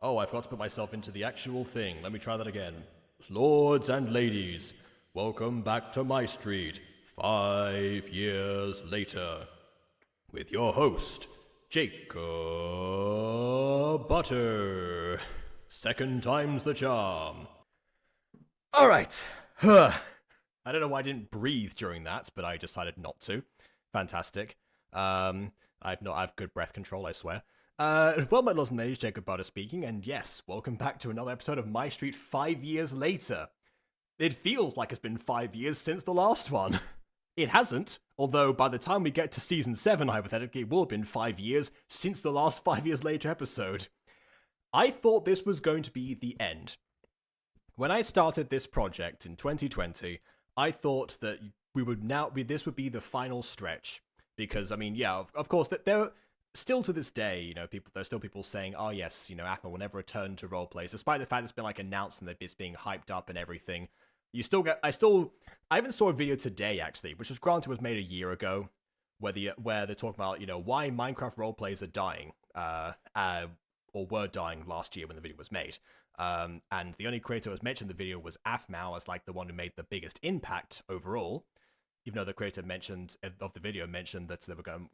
Oh, I forgot to put myself into the actual thing. Let me try that again. Lords and ladies, welcome back to MyStreet 5 years later. With your host, Jacob Butter. Second time's the charm. Alright. I don't know why I didn't breathe during that, but I decided not to. Fantastic. I've good breath control, I swear. Well, my lords and ladies, Jacob Butter speaking, and yes, welcome back to another episode of MyStreet 5 years later. It feels like it's been 5 years since the last one. It hasn't, although by the time we get to Season 7, hypothetically, it will have been 5 years since the last 5 years later episode. I thought this was going to be the end. When I started this project in 2020, I thought that this would be the final stretch. Because, I mean, yeah, of course, there still to this day, there's still people saying, oh yes, Aphmau will never return to roleplays, despite the fact it's been announced and that it's being hyped up and everything. I even saw a video today actually, which was granted was made a year ago, where they're talking about why Minecraft roleplays are dying, or were dying last year when the video was made. And the only creator who was mentioned in the video was Aphmau as the one who made the biggest impact overall. Even though the creator of the video mentioned that they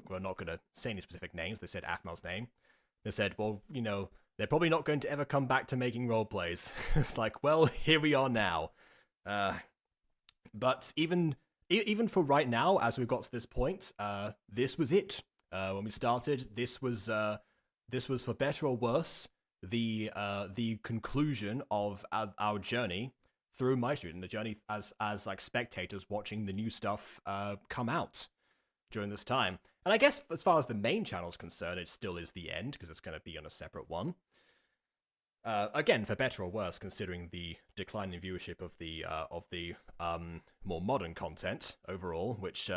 were not going to say any specific names, they said Aphmau's name. They said, well, they're probably not going to ever come back to making roleplays. It's well, here we are now. But even for right now, as we've got to this point, this was it. When we started, this was for better or worse the conclusion of our journey through MyStreet, and the journey as spectators watching the new stuff come out during this time. And I guess as far as the main channel is concerned, it still is the end, because it's going to be on a separate one. Again, for better or worse, considering the decline in viewership of the more modern content overall, which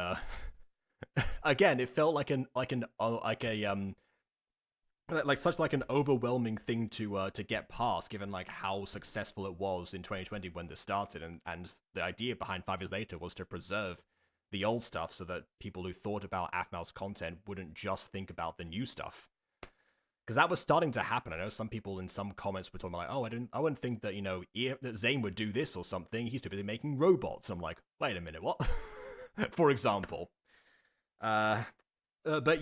again, it felt like an overwhelming thing to get past, given how successful it was in 2020 when this started, and the idea behind 5 years later was to preserve the old stuff so that people who thought about Aphmau's content wouldn't just think about the new stuff. Because that was starting to happen. I know some people in some comments were talking about oh, I wouldn't think that that Zane would do this or something. He's too busy making robots. I'm like, wait a minute, what? For example. But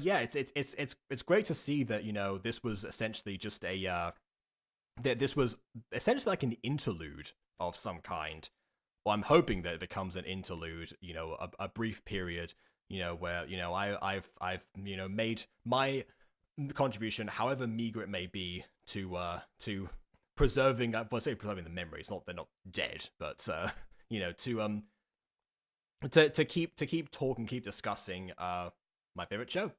yeah, it's great to see that this was essentially just this was essentially an interlude of some kind. Well, I'm hoping that it becomes an interlude, a brief period, where I've made my contribution, however meager it may be, to preserving preserving the memories. Not they're not dead, but to keep talking, keep discussing my favorite show.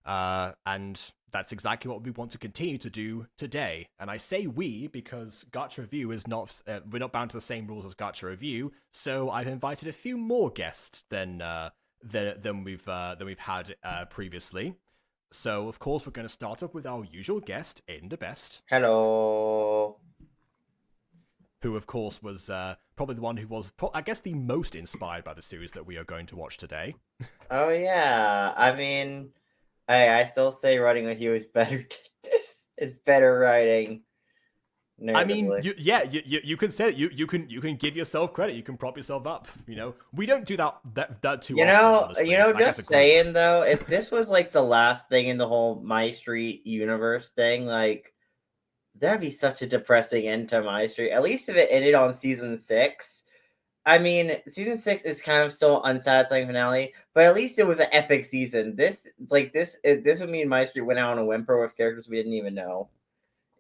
And that's exactly what we want to continue to do today. And I say we because Gacha Review is not, we're not bound to the same rules as Gacha Review, so I've invited a few more guests than we've had previously. So, of course, we're going to start up with our usual guest, Aiden the Best. Hello. Who, of course, was probably the one who was, I guess, the most inspired by the series that we are going to watch today. Oh, yeah. I mean, I still say Running With You is better. It's better writing. Narratively. I mean, you can say it. You can give yourself credit. You can prop yourself up. We don't do that too often. Honestly. Just saying though, if this was the last thing in the whole MyStreet universe thing, that'd be such a depressing end to MyStreet. At least if it ended on season 6. I mean, season 6 is kind of still unsatisfying finale, but at least it was an epic season. This would mean MyStreet went out on a whimper with characters we didn't even know.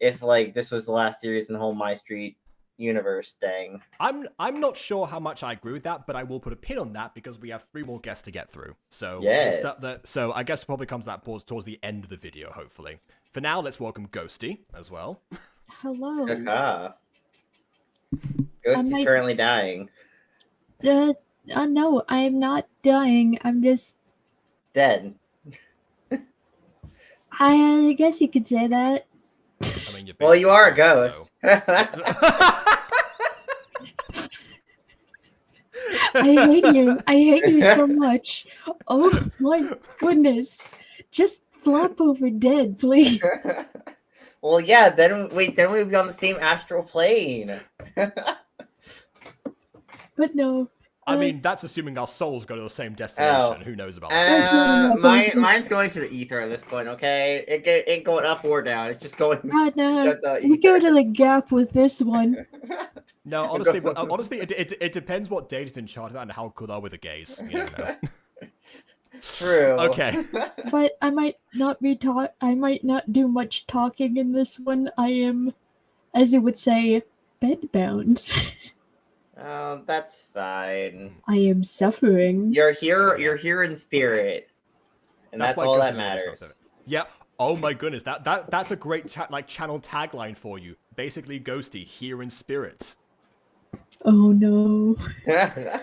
If this was the last series in the whole MyStreet universe thing. I'm not sure how much I agree with that, but I will put a pin on that because we have 3 more guests to get through. So yes. So I guess it probably comes to that pause towards the end of the video, hopefully. For now, let's welcome Ghosty as well. Hello. Ghosty's currently dying. No, I am not dying. I'm just dead. I guess you could say that. I mean, well, you are a ghost. So. I hate you so much. Oh my goodness. Just flop over dead, please. Well, yeah. Then we'd be on the same astral plane. But no. I uh, mean, that's assuming our souls go to the same destination. Oh. Who knows about that? Mine's going to the ether at this point. Okay, it ain't going up or down. It's just going. God, no. to the We go ether. to the gap with this one. No, honestly, it depends what date it's in charge of and how good are with the gays. You don't know. True. Okay. But I might not I might not do much talking in this one. I am, as it would say, bedbound. Oh, that's fine. I am suffering. You're here. Oh, yeah. You're here in spirit, and that's why all Ghost that is always matters. stuff. Yeah. Oh my goodness, that's a great channel tagline for you. Basically, Ghosty here in spirit. Oh no. A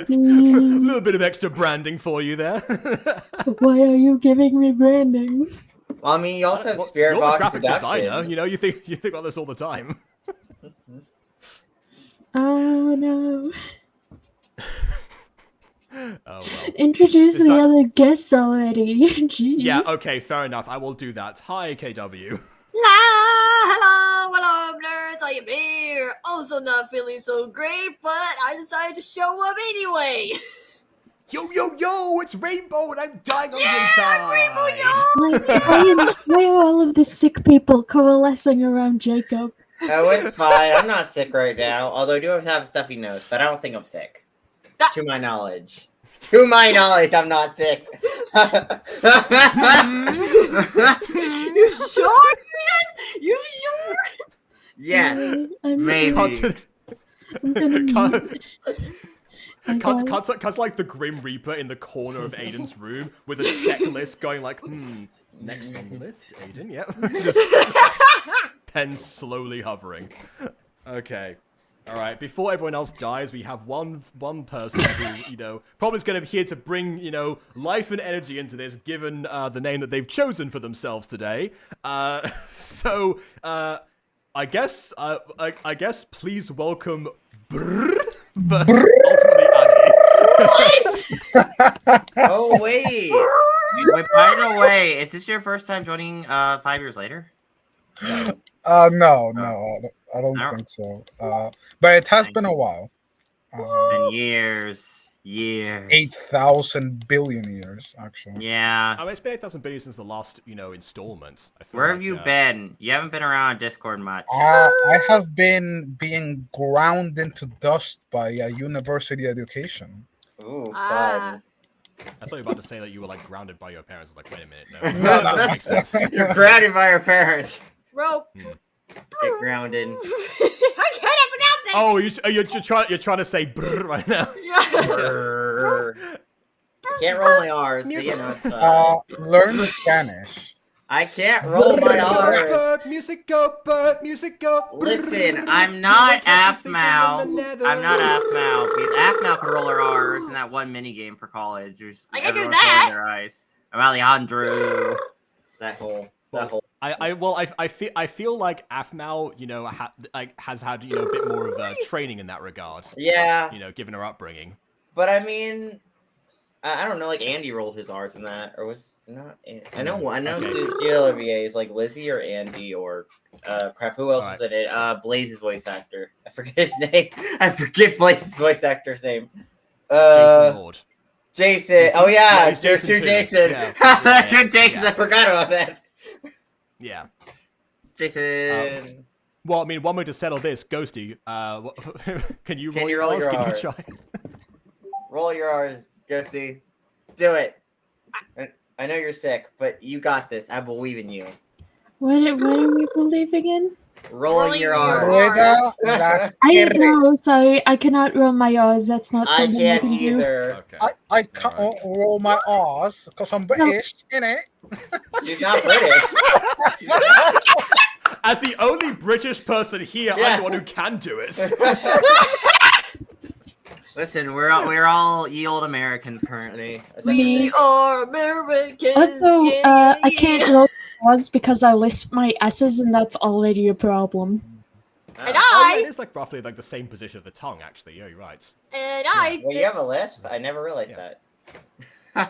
little bit of extra branding for you there. Why are you giving me branding? Well, I mean, you also have Well, Spirit you're the Box graphic designer. Productions. You know, you think about this all the time. Oh no. Oh well. Introduce Is the that- other guests already. Jeez. Yeah. Okay. Fair enough. I will do that. Hi, KW. Hello, nerds, I am here. Also not feeling so great, but I decided to show up anyway. Yo, it's Rainbow, and I'm dying on the Yeah, inside. Rainbow, yo! Why are all of the sick people coalescing around Jacob? Oh, it's fine. I'm not sick right now. Although I do have a stuffy nose, but I don't think I'm sick. That- To my knowledge. To my knowledge, I'm not sick. You sure, man? You sure? Yes. I'm maybe. I'm gonna mute. I got- Cause like the Grim Reaper in the corner of Aiden's room with a checklist going like, next on the list, Aiden, yep. Just pen slowly hovering. Okay. Alright, before everyone else dies, we have one person who, probably is going to be here to bring, life and energy into this, given the name that they've chosen for themselves today. I guess please welcome Brrr, but ultimately Addy. Oh, wait. Wait, by the way, is this your first time joining 5 years later? No, I don't No. think so. But it has Thank been a you. while. Been years. 8,000 billion years, actually. Yeah. I mean, it's been 8,000 billion since the last, installment. I feel Where like, have you been? You haven't been around Discord much. I have been being ground into dust by university education. Ooh, fun. Ah. I thought you were about to say that you were like grounded by your parents. Like, wait a minute, no, No, that no. doesn't make sense. You're grounded by your parents. Rope. Get grounded. I can't pronounce it. Oh, you're trying to say brr right now. Brrr. Can't roll my R's, but it's Learn Spanish. I can't roll my R's. Bird, music go, bird, music go. Listen, I'm not Aphmau. I'm not Aphmau because Aphmau can roll her R's in that one mini game for college. I can do Everyone's that. rolling their eyes. I'm Alejandro. That whole. I feel like Aphmau, has had a bit more of training in that regard. Yeah, Given her upbringing. but I mean, I don't know. Like Andy rolled his R's in that, or was not? I know Okay. GLVA's like Lizzie or Andy or crap. Who else Alright. was in it? Blaze's voice actor. I forget his name. I forget Blaze's voice actor's name. Jason Lord. Jason. Oh yeah, he's there's Jason two too. Jason. Yeah. Two Jasons. Yeah. I forgot about that. Yeah. Jason. Well, I mean, one way to settle this, Ghosty, can you roll you roll yours? your Can you Rs? try? Roll your R's, Ghosty. Do it. I know you're sick, but you got this. I believe in you. What are we believing in? Rolling your R's. Rueda las I R's. know, sorry, I cannot roll my R's. That's not I something can't can do. either. Okay. I can't roll my R's because I'm British, innit? She's not British. As the only British person here, Yeah. I'm the one who can do it. Listen, we're all ye old Americans currently. We are Americans. Also, yeah, I can't roll R's because I lisp my S's, and that's already a problem. And Oh, yeah, I it is like roughly like the same position of the tongue, actually. Yeah, you're right. and I Well, just you have a lisp? I never realized that.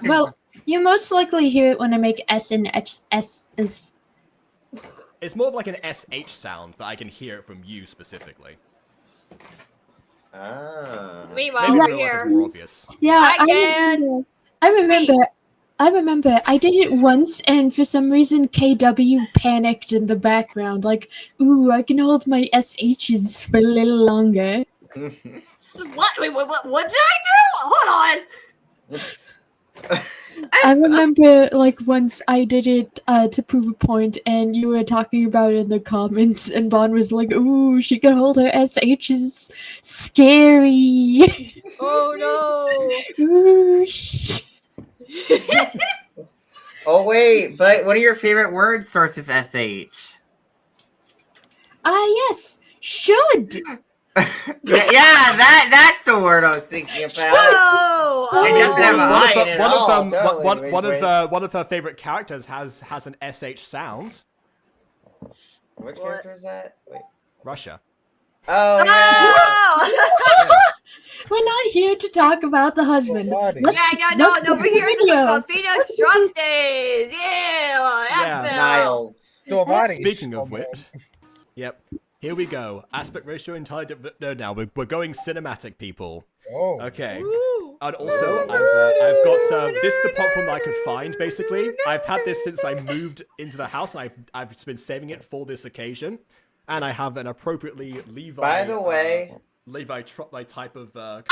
Well, you most likely hear it when I make S and S. It's more of like an SH sound, but I can hear it from you specifically. Ah. Meanwhile, Maybe over real life is here. more obvious. Yeah, I can I remember. I did it once, and for some reason, KW panicked in the background. Like, ooh, I can hold my SHs for a little longer. What? Wait, what did I do? Hold on. I remember, like, once I did it to prove a point, and you were talking about it in the comments, and Bon was like, ooh, she can hold her SHs. Scary. Oh Ooh, no. Oh wait, but one of your favorite words starts with SH. yes, should. Yeah, that's the word I was thinking about. Oh, It doesn't have an I in it at all. Totally. One of her favorite characters has an SH sound. Which What? character is that? Wait. Russia. Oh yeah. Oh! We're not here to talk about the husband. Nobody. Let's- Yeah, no, let's we're look at here the to talk video. about Phoenix Drop Stays. Yeah, Yeah. Aphmau. Niles. Nobody. Speaking of which, yep. Here we go. Aspect ratio entirely different. No, now we're going cinematic, people. Oh. Okay. Woo. And also, I've got this is the popcorn that I could find. Basically, I've had this since I moved into the house, and I've been saving it for this occasion. And I have an appropriately Levi. By the way, Levi type of. no,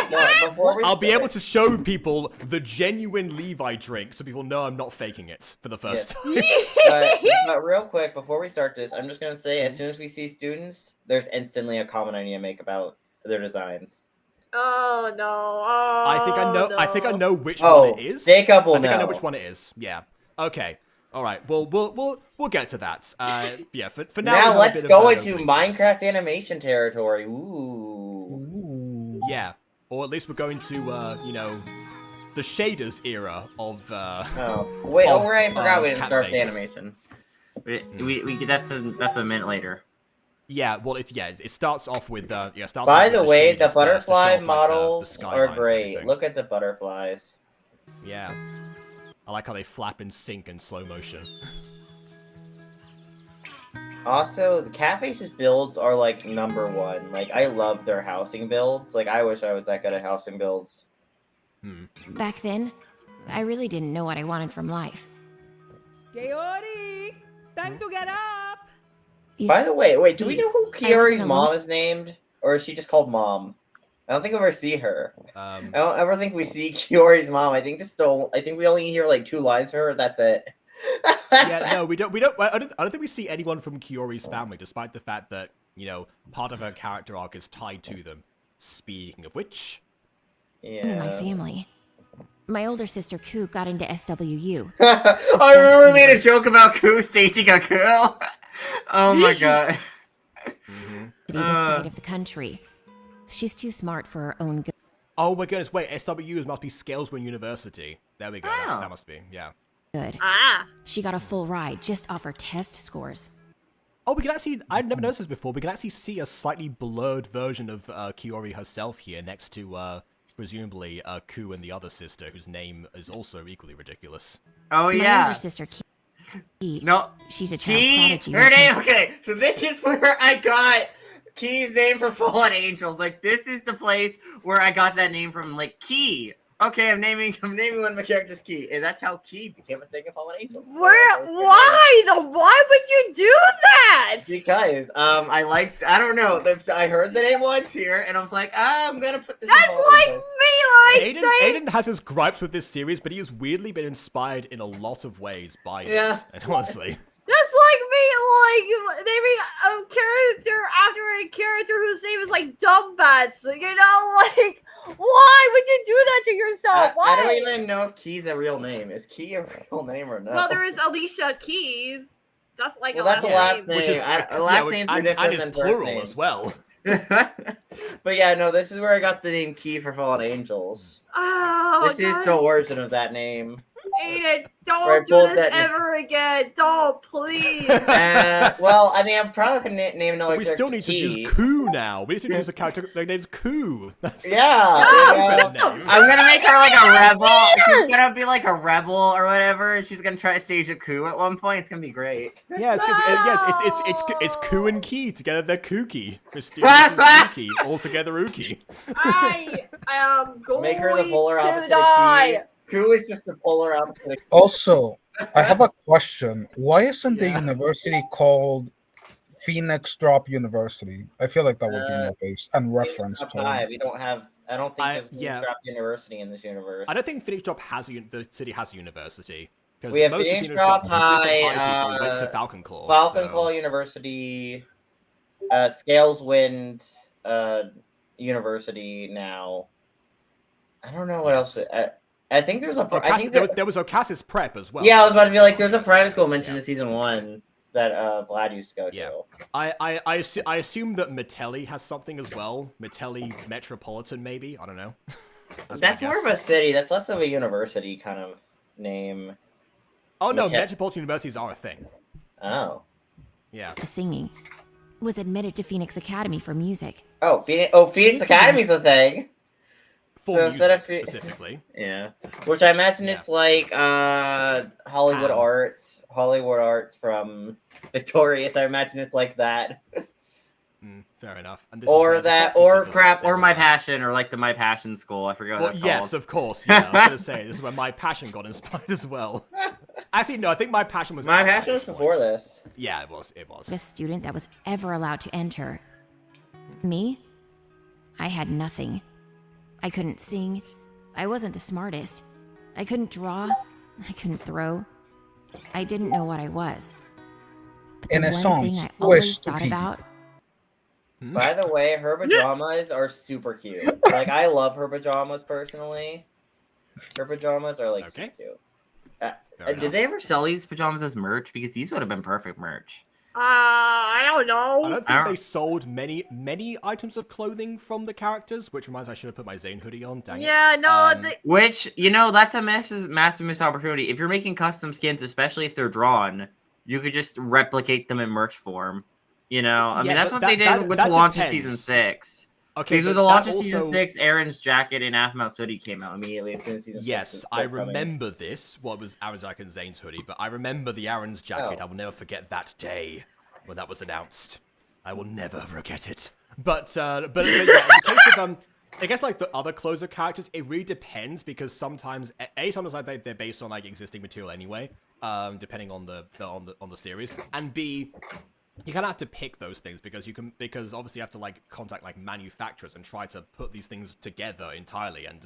so before we I'll be start- able to show people the genuine Levi drink, so people know I'm not faking it for the first time. but real quick, before we start this, I'm just gonna say, as soon as we see students, there's instantly a comment I need to make about their designs. Oh no! Oh, I think I know. No. I think I know which Oh, one it is. Jacob will I think I know know. which one it is. Yeah. Okay. All right. Well, we'll get to that. Yeah. For now. we have Now a let's bit go of, into opening Minecraft animation territory. Ooh. Ooh. Yeah. Or at least we're going to the shaders era of. Oh wait! Of, Oh right, I forgot we didn't cat start the face. animation. We that's a minute later. Yeah. Well, it starts off with Starts By off the with way, shaders the first to show butterfly off, like, the models skylines are and great. everything. Look at the butterflies. Yeah. I like how they flap and sink in slow motion. Also, the Catface's builds are like #1. Like, I love their housing builds. Like, I wish I was that good at housing builds. Back then, I really didn't know what I wanted from life. Geori, time to get up. You By see, the way, wait, do we know who Kiori's alone. mom is named? Or is she just called Mom? I don't think we ever see her. I don't ever think we see Kiori's mom. I think we only hear like 2 lines from her. That's it. Yeah, no, we don't. I don't think we see anyone from Kiori's family, despite the fact that part of her character arc is tied to them. Speaking of which, in my family. My older sister Koo got into SWU. I remember we made a joke about Koo staging a girl. Oh my god. The side of the country. She's too smart for her own good. oh my goodness, wait, SWU must be Scaleswin University. There we go. Oh. That must be, yeah. She got a full ride just off her test scores. Oh, we can actually, I'd never noticed this before, we can actually see a slightly blurred version of Kiori herself here next to, presumably, Koo and the other sister, whose name is also equally ridiculous. Oh My yeah. younger sister Key. No. She's a child Key. prodigy. Her name. Okay, so this is where I got Key's name for Fallen Angels. Like, this is the place where I got that name from. Like, Key. Okay, I'm naming one of my characters Key, and that's how Key became a thing of Fallen Angels. So Why would you do that? Because I don't know. I heard the name once here, and I was like, I'm gonna put this. in That's Fallen like Angels. me, like saying. Aiden has his gripes with this series, but he has weirdly been inspired in a lot of ways by Yeah. it. And honestly. That's like me, like naming a character after a character whose name is like Dumbats. Like, why would you do that to yourself? Why? I don't even know if Key's a real name. Is Key a real name or not? Well, there is Alicia Keys. That's like Well, a that's a last name. Which is, Last names are different and it's than first plural names. as well. But yeah, no, this is where I got the name Key for Fallen Angels. Oh, This is God. the origin of that name. hate it. Right, Don't do pull this that- ever again. Don't, please. Well, I mean, I'm probably gonna name another We character still need to Key. introduce Koo now. We need to introduce a character their name's Koo. That's Yeah, a you better know, name. I'm gonna make her like a rebel. She's gonna be like a rebel or whatever, and she's gonna try to stage a coup at one point. It's gonna be great. Yeah, it's good. It's Koo and Key together. They're kooky. Mysterious kooky. All together ooky. I am going Make her the polar to opposite die. of Key. Coup is just the polar opposite of Also, I have a question. Why isn't the Yeah. university called Phoenix Drop University? I feel like that would be more based and reference Top to. High. We don't have. I don't think there's yeah. Drop University in this universe. I don't think Phoenix Drop has the city has a university. Because We have most Phoenix of Drop people High, went to Falcon Claw. Falcon Claw University, Scales Wind University now. I don't know what else. I think there's a. I think there was Ocas's Prep as well. Yeah, I was about to be like, there's a private school mentioned in season 1 that Vlad used to go to. Yeah. I assume that Metelli has something as well. Metelli Metropolitan, maybe. I don't know. That's more of a city. That's less of a university kind of name. Oh no, Metropolitan universities are a thing. Oh. Yeah. To singing, was admitted to Phoenix Academy for music. Oh, Phoenix Academy's a thing. For music, specifically. Yeah. Which I imagine it's like Hollywood Arts. Hollywood Arts from Victorious. I imagine it's like that. Fair enough. And or My Passion, or like the My Passion school. I forget what that's yes, called. of course. Yeah, I was gonna say this is where My Passion got inspired as well. Actually, no, I think My Passion was. My Passion was before this. Yeah, it was. It was. The student that was ever allowed to enter. Me? I had nothing. I couldn't sing. I wasn't the smartest. I couldn't draw. I couldn't throw. I didn't know what I was. But the one thing I always thought about. By the way, her pajamas are super cute. Like, I love her pajamas personally. Her pajamas are like super cute. Did they ever sell these pajamas as merch? Because these would have been perfect merch. I don't know. I don't think they sold many items of clothing from the characters, which reminds me I should have put my Zane hoodie on. Dang it. No. Which, you know, that's a massive missed opportunity. If you're making custom skins, especially if they're drawn, you could just replicate them in merch form. You know, I mean, that's what they did with the launch of season 6. Okay, because with the launch of season 6, Aaron's jacket and Aphmau's hoodie came out immediately as soon as season 6. Yes, I remember this. What was Aaron's jacket and Zane's hoodie, but I remember the Aaron's jacket. I will never forget that day when that was announced. I will never forget it. But yeah, in the case of I guess like the other closer characters, it really depends because sometimes sometimes like they're based on like existing material anyway, depending on the series, and B, you kind of have to pick those things because obviously you have to like contact like manufacturers and try to put these things together entirely, and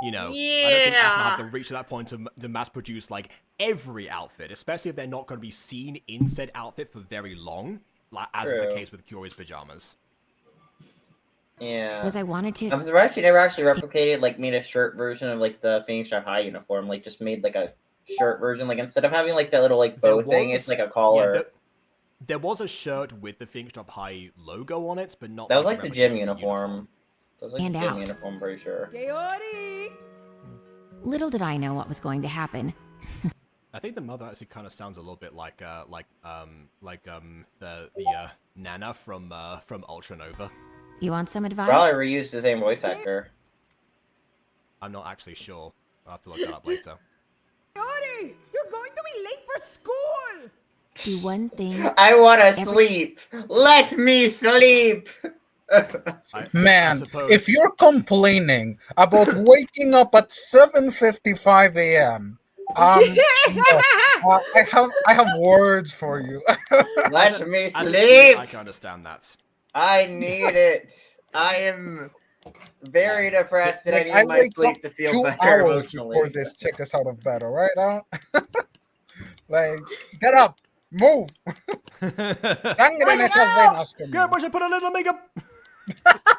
you know, I don't think Aphmau have to reach to that point to mass produce like every outfit, especially if they're not going to be seen in said outfit for very long, like as is the case with Curious pajamas. Yeah. Because I wanted to. I'm surprised she never actually replicated, like, made a shirt version of like the Phoenix Drop High uniform, like just made like a shirt version, like instead of having like that little like bow thing, it's like a collar. Yeah, there was a shirt with the Phoenix Drop High logo on it, but not. That was like the gym uniform. That was like and the gym out. uniform, I'm pretty sure. Little did I know what was going to happen. I think the mother actually kind of sounds a little bit like the Nana from Ultra Nova. You want some advice? Probably reused the same voice actor. I'm not actually sure. I'll have to look that up later. Yori, you're going to be late for school. Do one thing. I want to sleep. Let me sleep. Man, if you're complaining about waking up at 7:55 a.m., I have words for you. Let me sleep. I can understand that. I need it. I am very depressed and I need my sleep to feel better emotionally. Before this chick is out of bed, all right? Like, get up, move. Sangre en esas venas. Good, but you put a little makeup.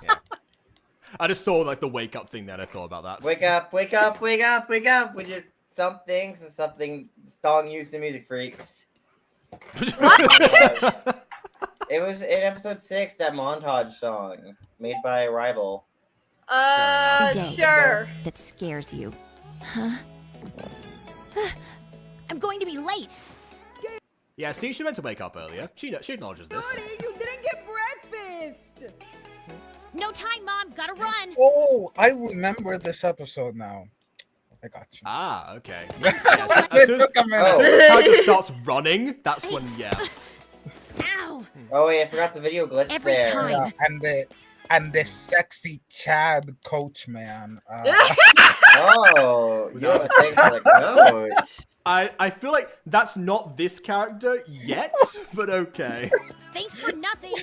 Yeah. I just saw like the wake up thing that I thought about that. Wake up, wake up, wake up, wake up. We did some things and something song used in Music Freaks. It was in episode 6, that montage song made by a rival. Day Sure. that scares you. Huh? I'm going to be late. Yeah, see, she meant to wake up earlier. She acknowledges this. Scotty, you didn't get breakfast. No time, Mom. Gotta run. Oh, I remember this episode now. I got you. Ah, okay. It took a minute. As soon as the character starts running, that's when, yeah. Ow. Oh wait, I forgot the video glitch Every there. time. Yeah, and the sexy Chad coach man. Oh, you have a thing for the coach. I feel like that's not this character yet, but okay. Thanks for nothing.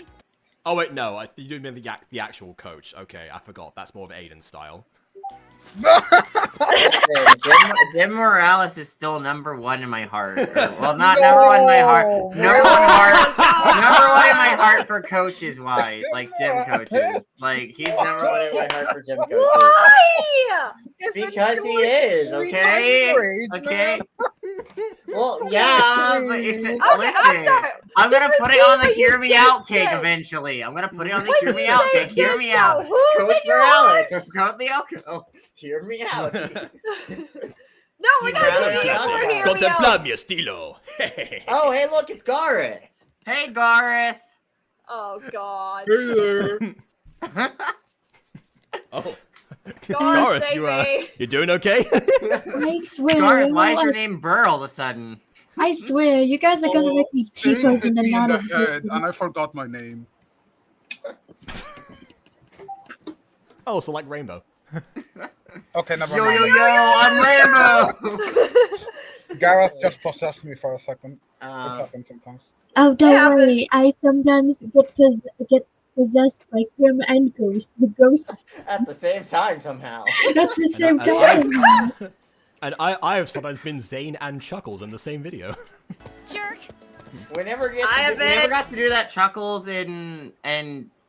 Oh wait, no, you do mean the actual coach. Okay, I forgot. That's more of Aiden style. Listen, Jim Morales is still #1 in my heart. Well, not #1 in my heart. Number one in my heart for coaches wise, like gym coaches. Like he's #1 in my heart for gym coaches. Why? Because he is, okay? Okay. Well, yeah, but it's Okay, listen. I'm sorry. I'm gonna Just put it on the repeat hear what me you out just cake said. eventually. I'm gonna put it on the What hear did me you out say cake. Hear just me now? out. Who's Coach in your Morales. heart? Coach the alcohol. Hear me out. No, we're You'd not rather doing not over have here. Contemplar mi estilo. Oh, hey, look, it's Gareth. Hey, Gareth. Oh God. Oh. Gareth, Gareth, save me. you doing okay? I swear. Gareth, why is I- your name Burr all of a sudden? I swear, you guys are gonna make me Tifos in the And I non-existence. forgot my name. Oh, so like Rainbow. Okay, never Yo, mind. yo, yo, I'm Rainbow. Gareth just possessed me for a second. It Uh, happens sometimes. Oh, don't Yeah, but- worry. I sometimes get possessed by him and Ghost. The Ghost at the same time, somehow. at the same And I've- time. And I have sometimes been Zane and Chuckles in the same video. Jerk. We never got to do that Chuckles and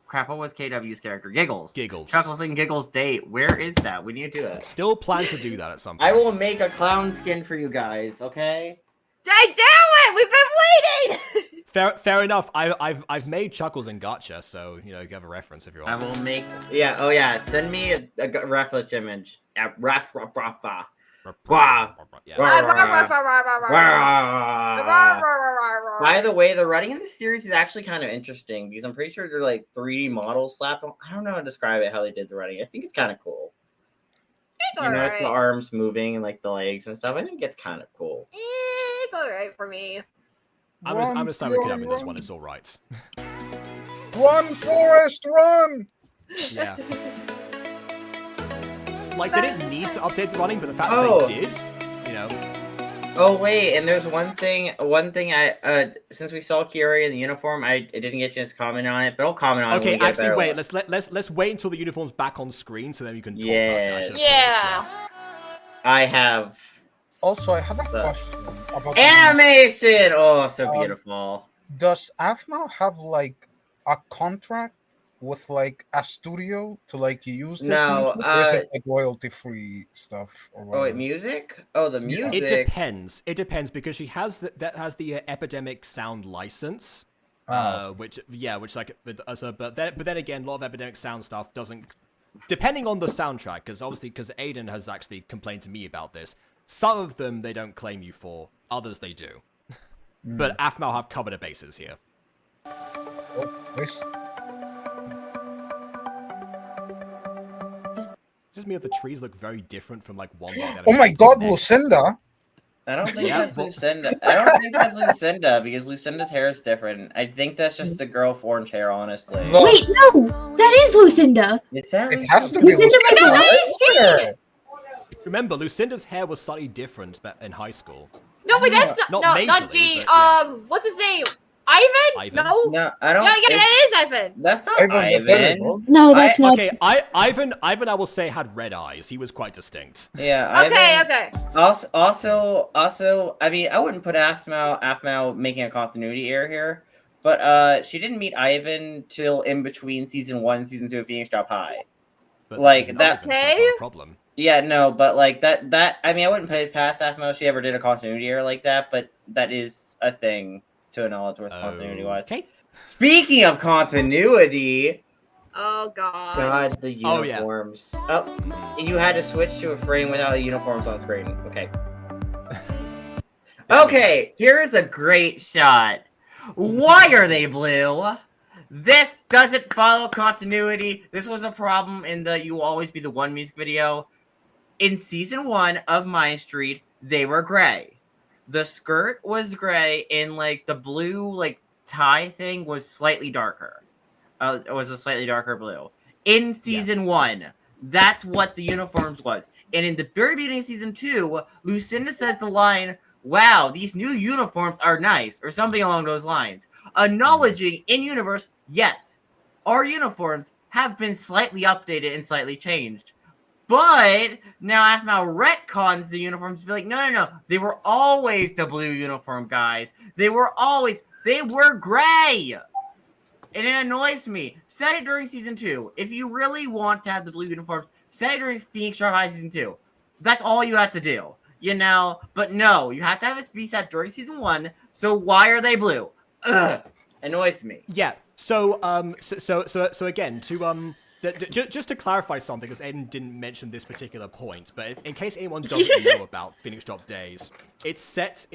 crap. What was KW's character? Giggles. Giggles. Chuckles and Giggles date. Where is that? We need to do it. Still plan to do that at some point. I will make a clown skin for you guys. Okay. Damn it! We've been waiting. Fair enough. I've made Chuckles and Gotcha, so you know you have a reference if you I want. will make. Yeah. Oh yeah. Send me a reference image. Wah. Yeah. By the way, the writing in this series is actually kind of interesting because I'm pretty sure they're like 3D models slapped on. I don't know how to describe it, how they did the writing. I think it's kind of cool. It's You know, like the alright. arms moving and like the legs and stuff. I think it's kind of cool. It's alright for me. I'm gonna side with Kid in this one. It's all right. Run, Forrest, run! Yeah. Like they didn't need to update the running, but the fact Oh. that they did, you know. Oh wait, and there's one thing I since we saw Kiori in the uniform, I didn't get a chance to comment on it, but I'll comment on it. Okay, when we get actually, better wait. luck. Let's wait until the uniform's back on screen, so then you can talk about it. I Yes. should've Yeah. I have Also, I have a The- question about animation. Oh, so Um, beautiful. Does Aphmau have like a contract with like a studio to like use this No, music, or is it like royalty free stuff? Or Oh, whatever? wait, music? Oh, the music. It depends. It depends because she has that has the Epidemic Sound license, which like but then again, a lot of Epidemic Sound stuff doesn't. Depending on the soundtrack, because Aiden has actually complained to me about this. Some of them they don't claim you for, others they do. But Aphmau have covered her bases here. Oh, this- Just me that the trees look very different from like one. Oh my God, Lucinda! I don't think Yeah, that's but- Lucinda. I don't think that's Lucinda because Lucinda's hair is different. I think that's just a girl with orange hair, honestly. Look, Wait, no, that is Lucinda. Is that it has to be Lucinda Lucinda. McDonald. right? Remember, Lucinda's hair was slightly different in high school. No, but that's Not not majorly, G. but yeah. What's his name? Ivan? Ivan? No. No, I don't. Yeah, it- that is Ivan. That's not Ivan Ivan. McDonald. No, that's not. Okay, Ivan, I will say had red eyes. He was quite distinct. Yeah. Okay, Ivan, okay. Also, I mean, I wouldn't put Aphmau making a continuity error here, but she didn't meet Ivan till in between season 1 and season 2 of Phoenix Drop High. But Like, this is that- Ivan, so it's Okay. not a problem. Yeah, no, but like that I mean, I wouldn't put it past Aphmau if she ever did a continuity error like that, but that is a thing to a knowledge worth continuity wise. Okay. Speaking of continuity, Oh god. God, the Oh, yeah. uniforms. Oh, you had to switch to a frame without the uniforms on screen. Okay. Okay, here's a great shot. Why are they blue? This doesn't follow continuity. This was a problem in the You Will Always Be the One music video. In season 1 of MyStreet, they were gray. The skirt was gray, and like the blue like tie thing was slightly darker. It was a slightly darker blue. In season 1, that's what the uniforms was. And in the very beginning of season 2, Lucinda says the line, "Wow, these new uniforms are nice," or something along those lines. Acknowledging in universe, yes, our uniforms have been slightly updated and slightly changed. But now Aphmau retcons the uniforms to be like, no, they were always the blue uniform, guys. They were gray. And it annoys me. Set it during season 2. If you really want to have the blue uniforms, set it during Phoenix Star High season 2. That's all you have to do. But no, you have to have it be set during season 1. So why are they blue? Ugh. Annoys me. Yeah. So again, to just to clarify something, because Aiden didn't mention this particular point, but in case anyone doesn't know about Phoenix Drop Days, it's set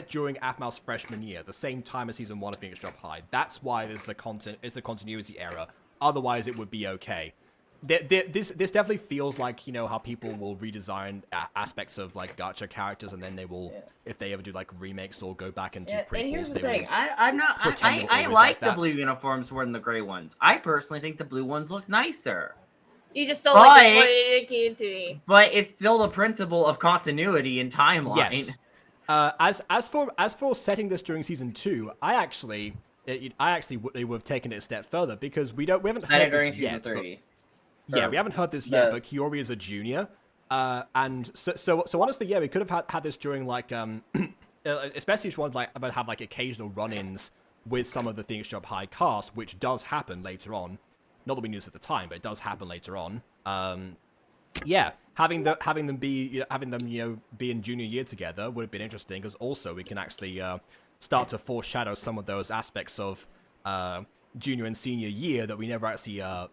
during Aphmau's freshman year, the same time as season 1 of Phoenix Drop High. That's why it's the continuity error. Otherwise, it would be okay. This definitely feels like, how people will redesign aspects of like gacha characters, and then they will, if they ever do like remakes or go back and do prequels. And here's the thing, I like the blue uniforms more than the gray ones. I personally think the blue ones look nicer. You just don't like it into me. But it's still the principle of continuity and timeline. Yes. As for setting this during season 2, they would have taken it a step further, because we haven't heard this yet. Yeah, we haven't heard this yet, but Kiori is a junior, and so honestly, we could have had this during like especially if you wanted to have like occasional run-ins with some of the Phoenix Drop High cast, which does happen later on. Not that we knew this at the time, but it does happen later on. Having them be in junior year together would have been interesting, because also we can actually start to foreshadow some of those aspects of junior and senior year that we never actually are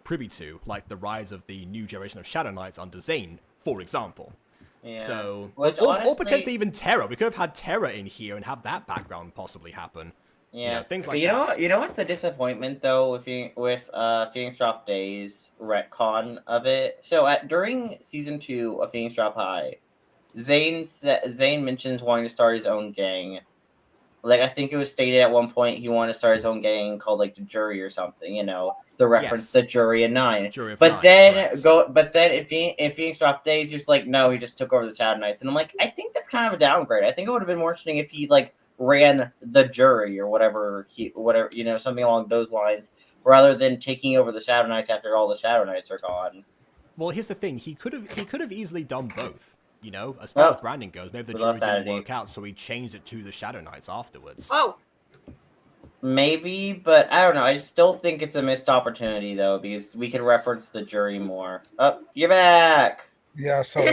privy to, like the rise of the new generation of Shadow Knights under Zane, for example. Yeah. So, or potentially even Terra. We could have had Terra in here and have that background possibly happen. Yeah, things like that. You know what's a disappointment though with Phoenix Drop Days retcon of it. So during season 2 of Phoenix Drop High, Zane mentions wanting to start his own gang. Like, I think it was stated at one point he wanted to start his own gang called like the Jury or something. The reference to Jury and 9. But then in Phoenix Drop Days, he was like, no, he just took over the Shadow Knights, and I'm like, I think that's kind of a downgrade. I think it would have been more interesting if he like ran the Jury or whatever, something along those lines, rather than taking over the Shadow Knights after all the Shadow Knights are gone. Well, here's the thing: he could have easily done both. As far as branding goes, maybe the Jury didn't work out, so he changed it to the Shadow Knights afterwards. Oh, maybe, but I don't know. I still think it's a missed opportunity though, because we could reference the Jury more. Oh, you're back. Yeah, so.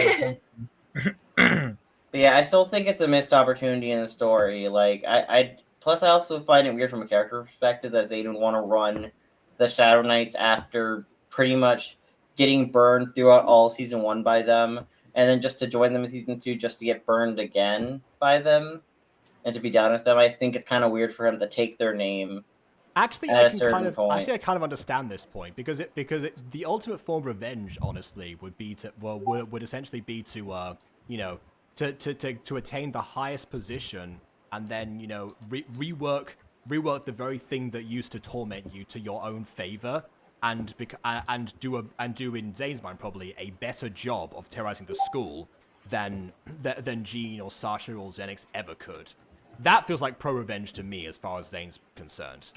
But yeah, I still think it's a missed opportunity in the story. Like, plus I also find it weird from a character perspective that Zayden would want to run the Shadow Knights after pretty much getting burned throughout all season 1 by them, and then just to join them in season 2 just to get burned again by them and to be done with them. I think it's kind of weird for him to take their name. Actually, I kind of understand this point, because the ultimate form of revenge, honestly, would essentially be to to attain the highest position, and then rework the very thing that used to torment you to your own favor, and do in Zane's mind probably a better job of terrorizing the school than Jean or Sasha or Zenix ever could. That feels like pro-revenge to me as far as Zane's concerned.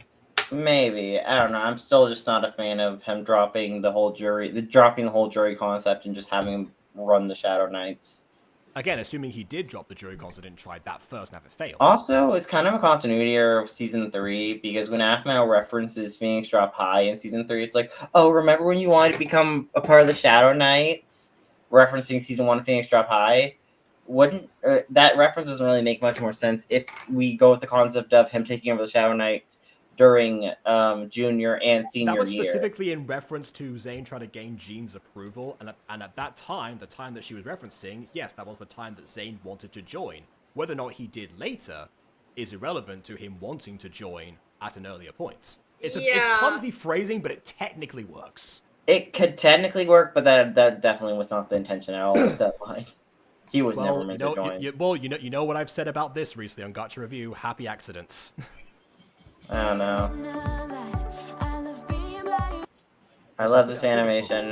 Maybe. I don't know. I'm still just not a fan of him dropping the whole Jury concept and just having him run the Shadow Knights. Again, assuming he did drop the Jury concept and tried that first and have it fail. Also, it's kind of a continuity error of season 3, because when Aphmau references Phoenix Drop High in season 3, it's like, oh, remember when you wanted to become a part of the Shadow Knights? Referencing season 1 of Phoenix Drop High. That reference doesn't really make much more sense if we go with the concept of him taking over the Shadow Knights during junior and senior That was year. specifically in reference to Zane trying to gain Jean's approval, and at that time, the time that she was referencing, yes, that was the time that Zane wanted to join. Whether or not he did later is irrelevant to him wanting to join at an earlier point. It's clumsy phrasing, but it technically works. It could technically work, but that definitely was not the intention at all with that line. He was never meant to join. You know what I've said about this recently on Gacha Review. Happy accidents. I don't know. I love this animation.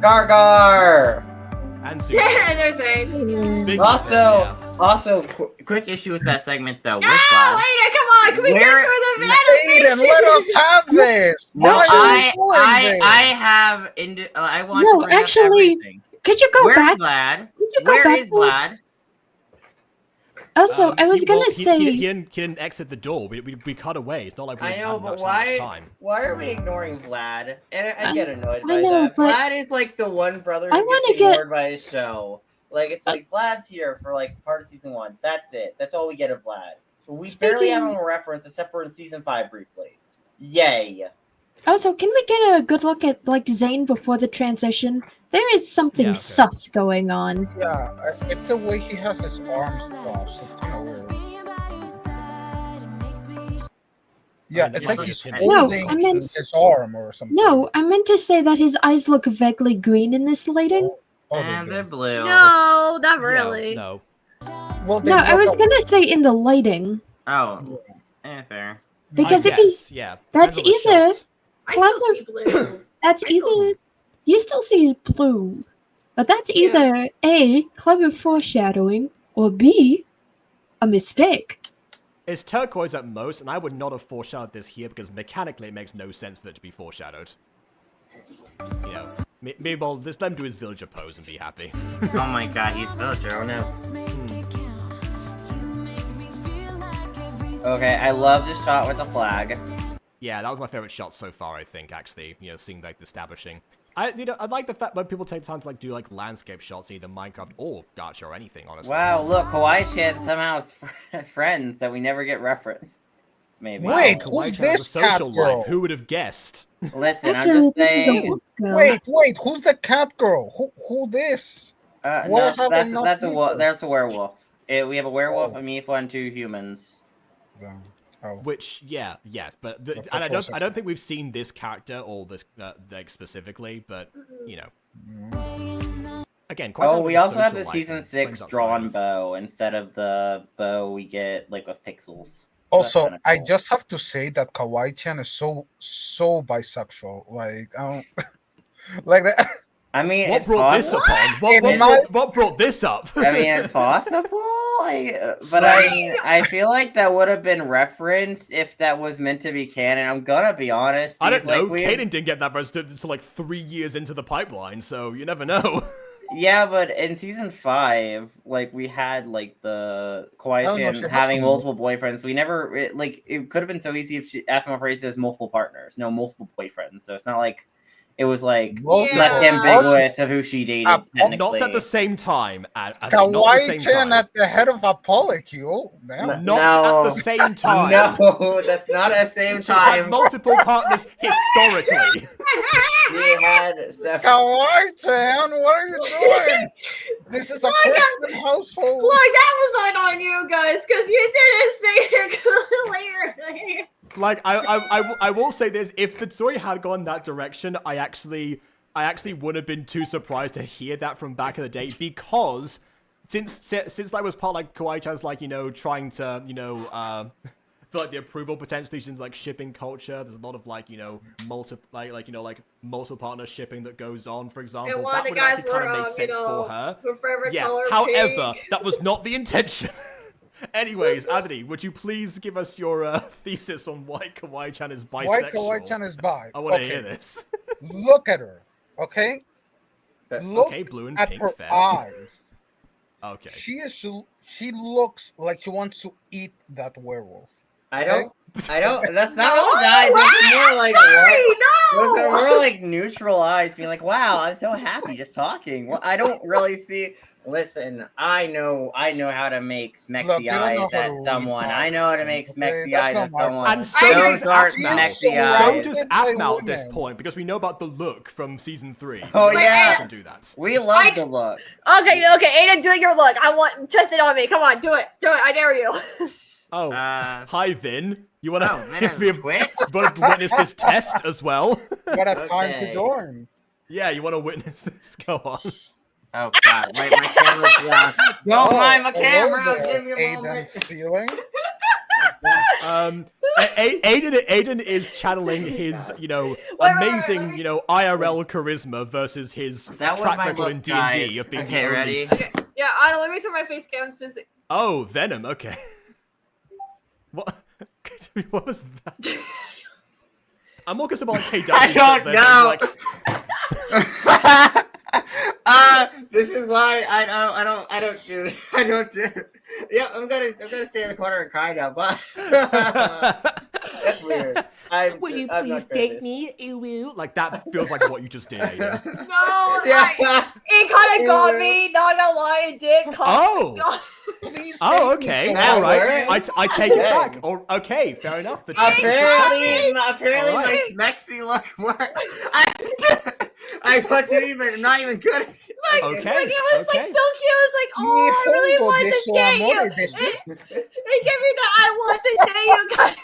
Gargar! And Yeah, there's Zane. Also, quick issue with that segment though. No, Aiden, come on, can we get through the Aiden, let us have this. No, Why are you doing this? I have. I want No, to bring actually, up everything. Could you go Where's back? Vlad? Could you go Where back, is Vlad? please? Also, I was gonna say he didn't exit the door. We cut away. It's not like we I know, had but much time. why are we ignoring Vlad? And I get annoyed I by know, that. but Vlad is like the one brother I who wanna gets get- ignored by his show. Like it's like Vlad's here for like part of season 1. That's it. That's all we get of Vlad. We barely have him a reference except for in season 5 briefly. Yay. Also, can we get a good look at like Zane before the transition? There is something Yeah, okay. sus going on. Yeah, it's the way he has his arms crossed. It's kind of weird. Yeah, it's like he's No, holding I meant- his arm or something. No, I meant to say that his eyes look vaguely green in this lighting. Oh, And they they're do. blue. No, not really. No. Well, they No, I look was gonna say in the lighting. Oh. Fair. Because I if you- guess, yeah. that's Depends on the either- shot. I still see blue. That's I saw- either you still see blue, but that's either A, clever foreshadowing, or B, a mistake. It's turquoise at most, and I would not have foreshadowed this here because mechanically it makes no sense for it to be foreshadowed. You know, maybe I'll just let him do his villager pose and be happy. Oh my god, he's villager. Oh no. Okay, I love this shot with the flag. Yeah, that was my favorite shot so far, I think, actually. You know, seeing like the establishing. I like the fact when people take time to like do like landscape shots, either Minecraft or Gacha or anything, honestly. Wow, look, Kawaii-chan somehow is friends that we never get referenced. Maybe. Wait, Kawaii who's Chan has a this cat social girl? life. Who would have guessed? Listen, I'm Actually, just this is a saying. wolf girl. Wait, who's the cat girl? Who this? No, What have I not that's seen a her? that's a werewolf. We have a werewolf, Oh. a Mifla, and 2 humans. Oh. Which, yeah, but The and I first don't section. think we've seen this character or this like specifically, but you know. Again, quite Oh, we also have the social life season and 6 friends outside drawn of- bow instead of the bow we get like with pixels. Also, That's kinda I cool. just have to say that Kawaii-chan is so bisexual. Like, I don't like that. I mean, What it's brought this possible. up on? In my- What brought this up? I mean, it's possible. But I mean, I feel like that would have been referenced if that was meant to be canon. I'm gonna be honest. I don't because, like, know. we- Kaden didn't get that reference until like 3 years into the pipeline, so you never know. Yeah, but in season 5, like we had like the I don't know, she Kawaii-chan has having some- multiple boyfriends. We never it could have been so easy if Aphmau phrased it as multiple partners, no multiple boyfriends. So it's not like it was like Multiple left Yeah. ambiguous of who she dated. Technically, Not at the same time. Not at the same Kawaii-chan time. at the head of a polycule. Damn. No. Not at the same time. No, that's not at the same She had time. multiple partners historically. She had several. Kawaii-chan, what are you doing? This is a Christian household. Look, that was on you guys, because you didn't say it clearly. Like I will say this: if the story had gone that direction, I actually wouldn't have been too surprised to hear that from back in the day, because since that was part like Kawaii-chan's like trying to feel like the approval potentially since like shipping culture. There's a lot of like multiple multiple partner shipping that goes on. For example, And one that of the would guys actually kind were, of make sense for her. her favorite Yeah. color However, pink. that was not the intention. Anyways, Anthony, would you please give us your thesis on why Kawaii-chan is bisexual? Why Kawaii-chan is bi? I want to Okay, hear this. Look at her, okay? Look Okay, blue and at pink, her fair. eyes. Okay. She looks like she wants to eat that werewolf. I don't. That's not No, what the eyes. It's more like sorry, Those are no. more like neutral eyes, being like, "Wow, I'm so happy just talking." Well, I don't really see Listen, I know how to make Look, smexy you don't know eyes how at to read someone. I know how to make okay? smexy That's eyes not at my someone. And so I does Those aren't Aphmau. smexy So eyes. does Surrounded by Aphmau at this women. point, because we know about the look from season 3. Oh, We know yeah. you can do that. We love the look. Okay, Aiden, do your look. I want test it on me. Come on, do it. I dare you. Oh, hi Vin. You wanna Oh, man, quit? witness this test as well? What a time to Okay. join. Yeah, you wanna witness this? Go on. Oh god, my camera's down. Don't mind my hello camera. there, Give me a moment. Aiden's feeling. Aiden is channeling his, amazing, IRL charisma versus his That was track my record look, in D&D guys. of being Okay, the only... ready? Yeah, I don't. Let me turn my face cam. Since Oh, Venom. Okay. What? What was that? I'm more concerned about like KW. I don't than, know. Like, This is why I don't do. Yeah, I'm gonna stay in the corner and cry now. But that's weird. Will you I'm please not good at date me? Ew. Like that feels like what you just did, Aiden. no, Yeah. it kind of got me. Not gonna lie, it did. Oh. Please Oh, take me okay. to That All right. works. I take it Dang. back. Or okay, fair enough. The check is Apparently, All right. my smexy look worked. I wasn't even not even good. At it. Okay. Like it was like okay. so cute. It was like, oh, I really want to date you. They gave me the I want to date you guys.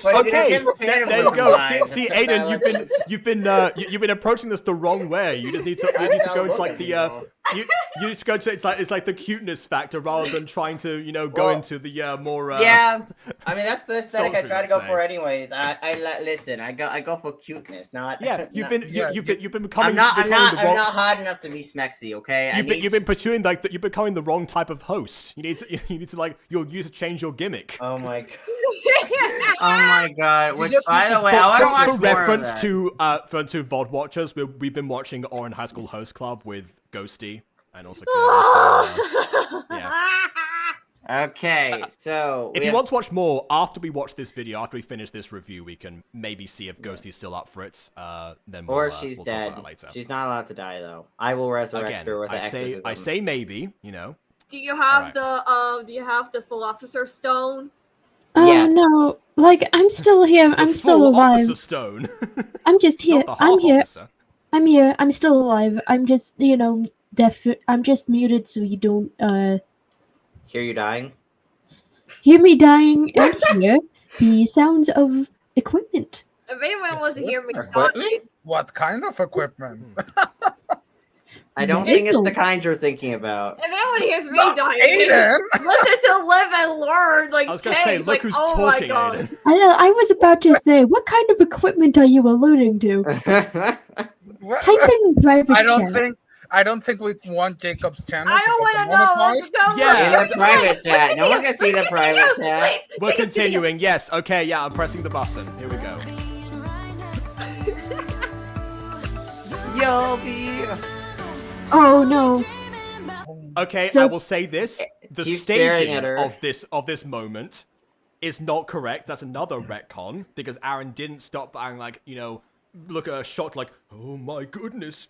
But Okay, it didn't there you go. See, Aiden, you've been approaching this the wrong way. You just need to go into like the you need to go to it's like the cuteness factor rather than trying to go into the more Yeah, I mean that's the aesthetic I Sultry, try to let's go say. for anyways. Listen. I go for cuteness, not. yeah. You've not- been becoming I'm not the wrong. hot enough to be smexy. Okay. You've been pursuing you're becoming the wrong type of host. You need to like you need to change your gimmick. Oh my god. Oh my god. Which, just by need the to way, I want to watch for more reference of that. to VOD watchers, we've been watching Orange High School Host Club with Ghosty and also. Yeah. Okay, so If you want to watch more after we watch this video, after we finish this review, we can maybe see if Ghosty's still up for it. Then we'll, or she's we'll dead. talk about it later. She's not allowed to die though. I will resurrect Again, her with an I exorcism. say maybe. Do you have Alright. Do you have the philosopher stone? Oh Yes. no, like I'm still here. The I'm still full alive. Officer Stone. I'm just here. Not the I'm half here. officer. I'm here. I'm still alive. I'm just, deaf. I'm just muted so you don't Hear you dying? hear me dying and hear the sounds of equipment. If anyone wants to hear me Equipment? talking, What kind of equipment? I don't Yes. think it's the kind you're thinking about. if anyone hears me dying, Aiden! listen to Live and Learn. Like I was gonna say, Tags, look like, who's oh talking, my god. Aiden. I was about to say, what kind of equipment are you alluding to? What? Type in private chat. I don't think we want Jacob's channel. I don't want to know. Let's go. Yeah. In the private chat. No one can see the private chat. We're continuing. Yes. Okay. Yeah. I'm pressing the button. Here we go. Yo, B. Oh no. Okay. So- I will say this: the He's staring staging at her. of this moment is not correct. That's another retcon because Aaron didn't stop being like, look at her shocked like, oh my goodness,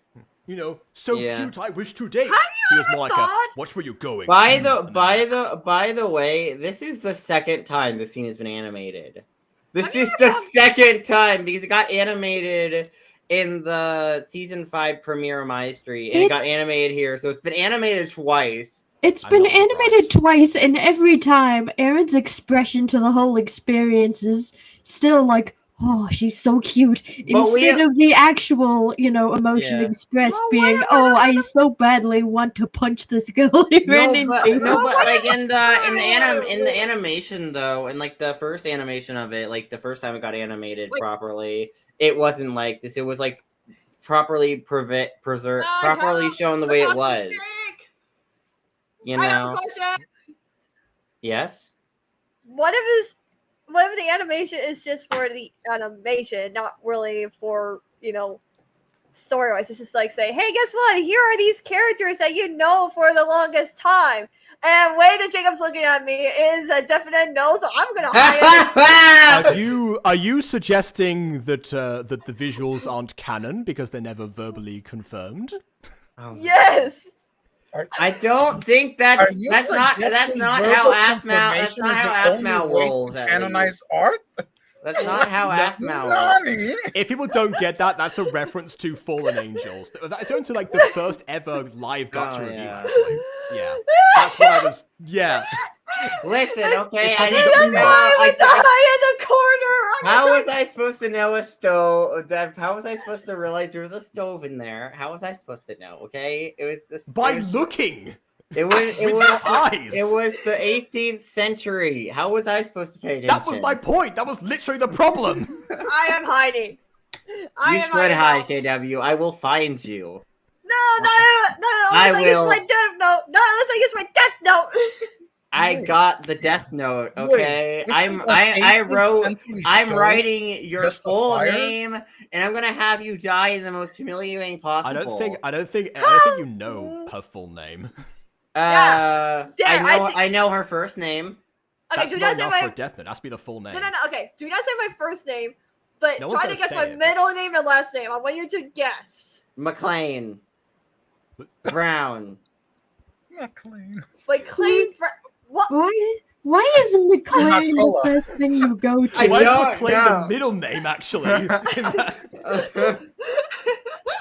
so Yeah. cute. I wish to date. He was more like, thought- watch where you're going. By the way, this is the second time this scene has been animated. This is the second time because it got animated in the season 5 premiere of MyStreet, and it got It's- animated here, so it's been animated twice. It's I'm been not animated surprised. twice, and every time Aaron's expression to the whole experience is still like, oh, she's so cute. But Instead of the actual, emotion Yeah. expressed Well, being, oh, I so badly want to punch this girl he ran into. But like in the animation though, in like the first animation of it, like the first time it got animated Wait. properly, it wasn't like this. It was like properly preserved, properly shown the way it was. You I have a know? question. Yes. What if the animation is just for the animation, not really for story wise? It's just like say, hey, guess what? Here are these characters that you know for the longest time. And the way that Jacob's looking at me is a definite no, so I'm gonna hire Are you suggesting that that the visuals aren't canon because they're never verbally confirmed? Oh. Yes. I don't think Are that's you that's not suggesting how verbal Aphmau confirmation is the only Aphmau way rolls. to At canonize least. art? That's not how Aphmau rolls. Nani? If people don't get that, that's a reference to Fallen Angels. That's going to like the first ever live gacha review, yeah. actually. Yeah. That's what I was. Yeah. Listen, okay, It's I something didn't that we know. marked. I die in the corner. How was I supposed to know a stove? How was I supposed to realize there was a stove in there? How was I supposed to know? Okay, it was this. By looking! It was. With your eyes! It was the 18th century. How was I supposed to pay attention? That was my point! That was literally the problem! I am hiding. You should hide, KW. I will find you. No. I Unless I will. use my death note. No, unless I use my death note. I Wait. got the death note. Okay, Wait, I'm isn't an 18th century stove writing your just a full fire? name, and I'm gonna have you die in the most humiliating possible. I don't think you know her full name. Yeah. I know her first name. Okay, That's do not not say enough for my a death note. That's be the full name. no. Okay, do not say my first name, but No one's try to gonna guess say my it, but- middle name and last name. I want you to guess. McLean. Brown. McLean. McLean. What? Why is McLean the Cola. first thing you go to? I Why don't is McLean know. the middle name, actually?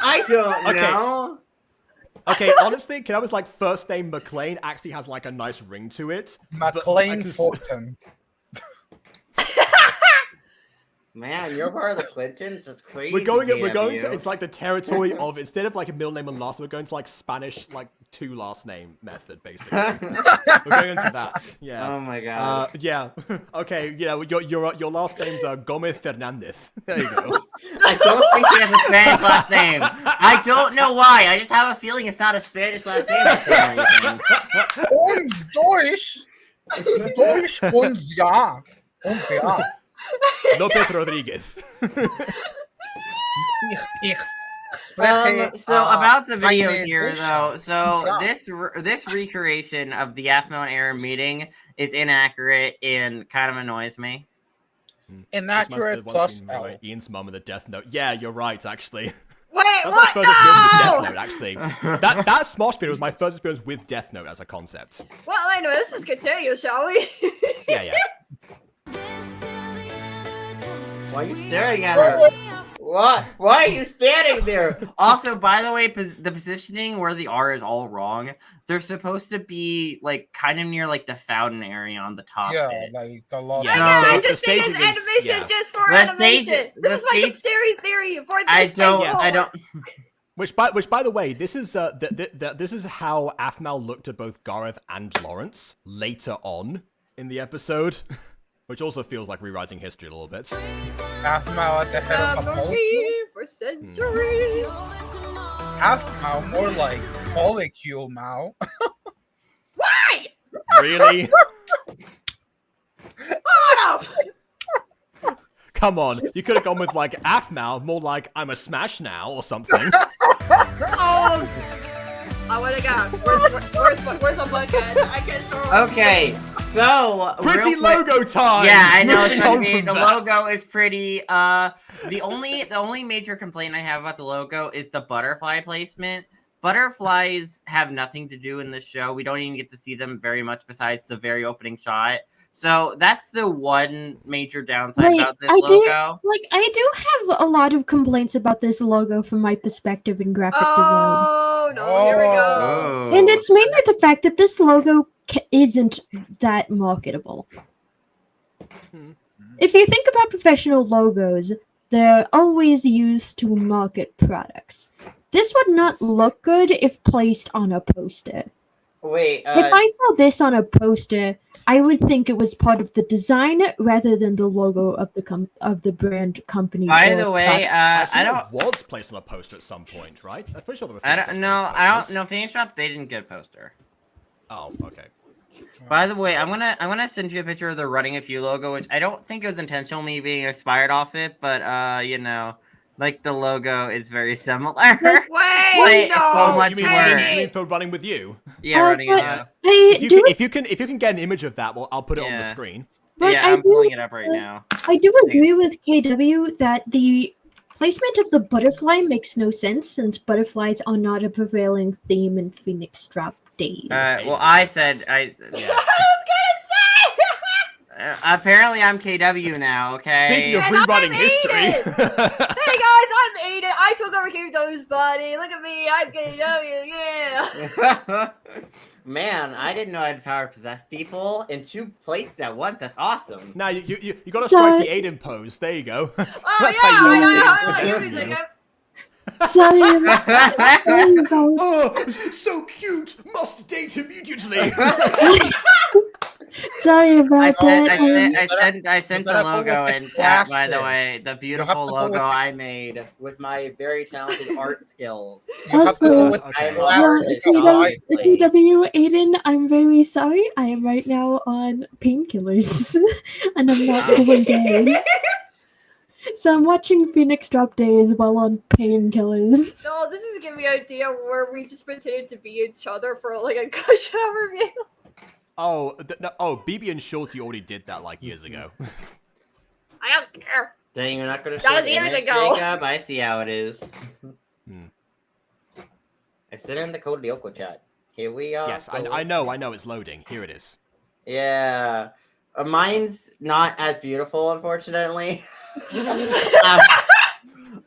I don't Okay. know. Okay, honestly, can I was like first name McLean actually has like a nice ring to it. but I McLean just- Fulton. Man, you're part of the Clintons. It's crazy. We're going KW. to it's like the territory of instead of like a middle name and last, we're going to like Spanish like 2 last name method basically. We're going into that. Yeah. Oh my god. Yeah. Okay, yeah, your last name's Gomez Fernandez. There you go. I don't think he has a Spanish last name. I don't know why. I just have a feeling it's not a Spanish last name for some reason. Uns Deutsch. Deutsch uns ja. Uns ja. Lopez Rodriguez. Ich spreche, So about the video eine here, Deutsche. though. So Ja. this recreation of the Aphmau and Aaron meeting is inaccurate and kind of annoys me. Inaccurate plus L. Right, Ian's mum with a death note. Yeah, you're right, actually. Wait, That's my what? first experience with No! Death Note, actually. That Smosh video was my first experience with Death Note as a concept. Well, anyway, let's just continue, shall we? Yeah. Why are you staring at her? What? Why are you standing there? Also, by the way, the positioning where the R is all wrong. They're supposed to be like kind of near like the fountain area on the top. Yeah, bit. like a lot. Yeah. of Again, I the just think it's staging is- animation yeah. just for The animation. stage- This is the my stage- series theory for this I thing don't. Which by the way, this is this is how Aphmau looked at both Gareth and Lawrence later on in the episode, which also feels like rewriting history a little bit. Aphmau at the head of a molecule. Memory for centuries. Aphmau more like molecule Mao. Why? Really? Oh, Come on, you could have gone with like Aphmau, more like I'm a smash now or something. oh. I would have got. Where's a bucket? I can't throw. Okay, so Pretty real quick- logo time. Yeah, I know. Moving Trust on me, from the that. logo is pretty. The only major complaint I have about the logo is the butterfly placement. Butterflies have nothing to do in this show. We don't even get to see them very much besides the very opening shot. So that's the one major downside Wait, about this I do- logo. I do have a lot of complaints about this logo from my perspective in graphic design. Oh no! Here we go. Oh. And it's mainly the fact that this logo isn't that marketable. If you think about professional logos, they're always used to market products. This would not look good if placed on a poster. Wait, If I saw this on a poster, I would think it was part of the design rather than the logo of the brand company. by or the way, product. Actually, I don't. it was placed on a poster at some point, right? I'm pretty sure there were. I Phoenix don't Shop know. based I don't posters. know. Phoenix Shop, they didn't get a poster. Oh, okay. By the way, I'm gonna send you a picture of the Running a Few logo, which I don't think it was intentional me being inspired off it, but you know, like the logo is very similar. Wait, Wait, no! so much you mean, worse. you mean for running with you? Yeah, Running. but- Yeah, I do, If you can get an image of that, well, I'll put it on the Yeah. screen. but yeah, I I'm do, pulling it up right now. I do agree with KW that the placement of the butterfly makes no sense since butterflies are not a prevailing theme in Phoenix Drop Days. Well, I said I. Yeah. I was gonna say. Apparently, I'm KW now. Okay. Speaking of And I'm rewriting history. Hey guys, I'm Aiden. I took over KW's body. Look at me, I'm KW. Yeah. Man, I didn't know I'd power possess people in 2 places at once. That's awesome. Now you gotta strike the Aiden pose. There you go. Oh That's yeah, how you I use it. Sorry about Oh, so cute! Must date immediately. Sorry about that. I sent the logo in chat, by the way. The beautiful logo I made with my very talented art skills. You have to go Also, with I am an classic. artist, KW, obviously. KW Aiden, I'm very sorry. I am right now on painkillers, and I'm not doing good. So I'm watching Phoenix Drop Days while on painkillers. No, this is giving me an idea where we just pretended to be each other for like a cushion review. Oh, BB and Shorty already did that like years ago. I don't care. Dang, you're not gonna That show was the years image, ago. Jacob? I see how it is. Hmm. I sent in the code Lyoko chat. Here we are. Yes, I know, it's loading. Here it is. Yeah. Mine's not as beautiful, unfortunately.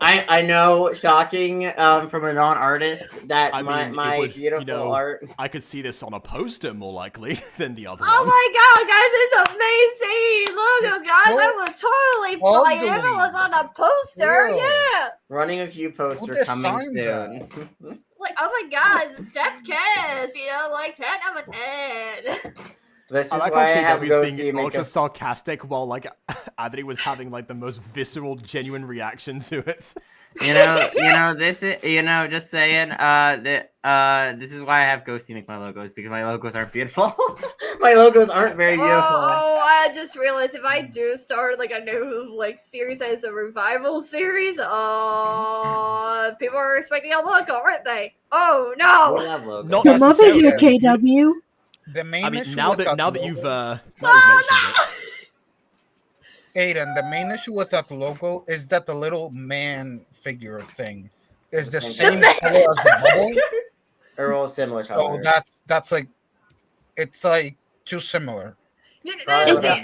I know, shocking from a non-artist that I mean, my it would, beautiful art. I could see this on a poster more likely than the other Oh one. my god, guys, it's amazing! Logo, It's guys, so I would totally buy it if it was on a poster. Ew. Yeah. Running a few posters Who coming designed soon. Like, oh my god, it's Chef Kiss, you know, like 10 out of 10. This is I like why I how have KW Ghosty being make ultra a... sarcastic while like Anthony was having like the most visceral, genuine reaction to it. This is, just saying, this is why I have Ghosty make my logos, because my logos aren't beautiful. My logos aren't very beautiful. Oh, I just realized if I do start like a new like series as a revival series, people are expecting a logo, aren't they? Oh We no! love logos. Not Come over here, necessarily. KW. The main I mean, issue now with that you've logo- mentioned it. Aiden, the main issue with that logo is that the little man figure thing is the same color as the bubble. They're all similar So color. that's like, it's like too similar. Probably Yeah,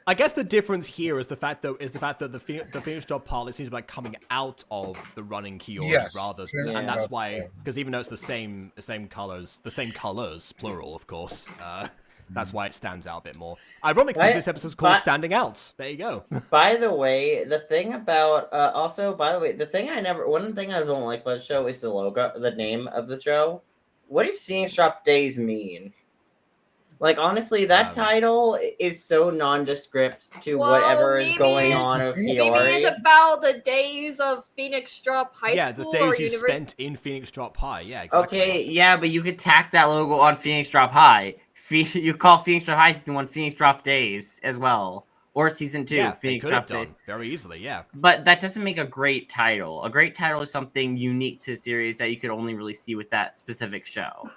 I guess the difference here is the fact that the Phoenix Drop pilot seems like coming out of the running Kiori Yes, rather, yeah, and that's that's why, fair. because even though it's the same colors plural, of course. That's why it stands out a bit more. Ironically, this episode's called Standing Out. There you go. By the way, the thing about one thing I don't like about the show is the logo, the name of the show. What does Phoenix Drop Days mean? Like, honestly, that title is so nondescript to whatever is going on with Maybe Kiori. it's about the days of Phoenix Drop High Yeah, the School or days you university. spent in Phoenix Drop High. Yeah, exactly. Okay, yeah, but you could tack that logo on Phoenix Drop High. You call Phoenix Drop High Season 1 Phoenix Drop Days as well. Or Season 2 Yeah, they Phoenix could Drop have Days. done very easily. Yeah. But that doesn't make a great title. A great title is something unique to the series that you could only really see with that specific show.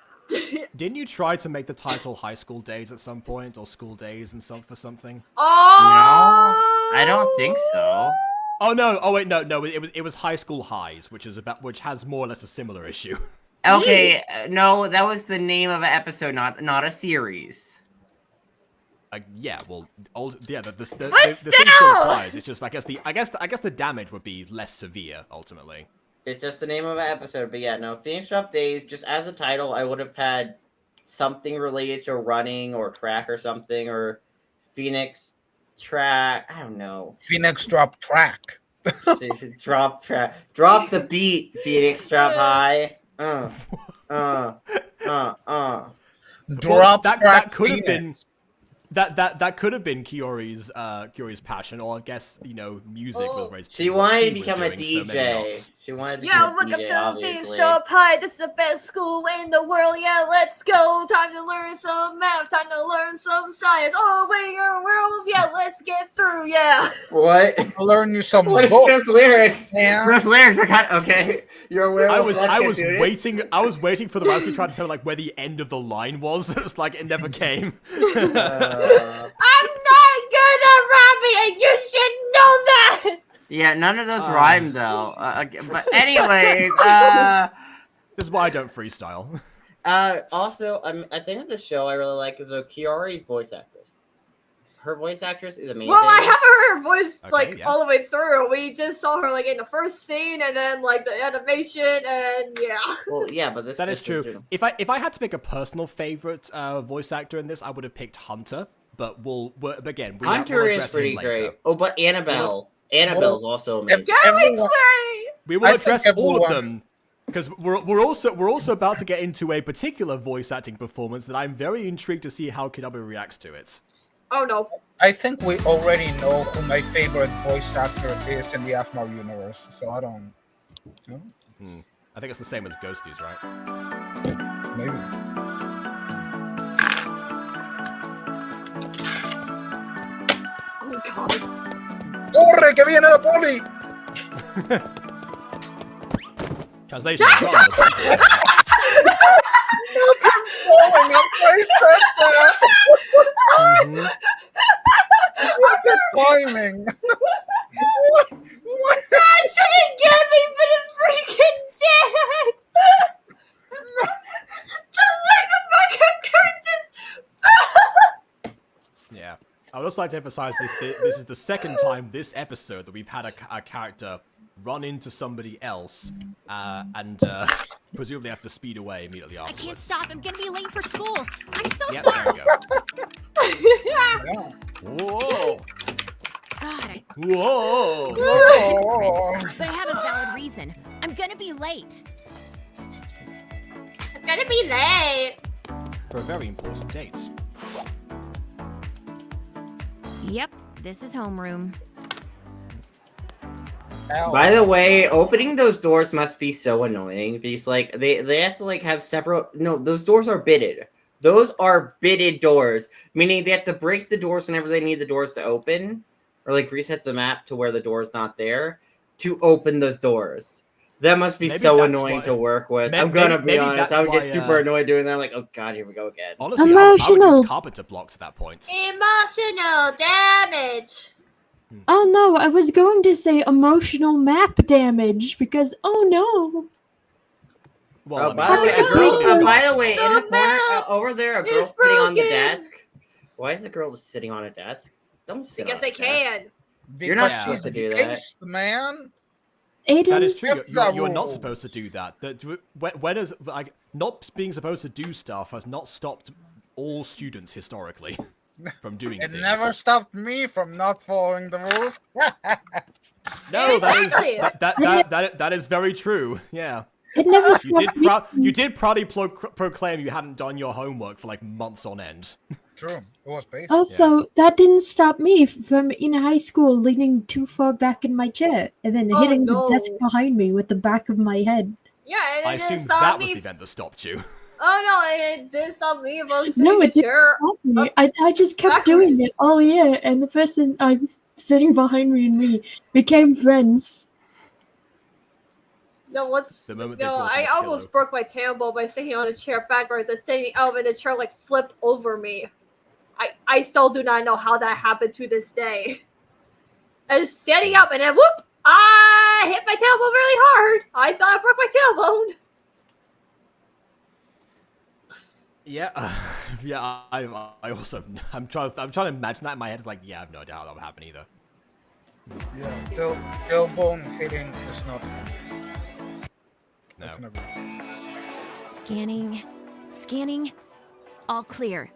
Didn't you try to make the title High School Days at some point, or School Days and for something? Oh No, I don't think so. Oh no! Oh wait, no. It was High School Highs, which has more or less a similar issue. Okay, no, that was the name of an episode, not a series. Yeah, well, the thing still still! applies. It's just I guess the damage would be less severe ultimately. It's just the name of an episode, but yeah, no, Phoenix Drop Days, just as a title, I would have had something related to running or track or something, or Phoenix Track, I don't know. Phoenix Drop Track. Drop the beat, Phoenix Drop High. Drop that Track could have Phoenix. been that could have been Kiori's passion, or I guess music was raised. She wanted to was become a doing so many DJ. notes. She wanted to Yeah, become look a up DJ, to the Phoenix obviously. Drop High. This is the best school in the world. Yeah, let's go. Time to learn some math. Time to learn some science. Oh, wait, your world. Yeah, let's get through. Yeah. What? Learn you some What is books. those lyrics? Yeah. Those lyrics are kind of okay. You're aware. I was waiting for the mouse to try to tell like where the end of the line was. It was like it never came. I'm not good at rapping, and you should know that. Yeah, none of those Ah. rhyme though. But anyways, This is why I don't freestyle. also, I think of the show I really like is Kiari's voice actress. Her voice actress is amazing. Well, I haven't heard her voice Okay, like yeah. all the way through. We just saw her like in the first scene, and then like the animation, and yeah. Well, yeah, but this That is just true. original. If I had to pick a personal favorite voice actor in this, I would have picked Hunter. But again, we'll Hunter is address pretty him later. great. Oh, but Annabelle. Annabelle's also amazing. Everyone, We will I think address all of everyone- them because we're also about to get into a particular voice acting performance that I'm very intrigued to see how KW reacts to it. Oh no. I think we already know who my favorite voice actor is in the Aphmau universe, so I don't know. I think it's the same as Ghosties, right? Maybe. Oh god. ¡Corre, que viene la poli! Translation. Going up my center! Mhm. What the timing? What? That shouldn't get me, but it freaking did. The way the fucking curse just. Yeah. I would also like to emphasize this is the second time this episode that we've had a character run into somebody else and presumably have to speed away immediately I afterwards. can't stop. I'm gonna be late for school. I'm so Yep, sorry. there we go. Whoa! God, Whoa! Oh. but I have a valid reason. I'm gonna be late. I'm gonna be late. For a very important date. Yep, this is homeroom. Ow. By the way, opening those doors must be so annoying because like they have to like have several. No, those doors are bitted. Those are bitted doors, meaning they have to break the doors whenever they need the doors to open, or like reset the map to where the door's not there to open those doors. That must be Maybe so that's annoying why- to work with. May- I'm gonna maybe- be maybe honest. that's I would why, get super annoyed doing that. Like, oh god, here we go again. Honestly, I would Emotional. use carpenter blocks at that point. Emotional damage. Oh no, I was going to say emotional map damage because oh no. Well, Oh, by the way, a girl- by the way, in the The corner map over there, a is girl sitting on the broken. desk. Why is the girl just sitting on a desk? Don't sit. Because on I a desk. can. You're not Because supposed to she's do that. based, man. Aiden, that is true. That's You're the not rules. supposed to do that. When is like not being supposed to do stuff has not stopped all students historically from doing It things. never stopped me from not following the rules. No, Exactly. that is very true. Yeah, it never you stopped me. you did proudly proclaim you hadn't done your homework for like months on end. True. It was based. Also, that didn't stop me from in high school leaning too far back in my chair and then Oh, hitting no. the desk behind me with the back of my head. Yeah, and I it didn't assume stop that was me. the event that stopped you. Oh no, it didn't stop me from sitting No, in it the didn't chair. stop me. I just kept doing Backwards. it all year, and the person I'm sitting behind me and me became friends. No, what's The moment they no? brought in I a almost pillow. broke my tailbone by sitting on a chair backwards and sitting out, and the chair like flipped over me. I still do not know how that happened to this day. I was standing up, and then whoop! I hit my tailbone really hard. I thought I broke my tailbone. Yeah, yeah. I also I'm trying to imagine that in my head. It's like, yeah, I have no idea how that would happen either. Yeah. Tailbone hitting is not fun. No. I can agree. Scanning. All clear.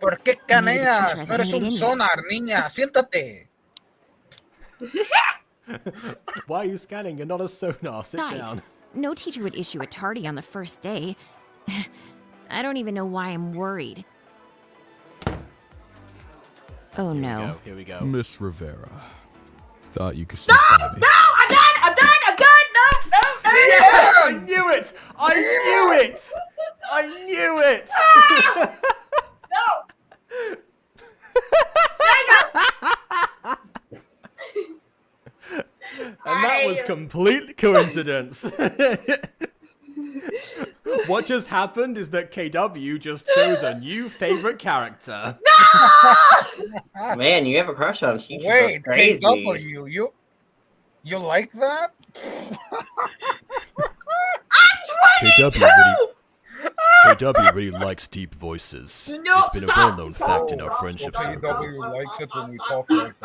¿Por qué Maybe the caneas? teacher No eres hasn't un made it in sonar, niña. Siéntate. Why are you scanning? You're not a sonar. Sit Besides, down. no teacher would issue a tardy on the first day. I don't even know why I'm worried. Oh no. Here we go. Miss Rivera. Thought you could slip by me. No, I'm done. I'm done. I'm done. No. Yes, I knew it! I knew it! I knew it! No. And that was complete coincidence. What just happened is that KW just chose a new favorite character. Man, you have a crush on Chi. Wait, crazy. KW, you You like that? KW really likes deep voices. No, It's been a well-known fact in our stop, friendship stop, circle. KW likes it when we talk like this.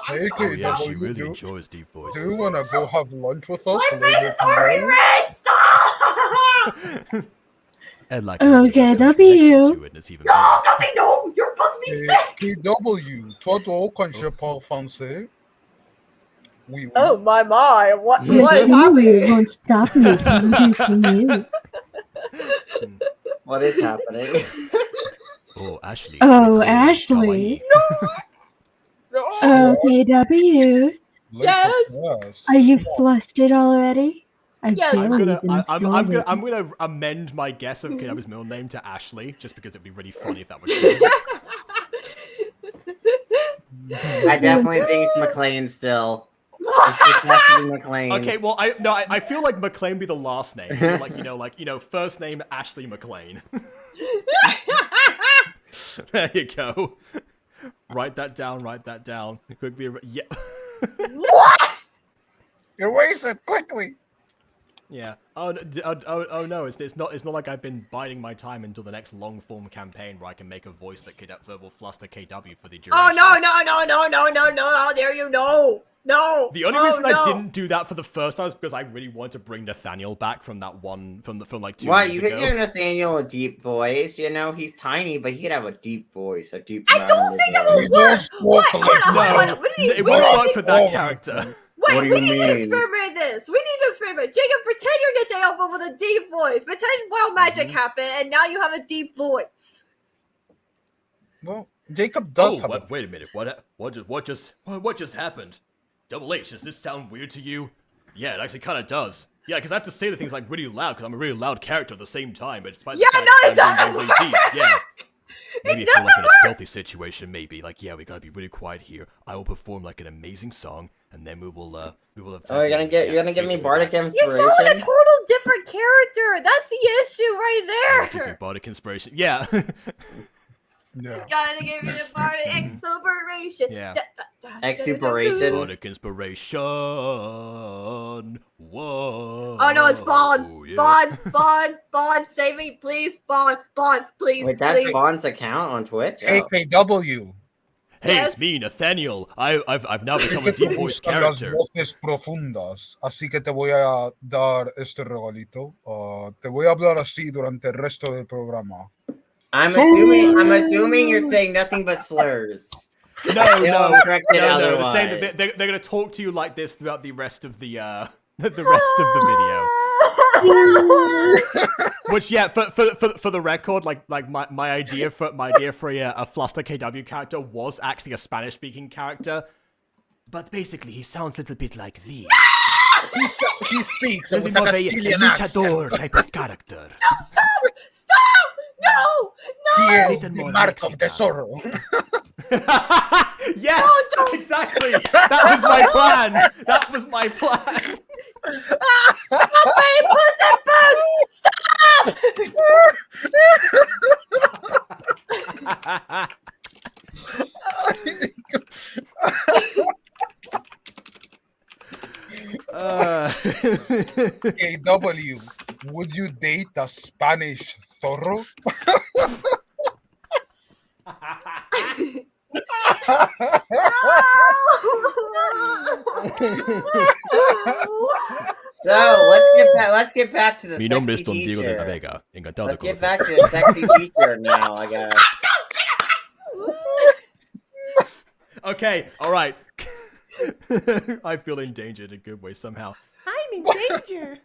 Hey, Oh yeah, she KW, really enjoys deep do voices. you want to go have lunch with us My face later is already tonight? red! Stop! And like Okay, to W. it, and it's even No, better. does he know? You're supposed to be sick! KW, todo kanske Paul fancy? Oui, Oh oui. my! What The is kiwi happening? won't stop me from reaching you. What is happening? Oh, Ashley. Oh, pretty cool, Ashley. No. Okay, W. Late for Yes. class. Are you Come on. flustered already? I Yes. barely even started. I'm gonna amend my guess of KW's middle name to Ashley, just because it'd be really funny if that was true. I definitely think it's McLean still. It just has to be McLean. Okay, well, I feel like McLean would be the last name. I feel like first name Ashley McLean. There you go. Write that down. Quickly. Yeah. What? Erase it quickly. Yeah. Oh no! It's not like I've been biding my time until the next long form campaign where I can make a voice that will fluster KW for the duration. Oh no! There you know. No. The only reason I didn't do that for the first time is because I really wanted to bring Nathaniel back from that one from like 2 Why years you ago. could give Nathaniel a deep voice? You know, he's tiny, but he could have a deep voice. A deep. I don't think it We will don't work. smoke like Hold on. No, We it won't work for that Oh, character. What Wait, do we you need to mean? experiment this. We need to experiment. Jacob, pretend you're Nathaniel, but with a deep voice. Pretend wild magic happened, and now you have a deep voice. Well, Jacob does have Wait a minute. What just happened? Double H, does this sound weird to you? Yeah, it actually kind of does. Yeah, because I have to say the things like really loud because I'm a really loud character at the same time. But despite Yeah, the fact no, it that I'm doesn't being really deep, yeah. Maybe if we're like in a doesn't stealthy situation, maybe like we gotta be really quiet here. I will perform like an amazing song, and then we will. Oh, you're gonna give me bardic You inspiration. sound like a total different character. That's the issue right Give you there. bardic inspiration. Yeah. Yeah. Gotta give me the bardic exuberation. Yeah. Exuberation. Bardic inspiration. Whoa. Oh no, it's Bond. Oh, yeah. Bond, save me, please. Bond, please, Wait, that's please. Bond's account on Twitch? Oh. KKW. Hey, Yes? it's me, Nathaniel. I've now become a Sé que deep te voice gustan las character. voces profundas, así que te voy a dar este regalito. Te voy a hablar así durante el resto del programa. I'm assuming you're saying nothing but slurs. No. I'm corrected They're otherwise. saying that they're gonna talk to you like this throughout the rest of the the rest of the video. Which, yeah, for the record, like my idea for a Fluster KW character was actually a Spanish speaking character, but basically he sounds a little bit like this. He speaks A with little a more of a Castilian accent. luchador type of character. Stop! No! He A is little the more mark of Mexican. Tesoro. Yes, exactly. That was my plan. That was my plan. Stop being puss in KW, would you date a Spanish zorro? So let's get back to the Mi nombre es sexy Don Diego de la teacher. Vega. Encantado Let's de get conocer. back to the sexy teacher now, I guess. Okay, all right. I feel endangered in a good way somehow. I'm in danger.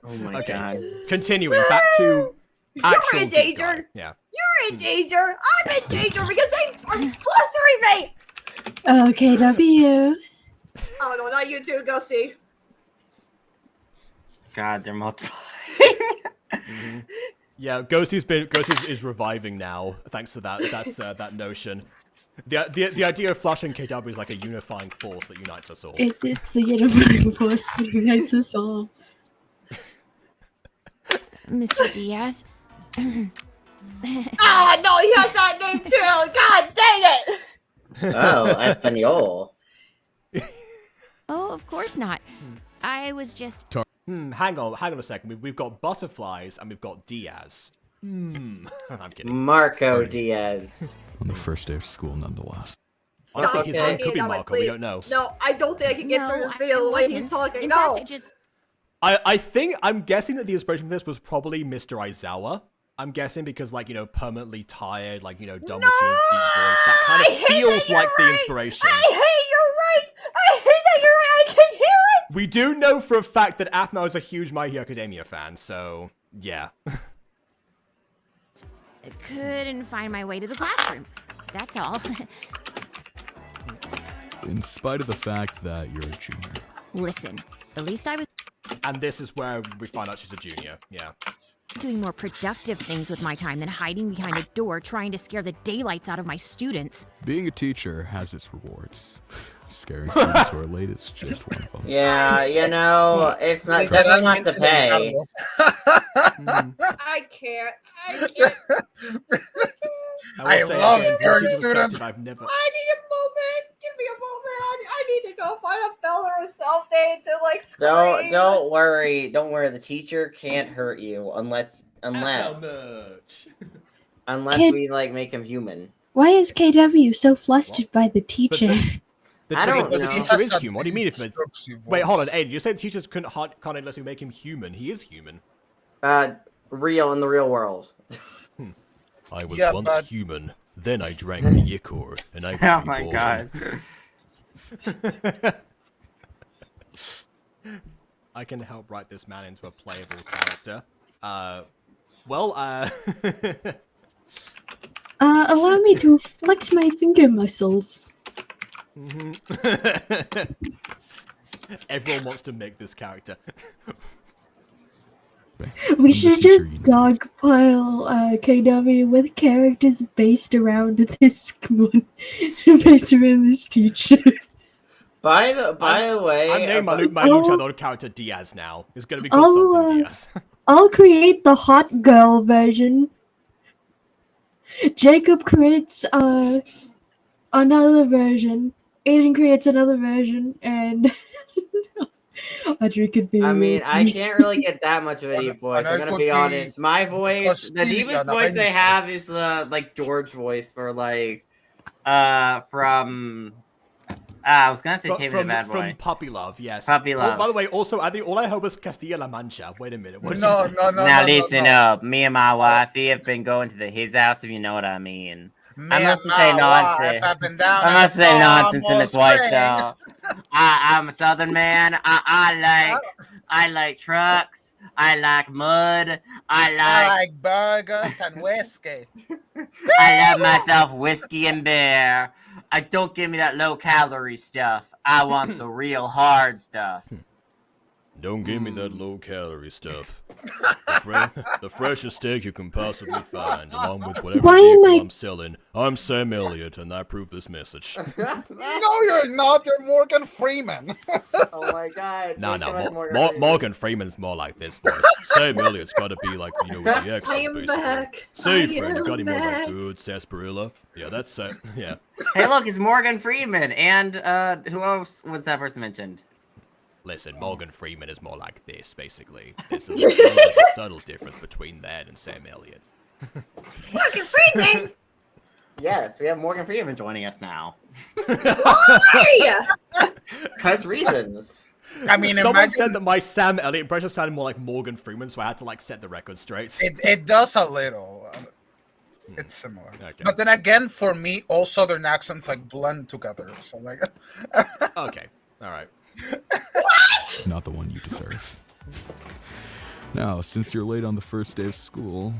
Oh my Okay. god. Continuing back to actual in deep danger. dive. Yeah. You're in danger. I'm in danger because they are flustering me. Okay, W. Oh no, not you two. Go see. God, they're multiplying. Yeah, Ghost is reviving now thanks to that notion. The idea of flushing KW is like a unifying force that unites us all. It's the unifying force that unites us all. Mr. Diaz? Ah, no, he has that name too. God dang it. Oh, Espanol. Oh, of course not. I was just... Hang on a second. We've got butterflies and we've got Diaz. I'm kidding. Marco Diaz. On the first day of school, nonetheless. Honestly, his name okay. could be Damn it, Marco. We please. don't know. No, I don't think I can get through this video the way he's wasn't. talking. In No. fact, I just... I'm guessing that the inspiration for this was probably Mr. Aizawa. I'm guessing because, like, permanently tired, like, dumb with your deep voice. That kind of feels like the inspiration. I hate you're right. I hate that you're right. I can hear it. We do know for a fact that Aphmau is a huge My Hero Academia fan, so yeah. couldn't find my way to the classroom. That's all. In spite of the fact that you're a junior. Listen, at least I was And this is where we find out she's a junior, yeah. doing more productive things with my time than hiding behind a door trying to scare the daylights out of my students. Being a teacher has its rewards. Scaring students who are late is just one of them. Yeah, it's not definitely not the pay. I can't. I can't. I love scaring students. I've never... I need a moment. Give me a moment. I need to go find a fella or something to like scream. Don't worry. Don't worry. The teacher can't hurt you unless we like make him human. Why is KW so flustered by the teacher? I don't The know. teacher is human. What do you mean if it... Wait, hold on, Aiden. You said teachers can't unless we make him human. He is human. Real in the real world. I was once human. Then I drank the Ichor, and I was Oh my god. I can help write this man into a playable character. Allow me to flex my finger muscles. Everyone wants to make this character. We should just dogpile KW with characters based around this one, based around this teacher. By the way, I'm naming my luchador character Diaz now. It's gonna be called something Diaz. I'll create the hot girl version. Jacob creates another version. Aiden creates another version, and Audrey could be. I mean, I can't really get that much of a deep voice. I'm gonna be honest. My voice, the deepest voice I have is like George voice for like from. I was gonna say Cave the Bad Boy. From Puppy Love, yes. Puppy Love. Oh, by the way, also, I think all I hope is Castilla-La Mancha. Wait a minute. What No. Now listen up. Me and my wifey have been going to his house, if you know what I mean. I must say nonsense. I must say nonsense in this white style. I'm a Southern man. I like trucks. I like mud. I like burgers and whiskey. I love myself whiskey and beer. I don't give me that low-calorie stuff. I want the real hard stuff. Don't give me that low-calorie stuff. The freshest steak you can possibly find, along with whatever vehicle I'm selling. I'm Sam Elliott, and I approve this message. No, you're not. You're Morgan Freeman. Oh my god. No. Morgan Freeman's more like this voice. Sam Elliott's got to be like, with the accent, basically. Back. Say, friend, you got any more like good sarsaparilla? Yeah, that's it. Yeah. Hey, look, it's Morgan Freeman, and who else was that person mentioned? Listen, Morgan Freeman is more like this, basically. There's a subtle difference between that and Sam Elliott. Morgan Freeman! Yes, we have Morgan Freeman joining us now. Why? Because reasons. I mean, someone said that my Sam Elliott impression sounded more like Morgan Freeman, so I had to set the record straight. It does a little. It's similar. Okay. But then again, for me, all Southern accents blend together. So Okay, all right. What? Not the one you deserve. Now, since you're late on the first day of school,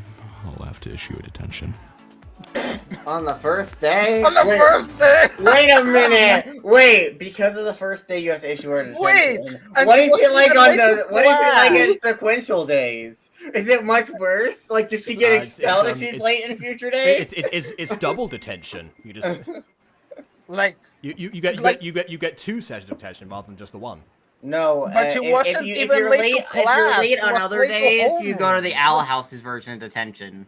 I'll have to issue a detention. On the first day? On the first day? Wait a minute! Wait, because of the first day you have to issue a detention. Wait! What is it like in sequential days? Is it much worse? Does she get expelled if she's late in future days? It's double detention. You just You get 2 sessions of detention rather than just the one. No, but she wasn't even late to class. If you're late on other days, you go to the Owl House's version of detention.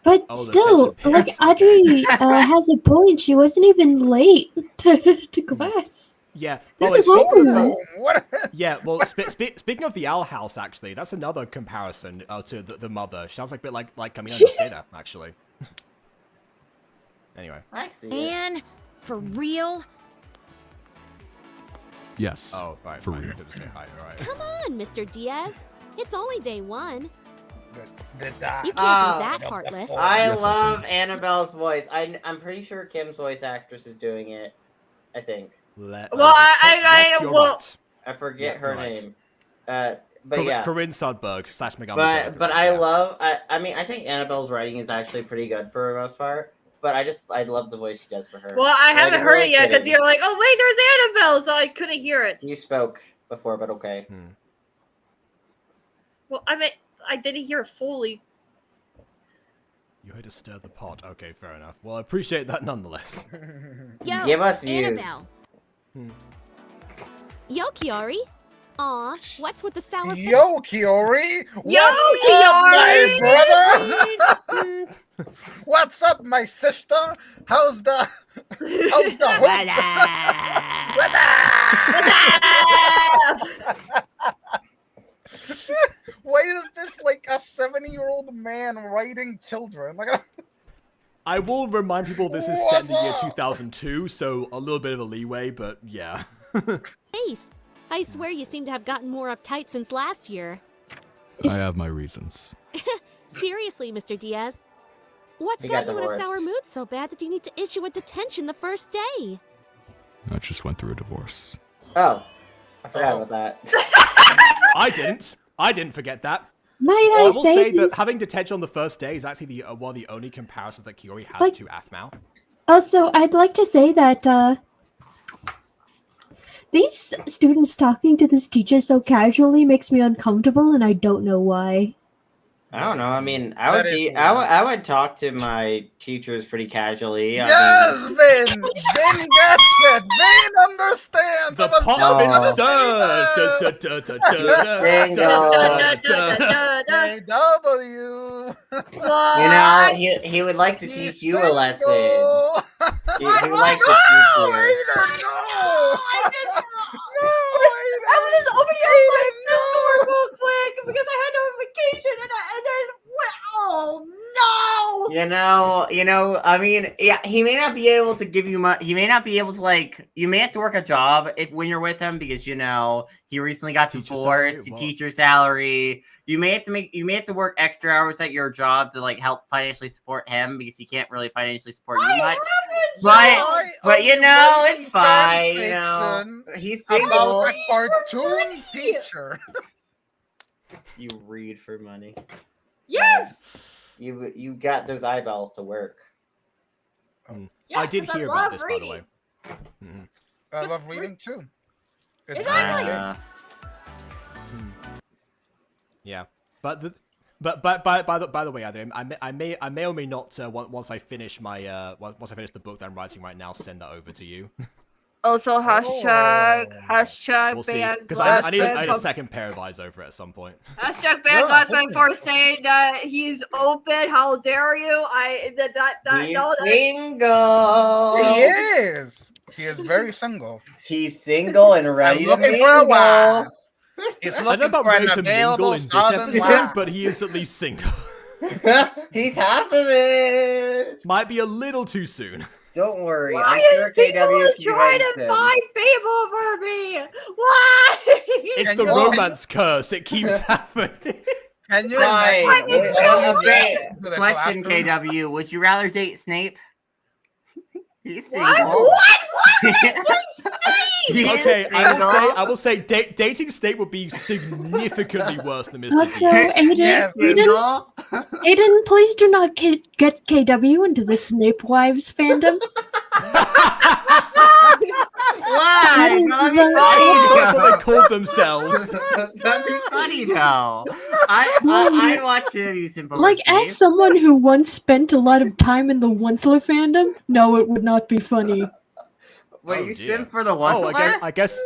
But still, Audrey has a point. She wasn't even late to class. Yeah. This well, is it's- horrible. What? Yeah, well, speaking of the owl house, actually, that's another comparison to the mother. She sounds like a bit like Camila Noceda, actually. Anyway. I see it. And for real? Yes. Oh, right. For fine, real. I didn't say hi, all right. Come on, Mr. Diaz. It's only day one. The You can't Ah. be that heartless. I Yes, I love can. Annabelle's voice. I'm pretty sure Kim's voice actress is doing it. I think. Well, yes, you're well- right. I forget Yeah, her right. name. But yeah. Corinne Sudberg / Megami. But I love. I mean, I think Annabelle's writing is actually pretty good for the most part. But I love the voice she does for her. Well, I Like, haven't it's heard really it yet because fitting. you're like, oh wait, there's Annabelle, so I couldn't hear it. You spoke before, but okay. Well, I mean, I didn't hear it fully. You had to stir the pot. Okay, fair enough. Well, I appreciate that nonetheless. Yo, Give us views. Annabelle. Yo, Kiori. Aw, what's with the sour face? Yo, Kiori. Yo, What's up, Kiori! my brother? What's up, my sister? How's the hook? Why is this like a 70-year-old man writing children? Like, I will remind people this is set in the year What's up? 2002, so a little bit of a leeway, but yeah. Face. I swear you seem to have gotten more uptight since last year. I have my reasons. Seriously, Mr. Diaz. What's He got got you in a divorced. sour mood so bad that you need to issue a detention the first day? I just went through a divorce. Oh, I forgot about that. I didn't forget that. Might I I will say say that this? having detention on the first day is actually the one of the only comparisons that Kiori has Like- to Aphmau. Also, I'd like to say that these students talking to this teacher so casually makes me uncomfortable, and I don't know why. I don't know. I mean, That is weird. I would talk to my teachers pretty casually. I yes, mean, Vin. Vin gets it. Vin understands. The I'm a pot No. been son of a Single. KW. you know, he would like to teach you a lesson. He would like to teach you. I was just opening up my store real quick because I had notification and then oh no! You know. I mean, yeah, he may not be able to give you much. He may not be able to like. You may have to work a job when you're with him because he recently got Teacher divorced. salary, what? Teacher salary. You may have to work extra hours at your job to like help financially support him because he can't really financially support you much. But you know, it's fine. You know, he's About single. a cartoon teacher. You read for money. Yes! You got those eyeballs to work. I did Yes, hear love about this, by the way. reading. I love reading too. It's Exactly. very good. Yeah, but by the way, Adrian, I may or may not once I finish the book that I'm writing right now, send that over to you. Also, hashtag We'll see, ban because I need a Glassman. second pair of eyes over it at some point. Hashtag ban Yeah, Glassman for saying that he's open. How dare you? He's No, single. He is. He is very single. He's single and ready to looking for a mingle. wife. He's I don't know looking about for an ready to mingle available in this southern episode, wife. but he is at least single. He's half of it. Might be a little too soon. Don't worry. why I'm is sure people KW can be trying ready to soon. find people for me? Why? It's Can the you- romance curse. It keeps happening. Can you Fine. imagine Wait, this wait, going wait. to the Question, classroom? KW. Would you rather date Snape? He's What? single. What? He is Okay, single. I will say, dating Snape would be significantly worse than Mr. Also, D. Aiden, Yes, Single. Aiden, please do not get KW into the Snape Wives fandom. Why? That'd be That's what funny. they called themselves. That'd be funny though. I'd watch KW Simple. Like, as someone who once spent a lot of time in the Onceler fandom, no, it would not be funny. Wait, Oh, you dear. sim for the Oh, one? I guess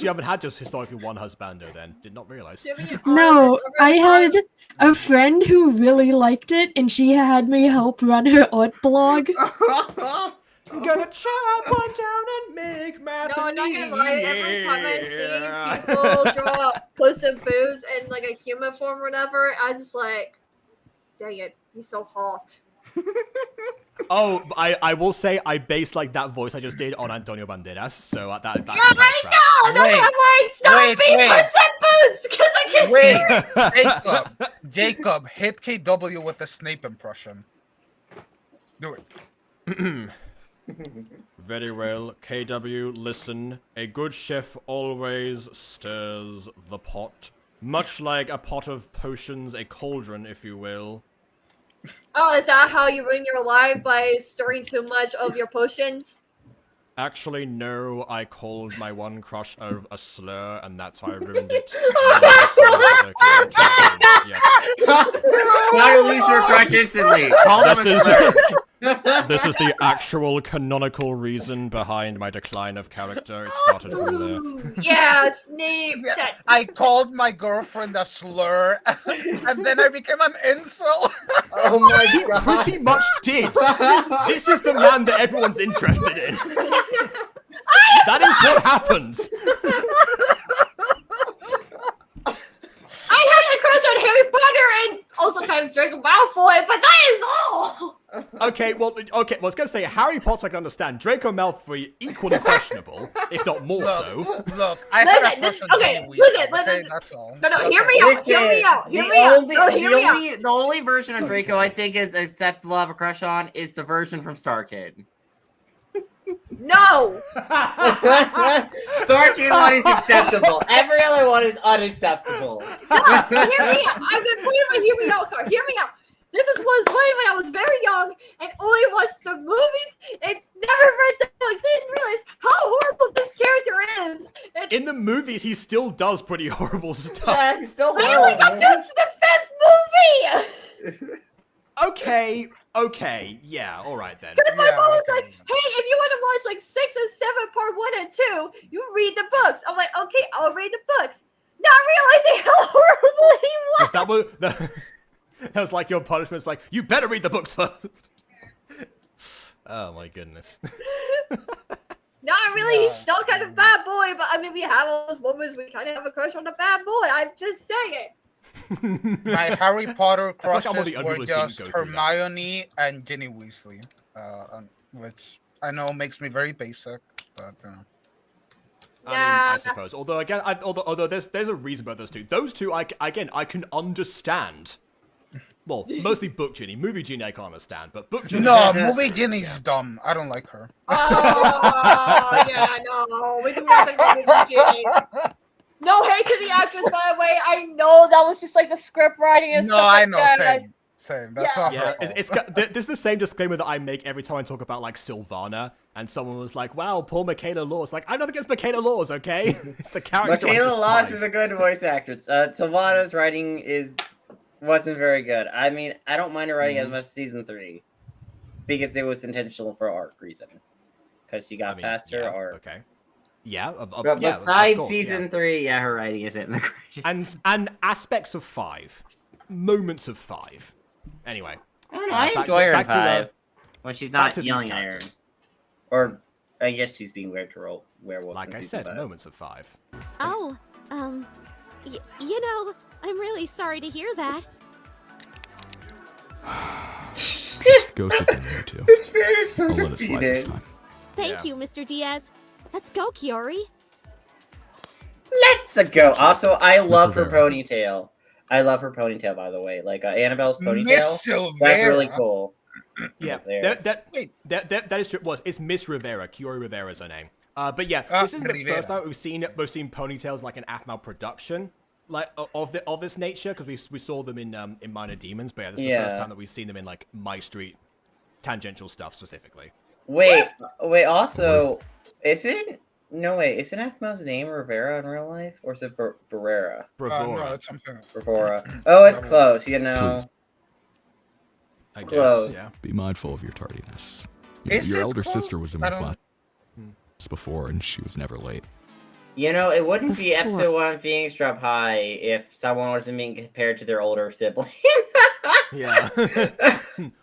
you haven't had just historically one husbando then. Did not realize. No, I had a friend who really liked it, and she had me help run her art blog. I'm gonna chop one down and make math. No, I'm not gonna lie. Every time I see people draw Puss in Boots in like a human form or whatever, I just like, dang it, he's so hot. Oh, I will say I based like that voice I just did on Antonio Banderas, so that's I know. That's why I'm like, stop being Puss in Boots, because I can't. Wait, Jacob, hit KW with a Snape impression. Do it. Very well, KW, listen. A good chef always stirs the pot. Much like a pot of potions, a cauldron, if you will. Oh, is that how you ruin your life, by stirring too much of your potions? Actually, no, I called my one crush a slur, and that's why I ruined it. Now you lose your crush instantly. Call them a slur. This is the actual canonical reason behind my decline of character. It started from there. Yeah, Snape. Yeah, I called my girlfriend a slur, and then I became an incel. Oh my He god. pretty much did. This is the man that everyone's interested in. That is what happens. I had a crush on Harry Potter and also kind of Draco Malfoy, but that is all. Okay, well, I was gonna say Harry Potter I can understand. Draco Malfoy equally questionable, if not more so. Look, I had a crush on Okay, Weasley, listen, okay, that's all. No, hear me out. Hear me out. Hear me out. No, hear me out. The only version of Draco I think is acceptable to have a crush on is the version from StarKid. No. StarKid one is acceptable. Every other one is unacceptable. Hear me out. I'm gonna put it, but hear me out, sir. Hear me out. This was when I was very young and only watched the movies and never read the books. I didn't realize how horrible this character is. And In the movies, he still does pretty horrible stuff. Yeah, he's still I only got to the 5th movie. Okay, yeah, alright then. Because my Yeah, mom was okay. like, hey, if you want to watch like 6 and 7, part 1 and 2, you read the books. I'm like, okay, I'll read the books. Not realizing how horrible he was. That was like your punishment. It's like, you better read the books first. Oh my goodness. Not really, he's still kind of bad boy, but I mean, we have all those moments we kind of have a crush on a bad boy. I'm just saying. My Harry Potter feel like I'm one of crushes the were only ones who didn't just go through that. Hermione and Ginny Weasley, which I know makes me very basic, but I mean, I suppose. Although again, although there's a reason about those two. Those two, I can understand. Well, mostly book Ginny. Movie Ginny I can't understand, but book Ginny. no, movie Ginny's dumb. I don't like her. Oh, yeah, no, we do not think about Ginny. No hate to the actress, by the way. I know that was just like the script writing and No, stuff I like know, that. same. That's not Yeah, her. this is the same disclaimer that I make every time I talk about like Sylvana, and someone was like, "Wow, poor Michaela Laws." Like, I'm not against Michaela Laws, okay? It's the character. Michaela Laws is a good voice actress. Sylvana's writing wasn't very good. I mean, I don't mind her writing as much as season 3 because it was intentional for art reason. Because she got past her art. Okay. Yeah. But yeah, besides course, season 3, yeah, her writing isn't the greatest. and aspects of 5, moments of 5. Anyway. I don't know. I enjoy her in 5 when she's not to these yelling at her. characters. Or I guess she's being werewolf. Like I said, moments of 5. Oh, you know, I'm really sorry to hear that. Go sit down, you two. This man is so I'll let it slide this defeated. time. Thank you, Mr. Diaz. Let's go, Kiori. Let's go. Also, I love her Rivera. ponytail. I love her ponytail, by the way. Like Annabelle's Miss ponytail. Silvera. That's really cool. Yeah, There. that is true. It's Miss Rivera. Kiori Rivera is her name. But yeah, this isn't the Rivera. first time we've seen ponytails like an Aphmau production, like of this nature, because we saw them in Minor Demons. But yeah, this is the first time that we've seen them in like MyStreet tangential stuff specifically. Wait. Also, isn't Aphmau's name Rivera in real life, or is it Barrera? Bravura. No, it's something. Bravura. Oh, it's close. You know. Please. I guess. Close. Yeah. Be mindful of your tardiness. Is Your it elder close? sister was in I my don't- class before, and she was never late. You know, it wouldn't be Of episode 1 Phoenix Drop High if someone wasn't being compared to their older sibling. Yeah.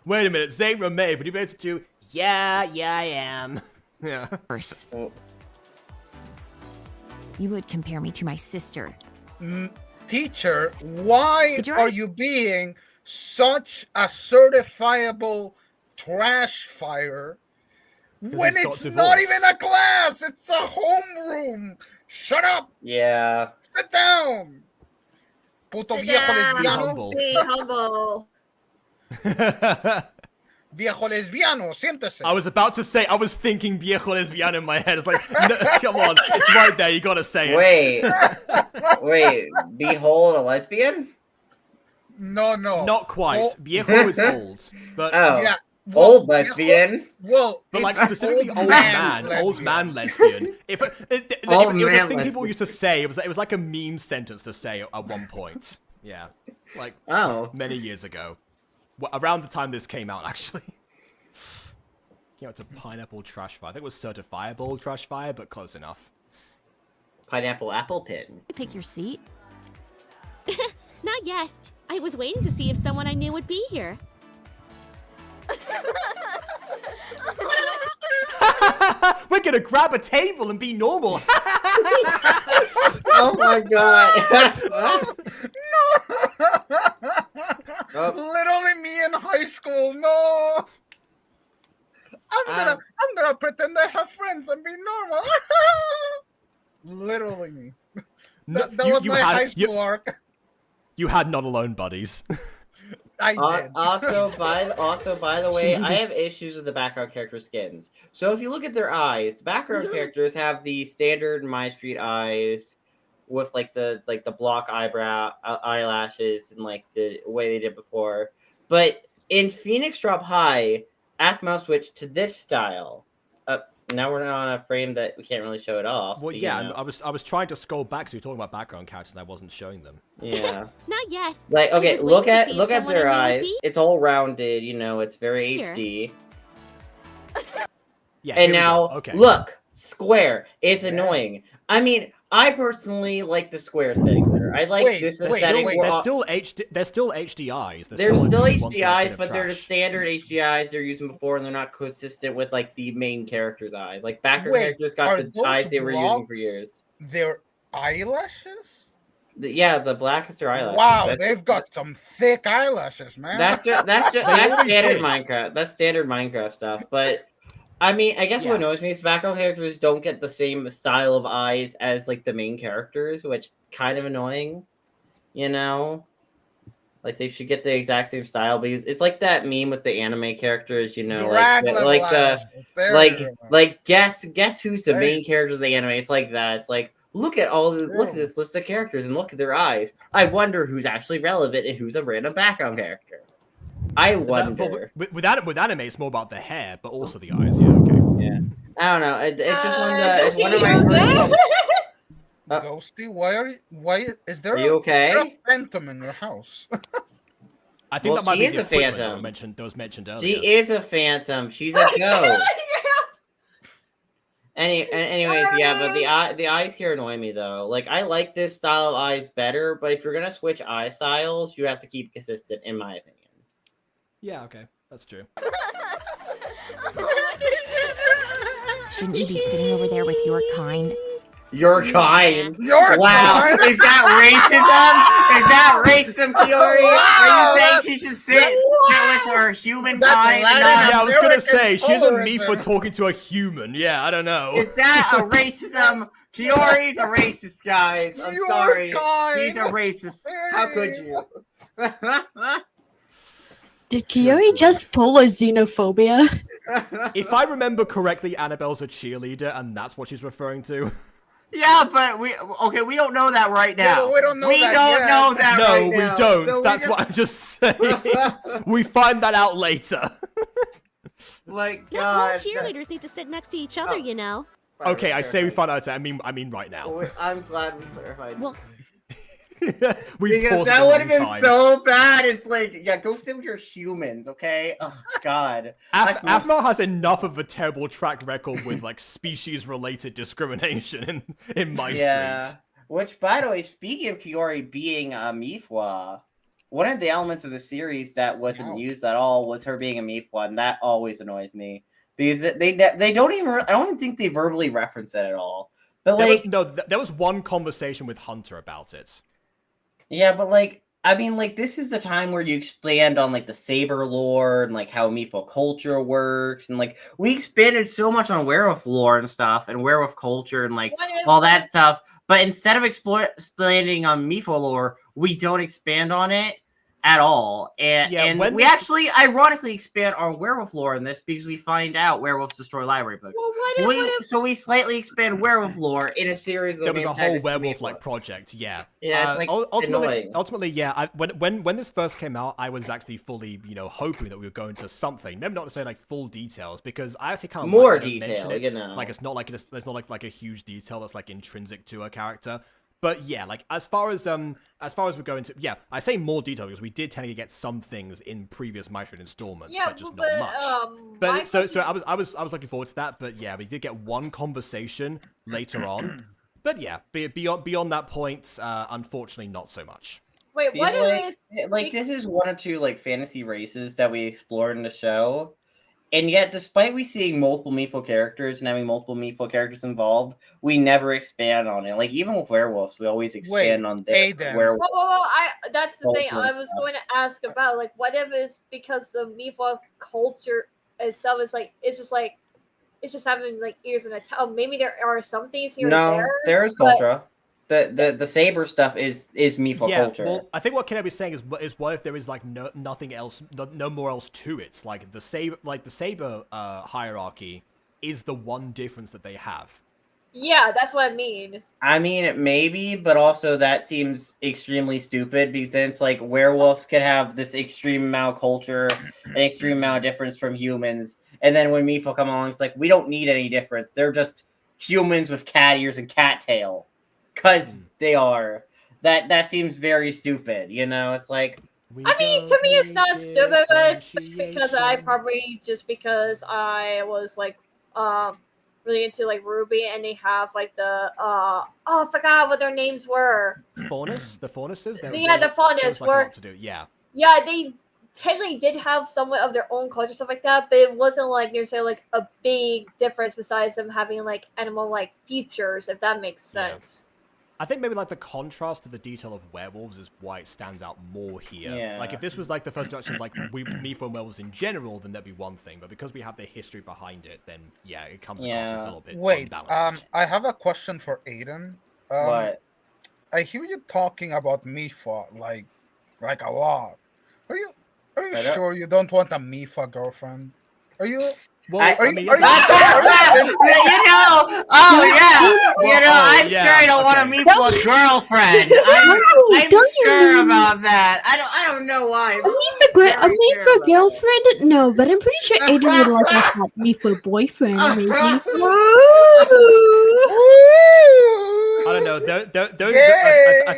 Wait a minute, Zane Romay, would you be able to do Yeah, I am. Yeah. Worse. Oh, You would compare me to my sister. Teacher, why Did you are already- you being such a certifiable trash fire when he's got it's not divorced. even a class? It's a homeroom. Shut up. yeah. Sit down. Puto Sit viejo down, lesbiano. humble. Be humble. Viejo lesbiano, siéntese. I was about to say, I was thinking viejo lesbiana in my head. It's like, no, come on, it's right there. You gotta say it. Wait, behold a lesbian? No. Not quite. Oh. Viejo is old, but Oh, Yeah. old lesbian. Well, but like it's specifically old lesbian. lesbian. If it Old was a man thing people lesbian. used to say, it was like a meme sentence to say at one point. Yeah, like Oh. many years ago, around the time this came out, actually. Came out to pineapple trash fire. I think it was certifiable trash fire, but close enough. Pineapple apple pin. Pick your seat? Not yet. I was waiting to see if someone I knew would be here. We're gonna grab a table and be normal. Oh my god. Oh. Literally me in high school. No. I'm gonna pretend I have friends and be normal. Literally me. That was my high school arc. You had not alone buddies. I did. Also, by the way, Shouldn't I be- have issues with the background character skins. So if you look at their eyes, the background characters have the standard MyStreet eyes with like the block eyelashes and like the way they did before. But in Phoenix Drop High, Aphmau switched to this style. Now we're on a frame that we can't really show it off. Well, but, yeah, you and know. I was trying to scroll back to talking about background characters, and I wasn't showing them. Yeah. Not yet. Like, I okay, was look waiting to at see if look at someone their I knew would eyes. be It's all rounded, you know. It's very here. HD. Yeah. And here we now, go. Okay. look, square. It's annoying. I mean, I personally like the square aesthetic better. I like this aesthetic. wait. They're still HDIs. They're still only one HDIs, bit but of they're the trash. standard HDIs they're using before, and they're not consistent with like the main character's eyes. Like background Wait, characters got are the those eyes they were using for blocks years. Their eyelashes? Yeah, the black is their eyelashes. Wow, they've got some thick eyelashes, man. That's always standard did. Minecraft. That's standard Minecraft stuff. But I mean, I guess Yeah. what annoys me is background characters don't get the same style of eyes as like the main characters, which kind of annoying. You know, like they should get the exact same style because it's like that meme with the anime characters. You know, Drag level eyelashes. There you go. guess who's the Hey. main characters of the anime? It's like that. It's like look at this list of characters and look at their eyes. I wonder who's actually relevant and who's a random background character. I wonder. With anime, it's more about the hair, but also the eyes. Yeah. Okay. Yeah. I don't know. It's just one of my first. Ghosty, why is there Are you is there okay? a phantom in your house? I think Well, that might she be is the a equipment phantom. that was mentioned earlier. She is a phantom. She's a ghost. Anyways, yeah, but the eyes here annoy me though. Like I like this style of eyes better, but if you're gonna switch eye styles, you have to keep consistent, in my opinion. Yeah. Okay. That's true. Shouldn't you be sitting over there with your kind? Your kind. Your Wow. kind? Is that racism? Is that racism, Fiore? Wow, Are you saying she should sit with her human That's kind? Latin and not- Yeah, I was gonna American say she isn't me for colorism. talking to a human. Yeah, I don't know. Is that a racism? Fiore's a racist, guys. I'm Your sorry. kind. He's a racist. How could you? Did Kiyomi just pull a xenophobia? If I remember correctly, Annabelle's a cheerleader, and that's what she's referring to. Yeah, but we don't know that right Yeah, now. but we don't know that don't yet. know that No, right we now. don't. So we That's just- what I'm just saying. We find that out later. Like Not all God. cheerleaders need to sit next to each other, you know. Okay, I say we find out. I mean right now. I'm glad we clarified. Well, We because paused that at the would have wrong been times. so bad. It's like, yeah, go sit with your humans, okay? Oh God. Aphmau has enough of a terrible track record with like species-related discrimination in MyStreet. Which, by the way, speaking of Kiori being a Mifwa, one of the elements of the series that wasn't used at all was her being a Mifwa, and that always annoys me. because they don't even. I don't even think they verbally reference it at all. But there was one conversation with Hunter about it. Yeah, but I mean, this is the time where you expand on the saber lore and how Mifo culture works, and we expanded so much on werewolf lore and stuff, and werewolf culture and all that stuff. But instead of expanding on Mifo lore, we don't expand on it at all. And we actually ironically expand our werewolf lore in this because we find out werewolves destroy library books. Well, so we slightly expand werewolf lore in a series of there was a whole werewolf project, yeah. Yeah, it's ultimately, yeah. When this first came out, I was actually fully, hoping that we were going to something. Maybe not to say full details, because I actually kind of more detail. It. It's not there's not a huge detail that's intrinsic to a character. But yeah, as far as we're going to, yeah, I say more detail because we did tend to get some things in previous MyStreet installments, but just not much. But so I was looking forward to that. But yeah, we did get one conversation later on. But yeah, beyond that point, unfortunately, not so much. Wait, what is this is one or two fantasy races that we explored in the show. And yet, despite we seeing multiple Mifo characters and having multiple Mifo characters involved, we never expand on it. Even with werewolves, we always expand on their werewolf. Well, that's the thing I was going to ask about. What if it's because the Mifo culture itself is it's just having ears and a tail. Maybe there are some things here. No, there is culture. The saber stuff is Mifo culture. Well, I think what Kenobi is saying is what if there is nothing else, no more else to it. The saber hierarchy is the one difference that they have. Yeah, that's what I mean. I mean, maybe, but also that seems extremely stupid because then it's werewolves could have this extreme amount of culture, an extreme amount of difference from humans, and then when Mifo come along, it's we don't need any difference. They're just humans with cat ears and cat tail. Because they are. That seems very stupid, It's I mean, to me, it's not stupid, but because I was really into Ruby, and they have I forgot what their names were. Faunus, the Faunuses. The Faunus were. Yeah. Yeah, they technically did have somewhat of their own culture, stuff like that, but it wasn't necessarily a big difference besides them having animal features, if that makes sense. Yeah. I think maybe the contrast to the detail of werewolves is why it stands out more here. Yeah. If this was the first introduction of Mifo and werewolves in general, then that'd be one thing. But because we have the history behind it, then yeah, it comes across as a little bit unbalanced. I have a question for Aiden. What? I hear you talking about Mifo a lot. Are you sure you don't want a Mifo girlfriend? Are you? Well, I'm sure I don't want to meet for a girlfriend. I'm sure about that. I don't know why. A Mifo girlfriend? No, but I'm pretty sure Aiden would like a hot Mifo boyfriend, maybe. I don't know. I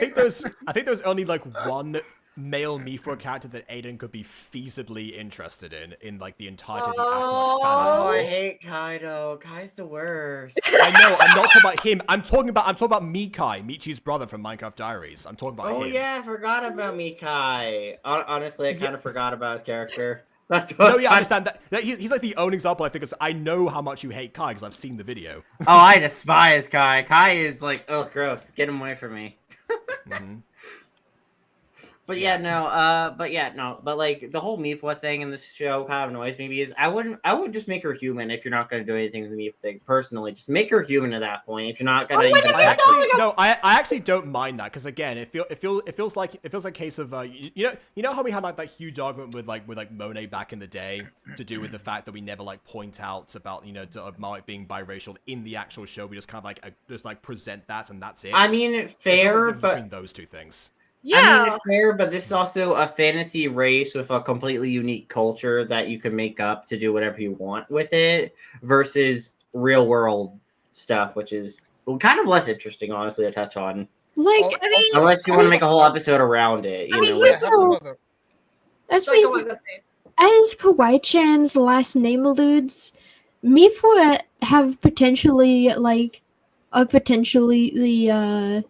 think there's only one male Mifo character that Aiden could be feasibly interested in the entirety of the Aphmau expanded. Oh, I hate Kaido. Kai's the worst. I know. I'm not talking about him. I'm talking about Mikai, Michi's brother from Minecraft Diaries. I'm talking about him. Oh yeah, I forgot about Mikai. Honestly, I kind of forgot about his character. That's I understand that. He's the only example I think. I know how much you hate Kai because I've seen the video. Oh, I despise Kai. Kai is gross. Get him away from me. Mm-hmm. But the whole Mifo thing in this show kind of annoys me because I would just make her human if you're not going to do anything with the Mifo thing. Personally, just make her human at that point if you're not going to. I actually don't mind that because again, it feels like a case of you know how we had that huge argument with Monet back in the day to do with the fact that we never point out about Malik being biracial in the actual show. We just kind of just present that and that's it. I mean, fair, but between those two things. Yeah. I mean, it's fair, but this is also a fantasy race with a completely unique culture that you can make up to do whatever you want with it versus real world stuff, which is kind of less interesting, honestly, to touch on. Unless you want to make a whole episode around it. As Kawaii-chan's last name alludes, Mifo have potentially the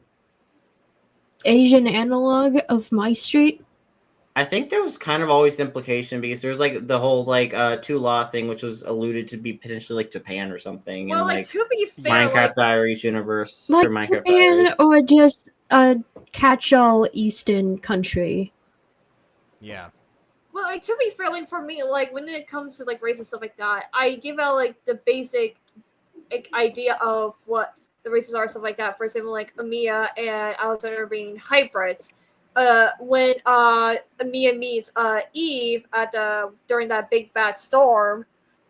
Asian analog of MyStreet. I think there was kind of always the implication because there's like the whole like Tula thing, which was alluded to be potentially like Japan or something. Well, and, like, to be fair, Minecraft like, Diaries universe Like or Minecraft Japan Diaries. or just a catch-all Eastern country. Yeah. well, like, to be fair, like, for me, like, when it comes to like race and stuff like that, I give out like the basic like, idea of what the races are, stuff like that. For example, like Amiya and Alexander being hybrids. When Amiya meets Eve at during that big bad storm,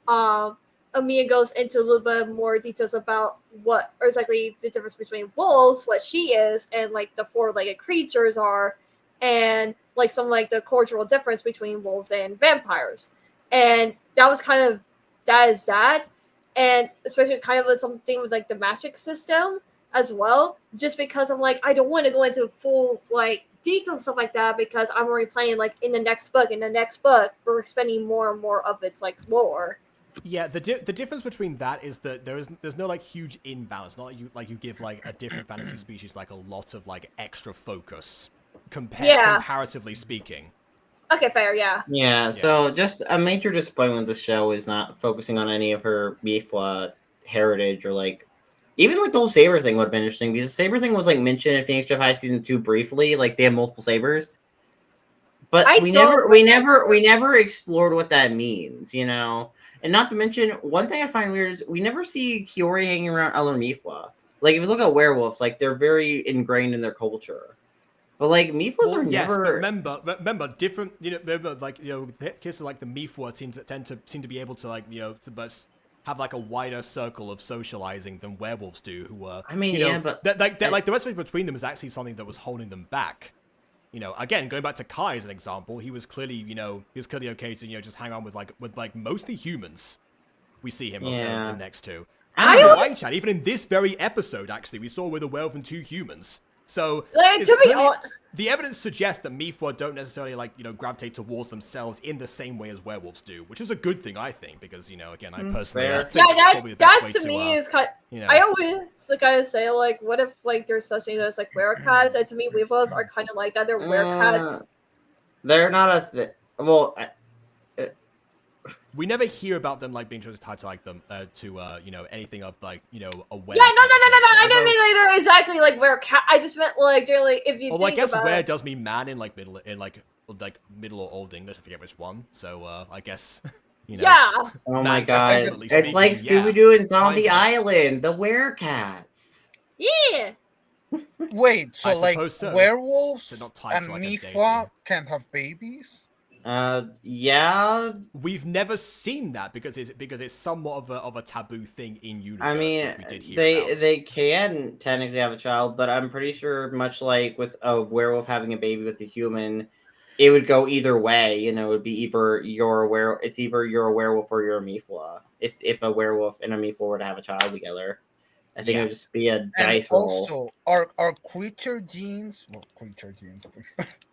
Amiya goes into a little bit more details about what or exactly the difference between wolves, what she is, and like the four-legged creatures are, and like some like the cultural difference between wolves and vampires. And that was kind of that. And especially kind of with something with like the magic system as well, just because I'm like, I don't want to go into full like details and stuff like that because I'm already playing like in the next book. We're expanding more and more of its like lore. Yeah, the difference between that is that there's no like huge imbalance. Not like you give like a different fantasy species like a lot of like extra focus comparatively speaking. Okay, fair, yeah. Yeah, so just a major disappointment with the show is not focusing on any of her Mifwa heritage or like even like the whole saber thing would have been interesting because the saber thing was like mentioned in Phoenix Drift High season 2 briefly, like they have multiple sabers. But we never explored what that means, you know? And not to mention, one thing I find weird is we never see Hiyori hanging around other Mifwa. Like if you look at werewolves, like they're very ingrained in their culture. But like Mifwas are never. But remember, different. Remember, like cases like the Mifwa seem to be able to like to have like a wider circle of socializing than werewolves do. Who are but like the respect between them is actually something that was holding them back. Again, going back to Kai as an example, he was clearly okay to just hang on with mostly humans. We see him next to. And even in this very episode, actually, we saw with a werewolf and 2 humans. So the evidence suggests that Mifwa don't necessarily gravitate towards themselves in the same way as werewolves do, which is a good thing, I think, because again, I personally think that's to me is kind. I always kind of say like, what if like there's such thing as like werecats, and to me, Mifwas are kind of like that. They're werecats. They're not well. We never hear about them like being tied to like them anything of like a were. Yeah, no. I don't mean like they're exactly like werecat. I just meant like they're like if you. Well, think I guess about were does mean man in like middle or old English. I forget which one. So I guess Yeah. Oh my god! It's like Scooby-Doo and Zombie Island, the werecats. Yeah. Wait, so like werewolves and Mifwa can't have babies? Yeah. We've never seen that because it's somewhat of a taboo thing in universe. I mean, which we did hear they can technically have a child, but I'm pretty sure, much like with a werewolf having a baby with a human, it would go either way. It would be either you're a werewolf or you're a Mifwa. If a werewolf and a Mifwa were to have a child together, I think it would just be a dice roll. Also, are creature genes,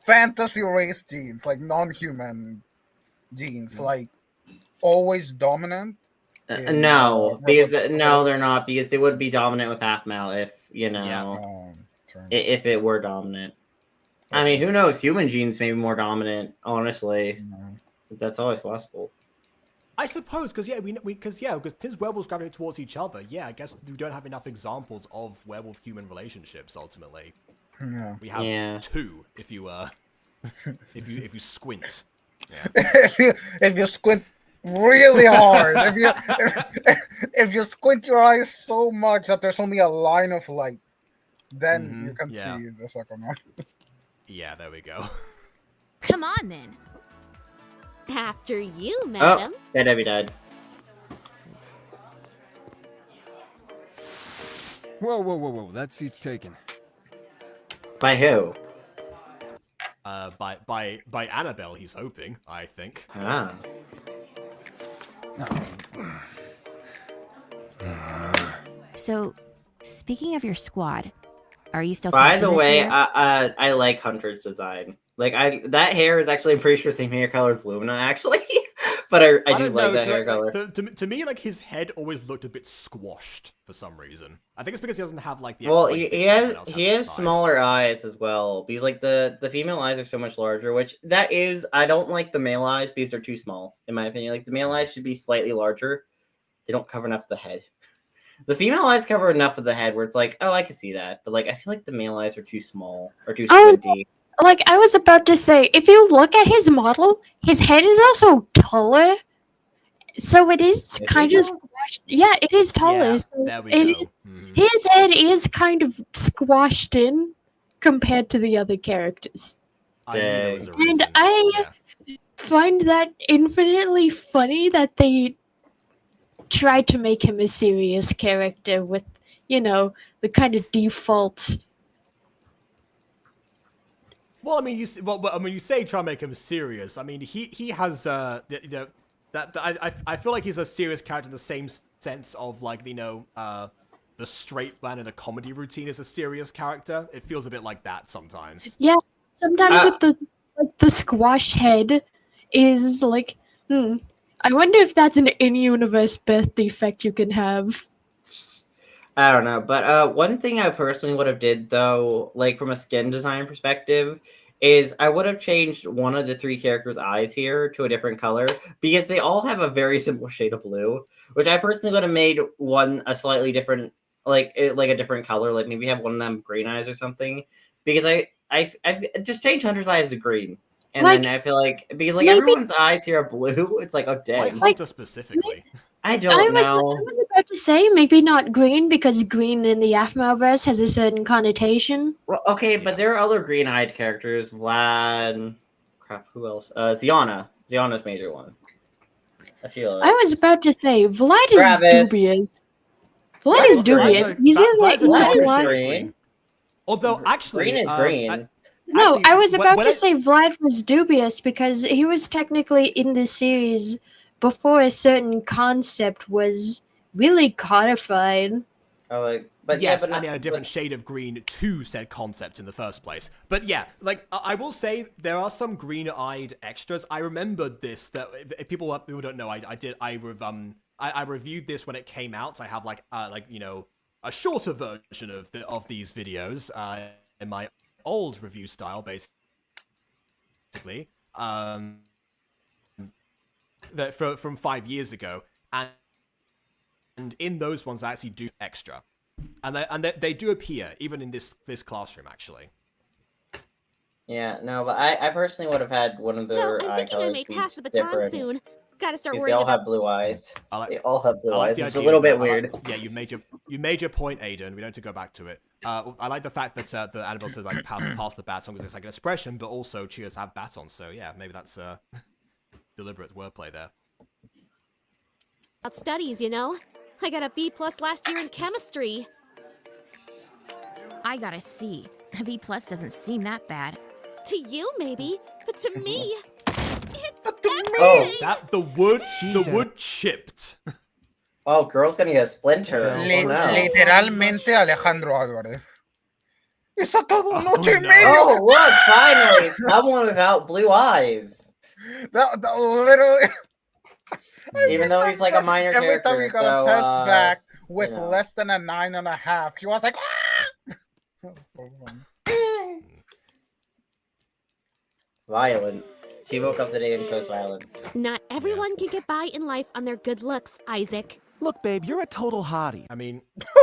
fantasy race genes, like non-human genes, like always dominant? No, they're not, because they would be dominant with Aphmau if it were dominant. I mean, who knows? Human genes may be more dominant, honestly. That's always possible. I suppose, because since werewolves gravitate towards each other, I guess we don't have enough examples of werewolf-human relationships. Ultimately, we have 2 if you if you squint. If you squint really hard, if you squint your eyes so much that there's only a line of light, then you can see the second one. Yeah, there we go. Come on then. After you, madam. Oh, that Debbie died. Whoa. That seat's taken. By who? By Annabelle, he's hoping, I think. Ah. So, speaking of your squad, are you still? By the way, I like Hunter's design. Like that hair is actually, I'm pretty sure, same hair color as Lumina, actually. But I do don't like know, that hair color. to me, like his head always looked a bit squashed for some reason. I think it's because he doesn't have like the. Well, extra, like, he bits has everyone else he the has size. smaller eyes as well because like the female eyes are so much larger, which that is I don't like the male eyes because they're too small in my opinion. Like the male eyes should be slightly larger. They don't cover enough of the head. The female eyes cover enough of the head where it's like, oh, I can see that, but like I feel like the male eyes are too small or too squinty. Like I was about to say, if you look at his model, his head is also taller. So it is kind of squashed. Yeah, it is taller. Yeah, so there we it go. is- His head is kind of squashed in compared to the other characters. I knew there was a And reason. I find that infinitely funny that they tried to make him a serious character with, the kind of default. Well, I mean, you say try and make him serious. I mean, he has I feel like he's a serious character in the same sense of like the straight man in a comedy routine is a serious character. It feels a bit like that sometimes. Yeah, sometimes with the squashed head is like, I wonder if that's an in-universe birth defect you can have. I don't know, but one thing I personally would have did though, like from a skin design perspective, is I would have changed one of the 3 characters' eyes here to a different color because they all have a very simple shade of blue, which I personally would have made one a slightly different, like a different color, like maybe have one of them green eyes or something. Because I just changed Hunter's eyes to green, and then I feel like because like everyone's eyes here are blue, it's like oh dang. Why Hunter specifically? I don't know. I was about to say maybe not green because green in the Aphmau verse has a certain connotation. Well, okay, but there are other green-eyed characters. Vlad, crap, who else? Ziana. Ziana's major one. I feel like. I was about to say Vlad is Travis. dubious. Vlad is dubious. He's in the green. Although actually, green is green. No, actually, I was about when to say Vlad was dubious because he was technically in the series before a certain concept was really codified. Oh, like, but yes, yeah, but and he had a different shade of green to said concept in the first place. But yeah, like I will say there are some green-eyed extras. I remembered this that if people don't know, I reviewed this when it came out. I have a shorter version of these videos in my old review style, basically. That from 5 years ago, and in those ones I actually do extra, and they do appear even in this classroom actually. Yeah, no, but I personally would have had one of their I'm eye thinking I colors may be pass the baton different. soon. Gotta start Because worrying they all about. have blue eyes. They all have blue eyes, the which is a idea little bit that- weird. yeah, you made your point, Aiden. We don't have to go back to it. I like the fact that the Annabelle says like pass the baton because it's like an expression, but also cheers have batons. So yeah, maybe that's deliberate wordplay there. About studies, you know. I got a B+ last year in chemistry. I got a C. A B+ doesn't seem that bad. To you, maybe, but to me, it's Oh, the wood chipped. Oh, girl's gonna get a splinter. Oh, no. Literalmente Alejandro Álvarez. He sacado un 8.5. Oh, look, finally, someone without blue eyes. That literally. Even though he's like a minor Every character. time he got a test back with you know. less than a 9.5, he was like, ah! That was so funny. Violence. She woke up today and chose violence. Not everyone can get by in life on their good looks, Isaac. Look, babe, you're a total hottie. I mean,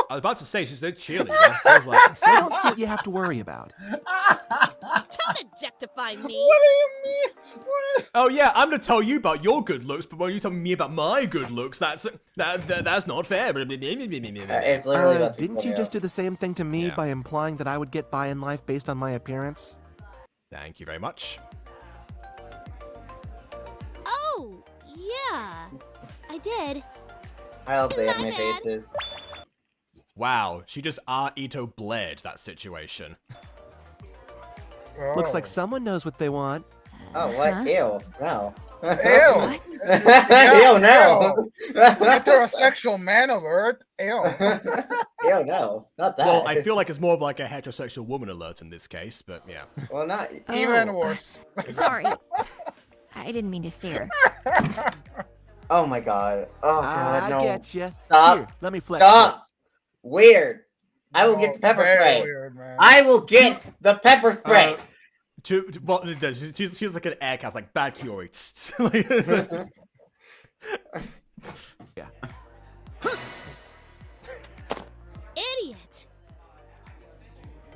I was about to say she's a cheerleader. I was like, So I don't see what you have to worry about. Don't objectify me. What do you mean? oh yeah, I'm gonna tell you about your good looks, but when you tell me about my good looks, that's not fair. It's literally about to Didn't you play just out. do the same thing to me Yeah. by implying that I would get by in life based on my appearance? Thank you very much. Oh, yeah, I did. I love the anime faces. Wow, she just Ito bled that situation. Looks like someone knows what they want. Oh, what? Ew. No. Ew. Ew, no. Heterosexual man alert. Ew. Ew, no. Not that. Well, I feel like it's more of like a heterosexual woman alert in this case, but yeah. Well, not Even worse. Sorry. I didn't mean to stare. Oh my god. Oh god, I no. get you. Stop. Here, let me flex. Stop. Weird. I will No, get the pepper very spray. weird, man. I will get the pepper spray. Well, she's like an air cast, like bad Curie. Yeah. Idiot.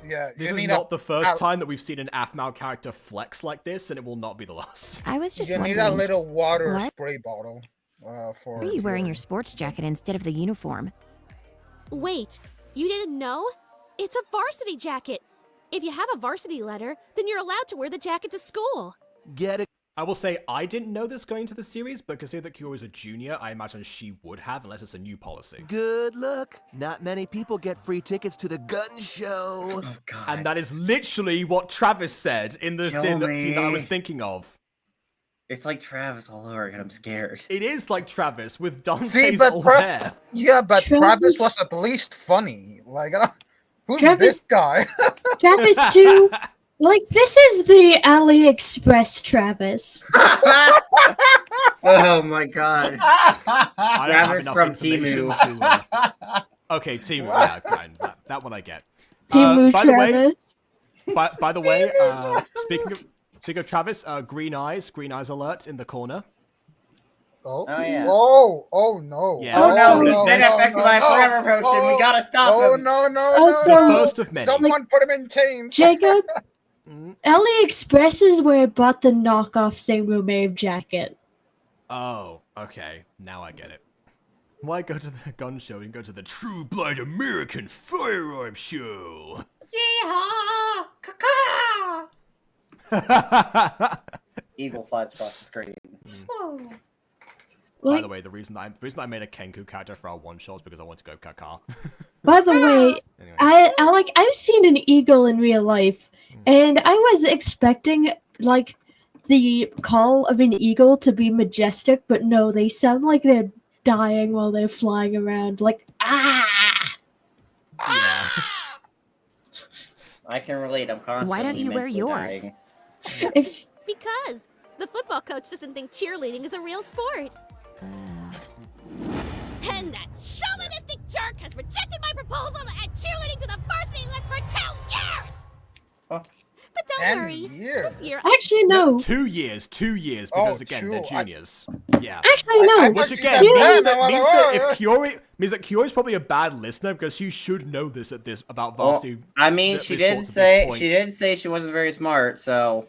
Yeah, This you is need not a, the first time that we've seen an Aphmau character flex like this, and it will not be the last. I was just you need wondering, a little water What? spray bottle. For. why are you wearing Fury. your sports jacket instead of the uniform? Wait, you didn't know? It's a varsity jacket. If you have a varsity letter, then you're allowed to wear the jacket to school. Get it? I will say I didn't know this going into the series, but considering that Curie is a junior, I imagine she would have, unless it's a new policy. Good luck. Not many people get free tickets to the gun show. Oh god. And that is literally what Travis said in the Kill scene that me. I was thinking of. It's like Travis all over again. I'm scared. It is like Travis with Dante's See, but old hair. yeah, but Travis Travis- was at least funny. Like, who's Travis- this guy? Travis too. Like, this is the AliExpress Travis. Oh my god. I don't have Travis enough from information Temu. to, okay, Timu, yeah, fine. That one I get. Timu by the way- Travis. By the way, speaking of Travis, green eyes alert in the corner. Oh, Oh, yeah. Oh no. Yeah. Oh no, Also- he's been affected by a forever potion. We gotta stop Oh him. no, no, Also- no. The no. first of many. Someone put him in chains. Jacob, AliExpress is where I bought the knockoff Sailor Maeve jacket. Oh, okay. Now I get it. Why go to the gun show and go to the True Blood American Firearm Show? Yeehaw! Caca! Eagle flies across the screen. By Like, the way, the reason I made a Kenku character for our one shot is because I want to go caca. by the way, Anyway. I've seen an eagle in real life, and I was expecting like the call of an eagle to be majestic, but no, they sound like they're dying while they're flying around. Like Yeah. I can relate. I'm constantly Why don't you wear mentally yours? dying. if Because the football coach doesn't think cheerleading is a real sport. And that chauvinistic jerk has rejected my proposal to add cheerleading to the varsity list for 2 years! Oh. But don't 10 worry, years. this year actually no, 2 years, because Oh, again, they're true. juniors. Yeah. actually no. I Which thought you again said means 10, that, I'm like, if Curie means that Curie's probably a bad listener because she should know this about Well, varsity. I mean, the she sports did at this say point. she did say she wasn't very smart, so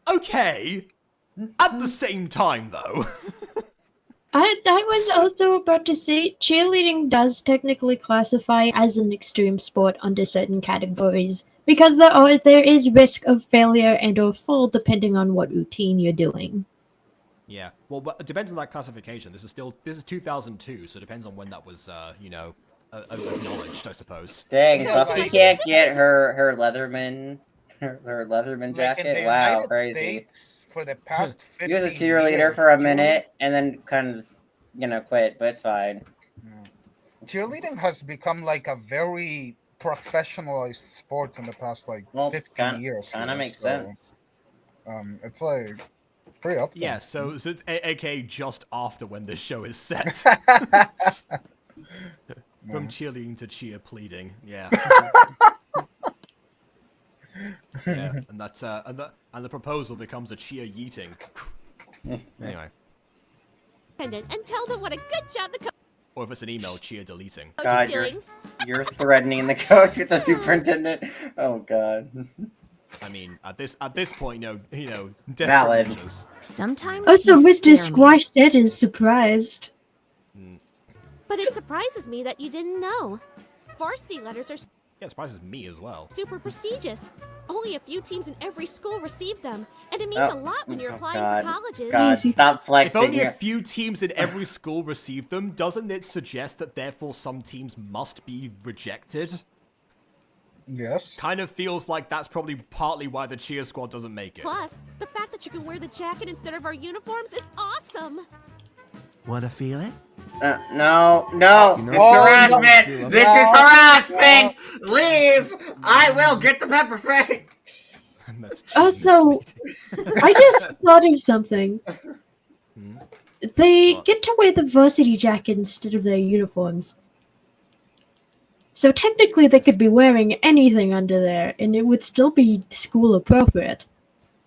Okay. At the same time, though. I was also about to say cheerleading does technically classify as an extreme sport under certain categories because there is risk of failure and or fall depending on what routine you're doing. Yeah. Well, but it depends on that classification. This is 2002, so it depends on when that was, acknowledged, I suppose. dang, Yeah, Buffy like- can't get her Leatherman Leatherman Like in jacket. the Wow, United crazy. States for the past 50 He was a cheerleader years, for a minute and then kind of, quit, but it's fine. cheerleading has become like a very professionalized sport in the past like Well, 15 years. Kind of here, makes so, sense. It's like pretty up there. Yeah, so it's aka just after when this show is set. From cheerleading to cheer pleading, yeah. Yeah, and that's and the proposal becomes a cheer yeeting. Anyway, and tell them what a good job the coach or if it's an email, cheer deleting. is God, doing. you're threatening the coach with the superintendent. Oh God. I mean, at this point, desperate Valid. measures. Sometimes Also, you Mr. scare me. Squash Dead is surprised. But it surprises me that you didn't know. Varsity letters are Yeah, it surprises me as well. super prestigious. Only a few teams in every school receive them, and it means a lot when you're applying God. for colleges. God, stop If flexing. only a here. few teams in every school receive them, doesn't it suggest that therefore some teams must be rejected? Yes. Kind of feels like that's probably partly why the cheer squad doesn't make it. Plus, the fact that you can wear the jacket instead of our uniforms is awesome. Wanna feel it? No, You it's know- harassment. no. This is harassment. Leave. I will get the pepper spray. And that's Also, cheer I just thought of something. They What? get to wear the varsity jacket instead of their uniforms. So technically they could be wearing anything under there, and it would still be school appropriate.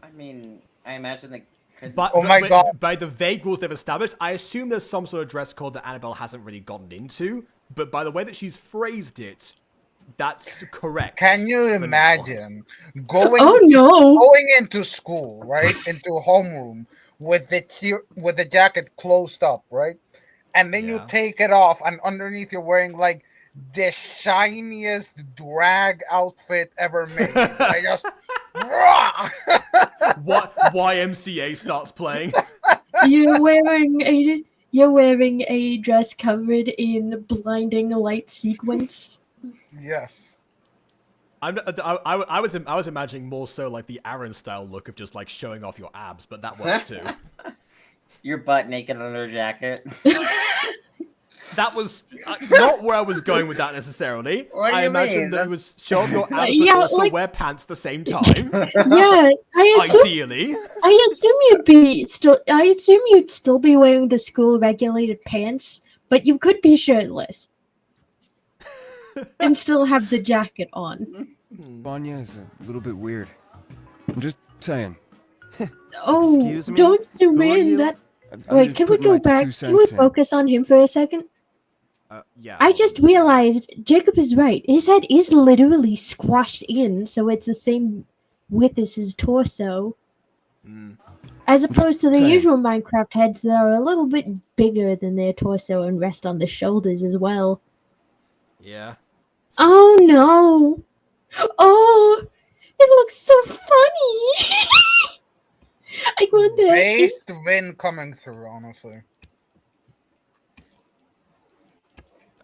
I mean, I imagine they could. But, Oh my God. by the vague rules they've established, I assume there's some sort of dress code that Annabelle hasn't really gotten into. But by the way that she's phrased it, that's correct. Can you for now. imagine going into school, right, into homeroom with the jacket closed up, right, and then you Yeah. take it off, and underneath you're wearing like the shiniest drag outfit ever made. I just What YMCA starts playing? You're wearing a dress covered in blinding light sequins. Yes. I was imagining more so like the Aaron style look of just like showing off your abs, but that works too. Your butt naked under a jacket. That was not where I was going with that necessarily. What do I you imagine mean? that it was show off your abs, but Yeah, also like- wear pants at the same time. Yeah, Ideally. I assume you'd still be wearing the school regulated pants, but you could be shirtless and still have the jacket on. Vanya is a little bit weird. I'm just saying. Oh, Excuse me? don't zoom Who are in. you? That I'm wait, just can we putting my go back? 2 Can we cents in. focus on him for a second? Yeah. I just realized Jacob is right. His head is literally squashed in, so it's the same width as his torso. As opposed to the saying. usual Minecraft heads that are a little bit bigger than their torso and rest on the shoulders as well. Yeah. Oh no! Oh, it looks so funny! I wonder. Based win coming through, honestly.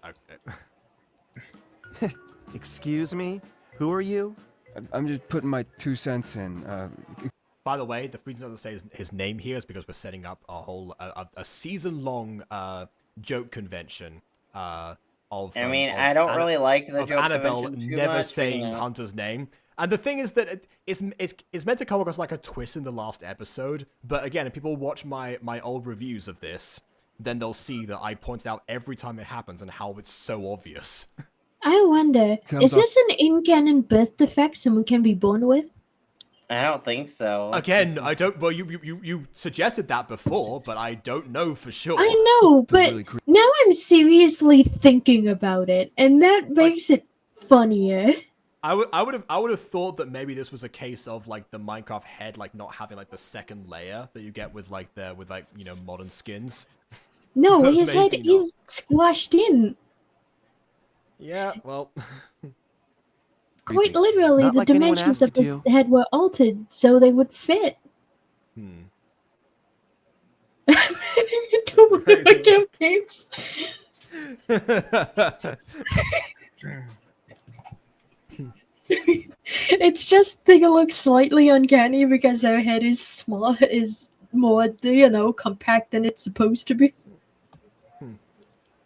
Okay. Excuse me? Who are you? I'm just putting my 2 cents in. By the way, the reason I doesn't say his name here is because we're setting up a whole a season-long joke convention of. I mean, I don't really like the of joke Annabelle convention too never much, saying you know. Hunter's name. And the thing is that it's meant to come across like a twist in the last episode. But again, if people watch my old reviews of this, then they'll see that I pointed out every time it happens and how it's so obvious. I wonder, Comes is this an in-canon birth defect someone can be born with? I don't think so. Again, I don't. Well, you suggested that before, but I don't know for sure. I know, but really now I'm seriously thinking about it, and that makes it funnier. I would have thought that maybe this was a case of like the Minecraft head like not having like the second layer that you get with like modern skins. No, But his head maybe not. is squashed in. Yeah, well. Quite literally, Not the like anyone dimensions asked of you the to. head were altered so they would fit. Don't worry about campaigns. It's just they look slightly uncanny because their head is small, is more, compact than it's supposed to be.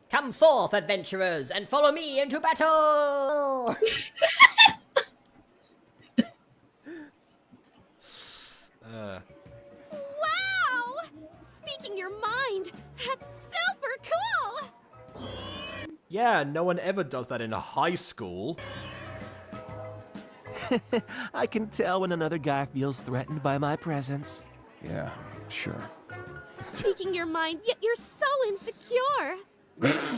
Come forth, adventurers, and follow me into battle! Wow! Speaking your mind, that's super cool! Yeah, no one ever does that in a high school. I can tell when another guy feels threatened by my presence. Yeah, sure. Speaking your mind, yet you're so insecure.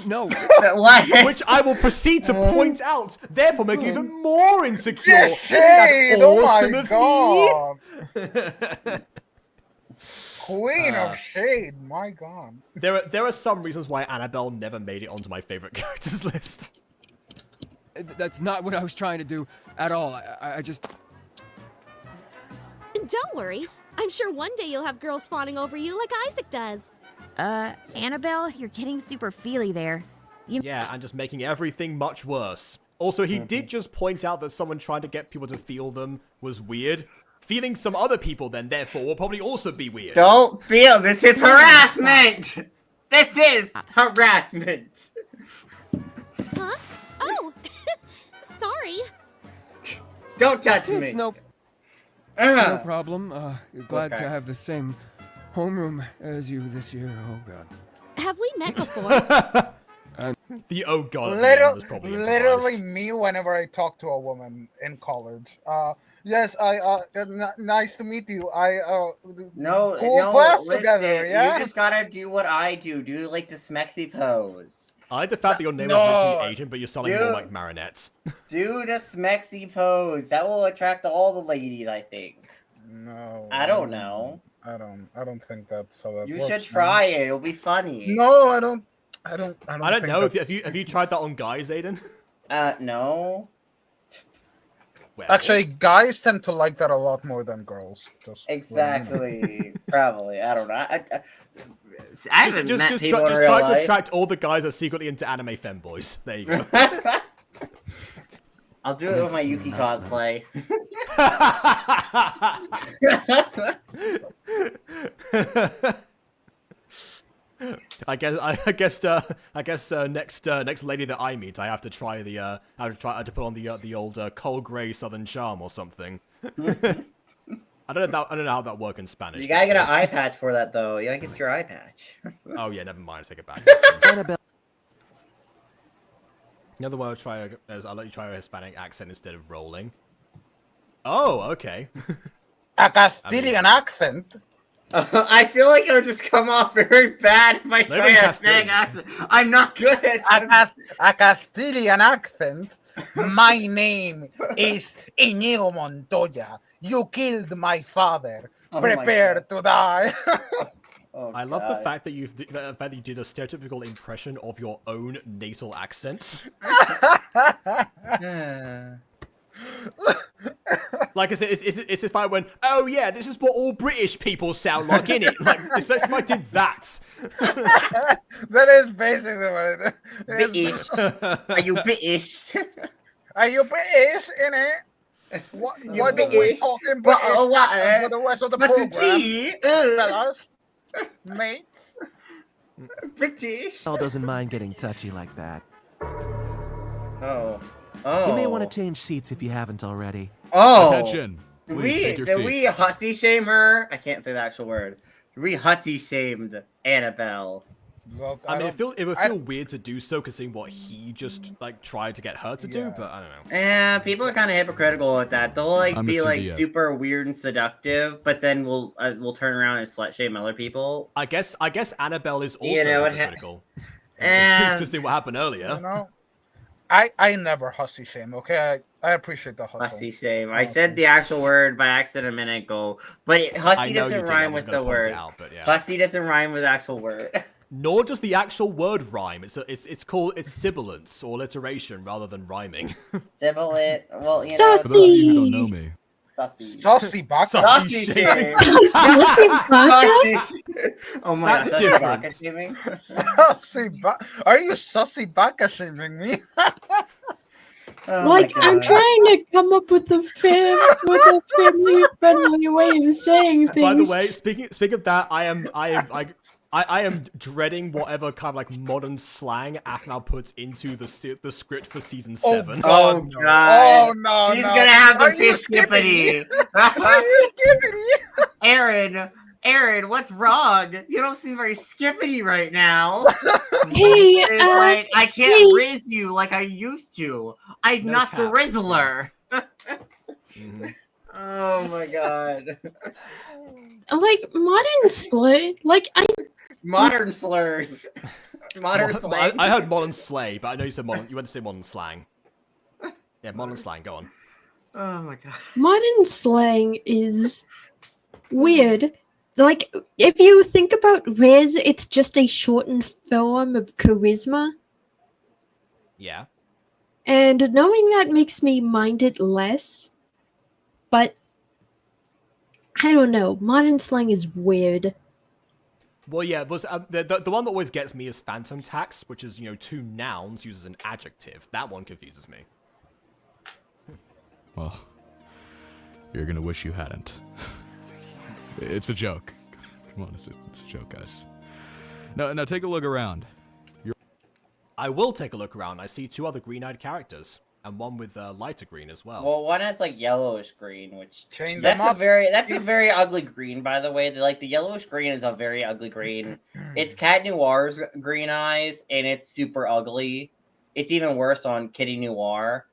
No. What? Which I will proceed to point out, therefore make you even more insecure. Yes, Isn't that shade! Oh awesome my of god! Queen of Shade, my god. me? There are some reasons why Annabelle never made it onto my favorite characters list. That's not what I was trying to do at all. I just... Don't worry. I'm sure one day you'll have girls fawning over you like Isaac does. Annabelle, you're getting super feely there. Yeah, and just making everything much worse. Also, he did just point out that someone trying to get people to feel them was weird. Feeling some other people then, therefore, will probably also be weird. Don't feel. This is harassment. This is harassment. Huh? Oh! Sorry. Don't touch me. It's no Ugh. problem. Glad Okay. to have the same homeroom as you this year. Oh God. Have we met before? The oh god. At the end was probably Literally improvised. me whenever I talk to a woman in college. Yes, nice to meet you. No, cool no, class listen, together, yeah? you just gotta do what I do. Do like the smexy pose. I like the fact that your name is No. literally Agent, but you're selling more Dude. like Marinette. Do the smexy pose. That will attract all the ladies, I think. No. I don't know. I don't think that's how that You works. should man. try it. It'll be funny. No, I don't I don't think know. that's- Have you tried that on guys, Aiden? No. Well, Actually, guys tend to like that a lot more than girls. Just Exactly. Probably. I don't know. I haven't met just people try, in just real try to life. attract all the guys that are secretly into anime femboys. There you go. I'll do it with my Yuki cosplay. I guess next lady that I meet, I have to try I have to put on the old Coal Grey Southern Charm or something. I don't know how that works in Spanish. You gotta get an eye patch for that, though. You gotta get your eye patch. Oh yeah, never mind. Take it back. Annabelle. Another one I'll let you try a Hispanic accent instead of rolling. Oh, okay. a Castilian accent. I feel like it would just come off very bad if I try a Hispanic accent. I'm not good at a Castilian accent. My name is Inigo Montoya. You killed my father. Oh my Prepare God. to die. Oh, I love the God. fact that you did a stereotypical impression of your own nasal accent. Like I said, it's if I went, oh yeah, this is what all British people sound like, innit? Like, if I did that. That is basically what it is. British. Are you British? Are you British, innit? What do we British? talking What- British for the rest of the But the program? tea, Fellas, mates. British. Al doesn't mind getting touchy like that. Oh. Oh. You may want to change seats if you haven't already. Oh. Attention. Please take your Did we seats. hussy shame her? I can't say the actual word. We hussy shamed Annabelle. Look, I mean, don't- it would feel weird to do so, considering what he just like tried to get her to do. But I don't know. Yeah, people are kind of hypocritical with that. They'll like I'm a be like CDO. super weird and seductive, but then we'll turn around and slut shame other people. I guess Annabelle is also You know, hypocritical. And- It's just what happened earlier. You know, I never hussy shame. Okay, I appreciate the hustle. Hussy shame. I said the actual word by accident a minute ago, but I hussy know you doesn't did, I rhyme was with gonna the point it word. out, but yeah. Hussy doesn't rhyme with the actual word. Nor does the actual word rhyme. It's called sibilance or alliteration rather than rhyming. Sibilant. Well, you For those of you who don't know me, Sussy baka. Sussy shame. Sussy baka? Sussy- Oh my god, That's sussy different. baka shaming? Sussy baka. Are you sussy baka shaming me? Oh Like, my I'm God. trying to come up with a family-friendly way of saying things. By the way, speaking of that, I am dreading whatever kind of like modern slang Aphmau puts into the script for season 7. Oh no. god. Oh no. He's no. gonna have them Are say you skippity. Are you skippity? Aaron, what's wrong? You don't seem very skippity right now. Hey, It's like, I can't hey. riz you like I used to. I'm No not the cap. Rizzler. Mhm. Oh my god. like, modern slang, like, Modern slurs. Modern slang. I heard modern slay, but I know you said modern. You went to say modern slang. Yeah, modern slang. Go on. Oh my god. modern slang is weird. Like, if you think about Riz, it's just a shortened form of charisma. Yeah. And knowing that makes me mind it less. But, I don't know. Modern slang is weird. Well, yeah. Was the one that always gets me is phantom tax, which is two nouns used as an adjective. That one confuses me. well, you're gonna wish you hadn't. It's a joke. Come on, it's a joke, guys. Now take a look around. I will take a look around. I see 2 other green-eyed characters. and one with lighter green as well. Well, one has like yellowish green, which Change that's them up. that's a very ugly green, by the way. Like the yellowish green is a very ugly green. It's Cat Noir's green eyes, and it's super ugly. It's even worse on Kitty Noir.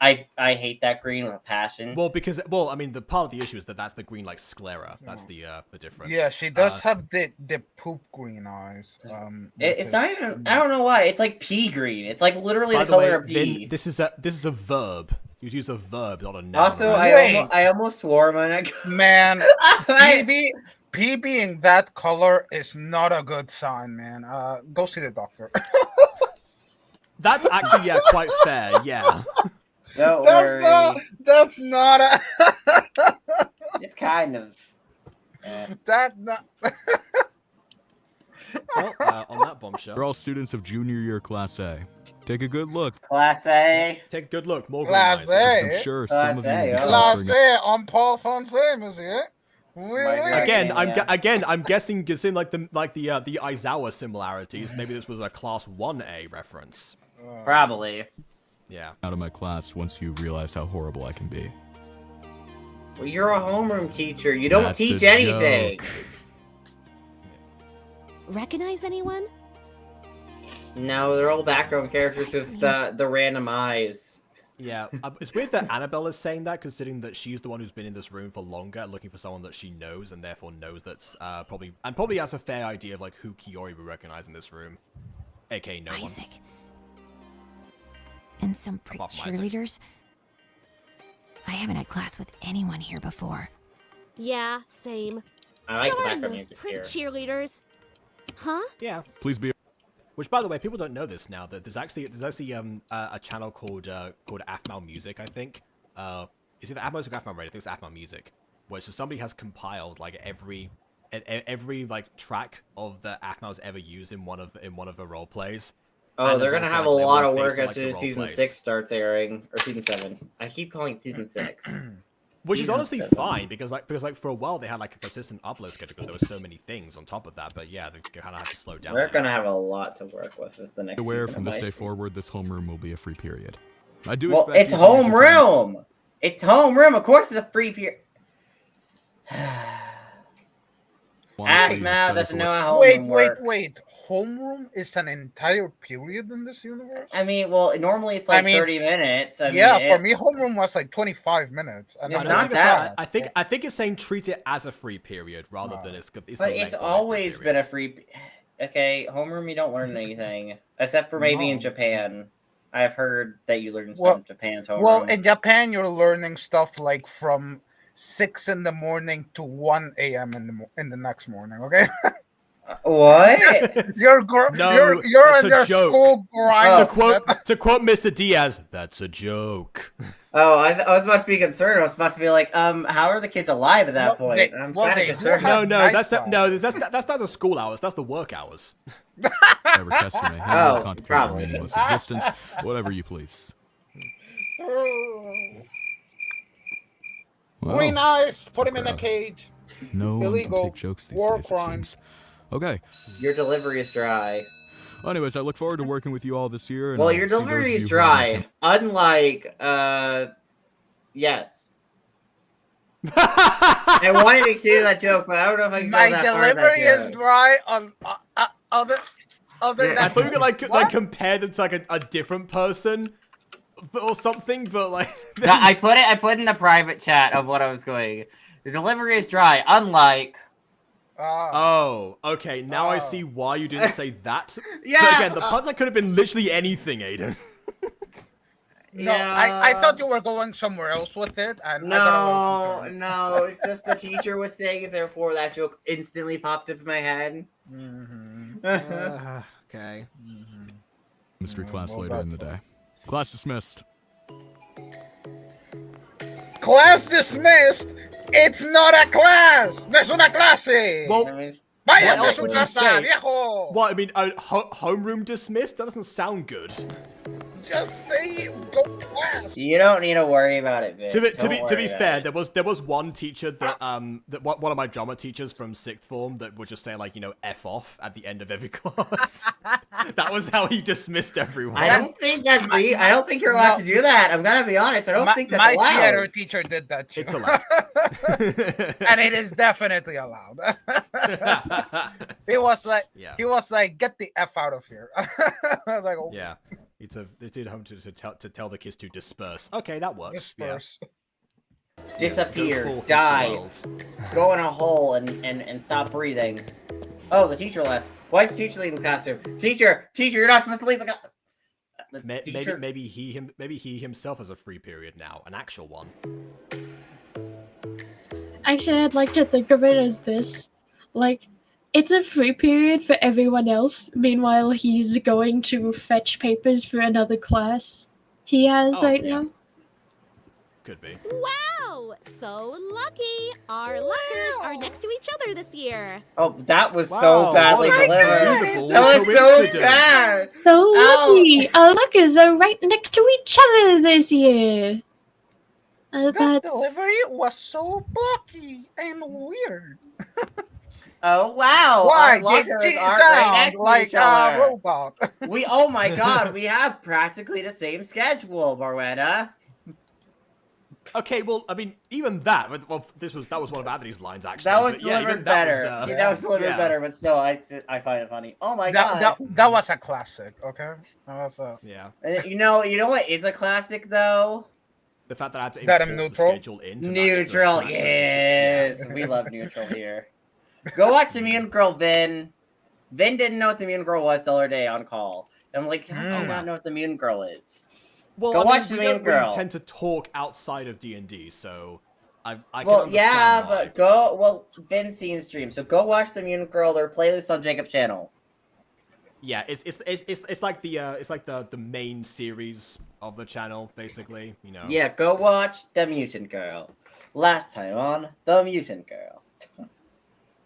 I hate that green with a passion. Well, I mean, the part of the issue is that that's the green like sclera. That's the difference. Yeah, she does have the poop green eyes. It's not even. I don't know why. It's like pea green. It's like literally the color of pea. Vin, this is a verb. You use a verb, not a noun. Also, I almost swore when I man. Pea being that color is not a good sign, man. Go see the doctor. That's actually quite fair. Yeah. Don't worry. That's not a. It's kind of. That's not. Well, on that bombshell. You're all students of junior year Class A. Take a good look. Class A. Take a good look. More Class A. I'm sure some of you will be Class A. I'm Paul Fonse, monsieur. Again, I'm guessing considering like the Aizawa similarities, maybe this was a Class 1A reference. Probably. Yeah. Out of my class once you realize how horrible I can be. Well, you're a homeroom teacher. You don't That's teach a anything. joke. Recognize anyone? No, they're all background characters with the random eyes. Yeah, it's weird that Annabelle is saying that, considering that she's the one who's been in this room for longer, looking for someone that she knows, and therefore knows that's probably has a fair idea of like who Kiori would recognize in this room, aka no one. Isaac. And some prick cheerleaders. I haven't had class with anyone here before. Yeah, same. I like the Darn background those music prick here. cheerleaders. Huh? Yeah. Please be. Which, by the way, people don't know this now. That there's actually a channel called Aphmau Music. I think. Is it Aphmau or Aphmau Radio? I think it's Aphmau Music, where it's just somebody has compiled like every like track of the Aphmau's ever used in one of the role plays. Oh, they're gonna have a lot of work as soon as season 6 starts airing, or season 7. I keep calling it season 6. Which is honestly fine because for a while they had like a consistent upload schedule because there were so many things on top of that. But yeah, they kind of had to slow down. We're gonna have a lot to work with the next. Aware season from this day MyStreet. forward, this homeroom will be a free period. I do. Well, expect it's you to use your time- homeroom. It's homeroom. Of course, it's a free period. Aphmau doesn't know how homeroom works. Wait. Homeroom is an entire period in this universe? I mean, well, normally it's like 30 minutes. For me, homeroom was like 25 minutes. And it's not that. I think it's saying treat it as a free period rather than it's. But it's always been a free. Okay, homeroom, you don't learn anything except for maybe in Japan. I've heard that you learn stuff in Japan's homeroom. Well, in Japan, you're learning stuff like from 6 in the morning to 1 a.m. in the next morning. Okay. What? you're on your school grind. To quote Mr. Diaz, that's a joke. Oh, I was about to be concerned. I was about to be like, how are the kids alive at that point? I'm kind of concerned. No, that's not the school hours. That's the work hours. Ever tested my hand, contemplate your meaningless existence, whatever you please. Well, Green eyes, put him in a cage. No one can take jokes these days, it seems. Okay. Your delivery is dry. Well, anyways, I look forward to working with you all this year. And well, your delivery is dry. Unlike, yes. I wanted to extend that joke, but I don't know if I can go that far. My delivery is dry on other than. I thought you could like compare them to like a different person or something, but like. I put in the private chat of what I was going. The delivery is dry, unlike. Oh, okay. Now I see why you didn't say that. Yeah. But again, the punchline could have been literally anything, Aiden. No, I thought you were going somewhere else with it. And no, it's just the teacher was saying it, therefore that joke instantly popped up in my head. Okay. Mystery class later in the day. Class dismissed. Class dismissed? It's not a class! ¡No es una clase! Well, ¡Vaya a su casa, viejo! What, I mean, homeroom dismissed? That doesn't sound good. Just say go class. You don't need to worry about it, bitch. To be fair, there was one teacher that one of my drama teachers from sixth form that would just say like, F off at the end of every class. That was how he dismust everyone. I don't think that's I don't think you're allowed to do that. I'm gonna be honest. I don't think that's my allowed. theater teacher did that too. It's allowed. And it is definitely allowed. He was like, get the F out of here. I was like, oh. Yeah. They did home to tell the kids to disperse. Okay, that works. Disperse. Yeah. Disappear. Die. Go in a hole and stop breathing. Oh, the teacher left. Why is the teacher leaving the classroom? Teacher, you're not supposed to leave the class. Maybe he himself has a free period now, an actual one. Actually, I'd like to think of it as this. Like, it's a free period for everyone else. Meanwhile, he's going to fetch papers for another class he has now. Could be. Wow! So lucky! Our lockers are next to each other this year. Oh, that was so badly delivered. That was so bad. So lucky! Our lockers are right next to each other this year. That delivery was so blocky and weird. Oh wow! Why? Our lockers It are right sounds next to like each other. a robot. Oh my god, we have practically the same schedule, Marwetta. Okay, well, I mean, even that. Well, that was one of Anthony's lines actually. That was but delivered better. That was delivered better, but still, I find it funny. Oh my god, that was a classic. Okay, that was a You know what is a classic though? The fact that I had to import the schedule in. Neutral, yes, we love neutral here. Go watch the Mutant Girl, Vin. Vin didn't know what the Mutant Girl was the other day on call. And I'm like, how do you not know what the Mutant Girl is? Well, Go watch the we Mutant don't really Girl. tend to talk outside of D&D, so I can Well, understand yeah, why. but Vin's seen stream, so go watch the Mutant Girl. Their playlist on Jacob's channel. Yeah, it's like the main series of the channel, basically. Yeah, go watch the Mutant Girl. Last time on the Mutant Girl.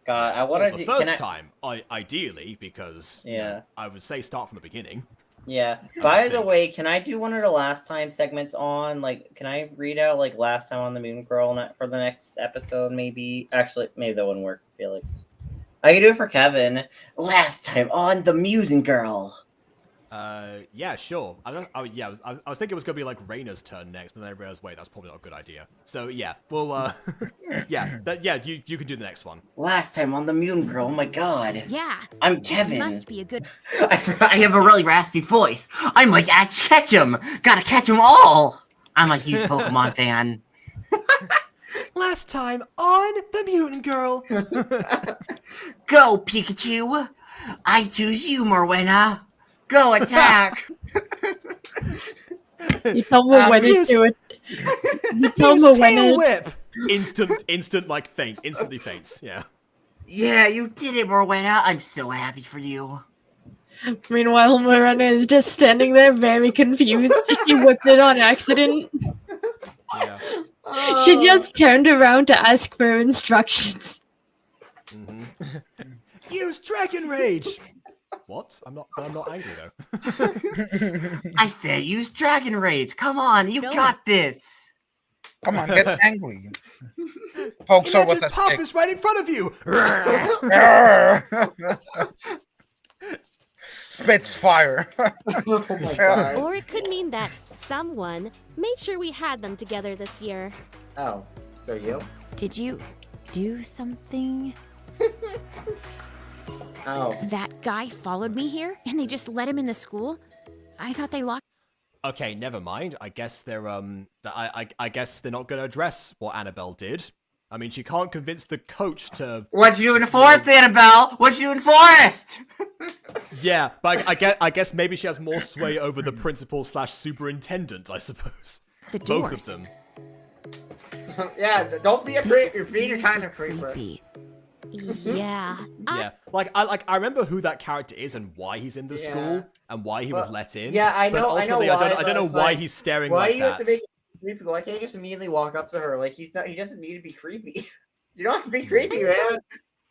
God, I want to the first time, ideally, because I would say start from the beginning. Yeah. By the way, can I do one of the last time segments on? Like, can I read out like last time on the Mutant Girl for the next episode? Maybe. Actually, maybe that wouldn't work, Felix. I can do it for Kevin. Last time on the Mutant Girl. Yeah, sure. I was thinking it was gonna be like Raina's turn next, but then I realized, wait, that's probably not a good idea. So yeah, we'll you can do the next one. Last time on the Mutant Girl. Oh my god. Yeah. I'm Kevin. This must be a good. I have a really raspy voice. I'm like Ash Ketchum. Gotta catch 'em all. I'm a huge Pokemon fan. Last time on the Mutant Girl. Go, Pikachu. I choose you, Morwenna. Go attack. You tell Morwenna to it. You tell Morwenna. Whip. Instant like faint. Instantly faints. Yeah. Yeah, you did it, Morwenna. I'm so happy for you. Meanwhile, Morwenna is just standing there very confused. She whipped it on accident. Yeah. She just turned around to ask for instructions. Mm-hmm. Use Dragon Rage. What? I'm not angry though. I said use Dragon Rage. Come on, you got this. Come on, get angry. Pokes her with a Pop stick. is right in front of you. Spits fire. Oh my god. Or it could mean that someone made sure we had them together this year. Oh, so you? Did you do something? Oh. That guy followed me here, and they just let him in the school? I thought they locked. Okay, never mind. I guess they're I guess they're not going to address what Annabelle did. I mean, she can't convince the coach to. What you do in the forest, Annabelle? What you do in the forest? Yeah, but I guess maybe she has more sway over the principal/superintendent. I suppose. The Both doors. of them. Yeah, don't be a This creep. is You're being a kind of seriously creeper. creepy. Yeah. Yeah, I remember who that character is and why he's in the school and why he was let in. Yeah, I but know. I know ultimately, why. I don't know why he's staring why like do you have that. to make it creepy? Why can't you just immediately walk up to her? Like he's not. He doesn't need to be creepy. You don't have to be creepy, man.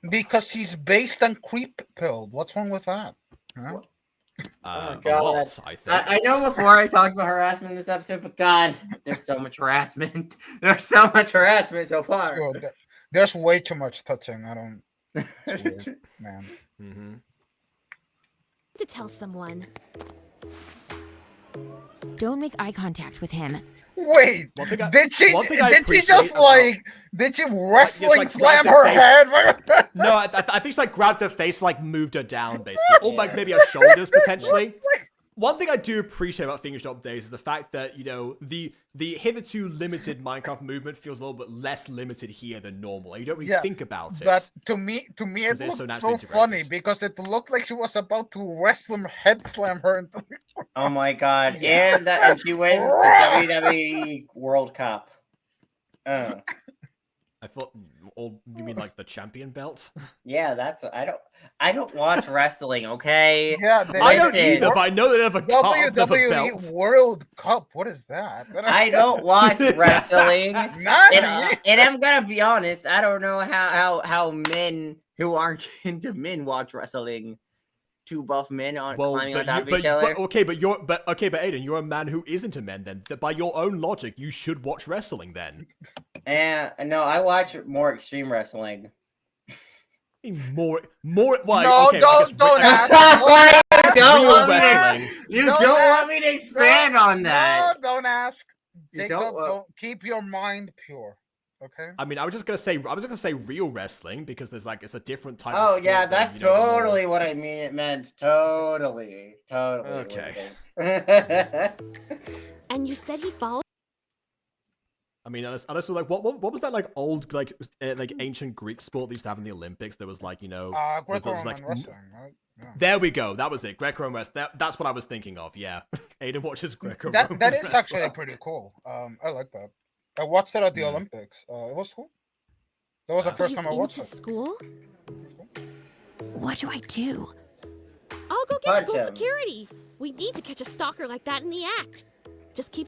Because he's based on creep pilled. What's wrong with that? Huh? Oh, a lot, I think. I know before I talked about harassment in this episode, but God, there's so much harassment. There's so much harassment so far. Yo, there's way too much touching. I don't. It's weird, man. Mm-hmm. To tell someone. Don't make eye contact with him. Wait, did she just like? Did she wrestling slam her head? No, I think she like grabbed her face, like moved her down, basically, or like maybe her shoulders potentially. One thing I do appreciate about Finger Drop Days is the fact that, you know, the hitherto limited Minecraft movement feels a little bit less limited here than normal. You don't really think about it. But to me, it looked so funny because it looked like she was about to head slam her into the ground. Oh my God! Yeah. And she wins the WWE World Cup. I thought, you mean like the champion belt? Yeah, that's what I don't watch wrestling. Okay. Yeah, I don't either, but I know they have a WWE World Cup. What is that? I don't watch wrestling, and I'm gonna be honest. I don't know how men who aren't into men watch wrestling. Two buff men climbing on top of each other. But Aiden, you're a man who isn't a man. Then, by your own logic, you should watch wrestling. Then. No, I watch more extreme wrestling. More. Well, no, okay, don't ask. You don't want me to expand on that. No, don't ask. Jacob, don't keep your mind pure. Okay. I mean, I was just gonna say real wrestling because it's a different type. Oh of yeah, that's totally what I mean. It meant totally. Okay. And you said he followed. I mean, honestly, like, what was that like old like ancient Greek sport they used to have in the Olympics? There was like, you know, Greco-Roman wrestling, right? Yeah. There we go. That was it. Greco-Roman wrestling. That's what I was thinking of. Yeah. Aiden watches Greco-Roman. That is actually pretty cool. I like that. I watched it at the Olympics. It was cool. That was the first time I watched it. School? What do I do? I'll go get school security. We need to catch a stalker like that in the act. Just keep.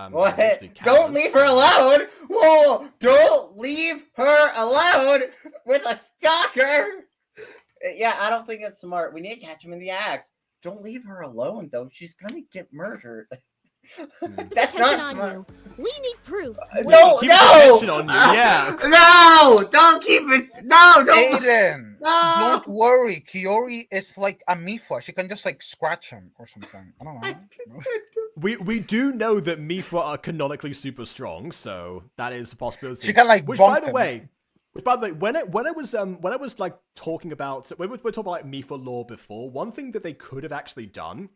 What? Don't leave her alone. Whoa! Don't leave her alone with a stalker. Yeah, I don't think it's smart. We need to catch him in the act. Don't leave her alone, though. She's gonna get murdered. That's not smart. We need proof. No! Yeah. No! Don't keep it. No! Don't. Aiden, don't worry. Kiori is like a Mifa. She can just like scratch him or something. I don't know. We do know that Mifa are canonically super strong, so that is a possibility. She can like Which by the way, when I was like talking about when we were talking about like Mifa lore before, one thing that they could have actually done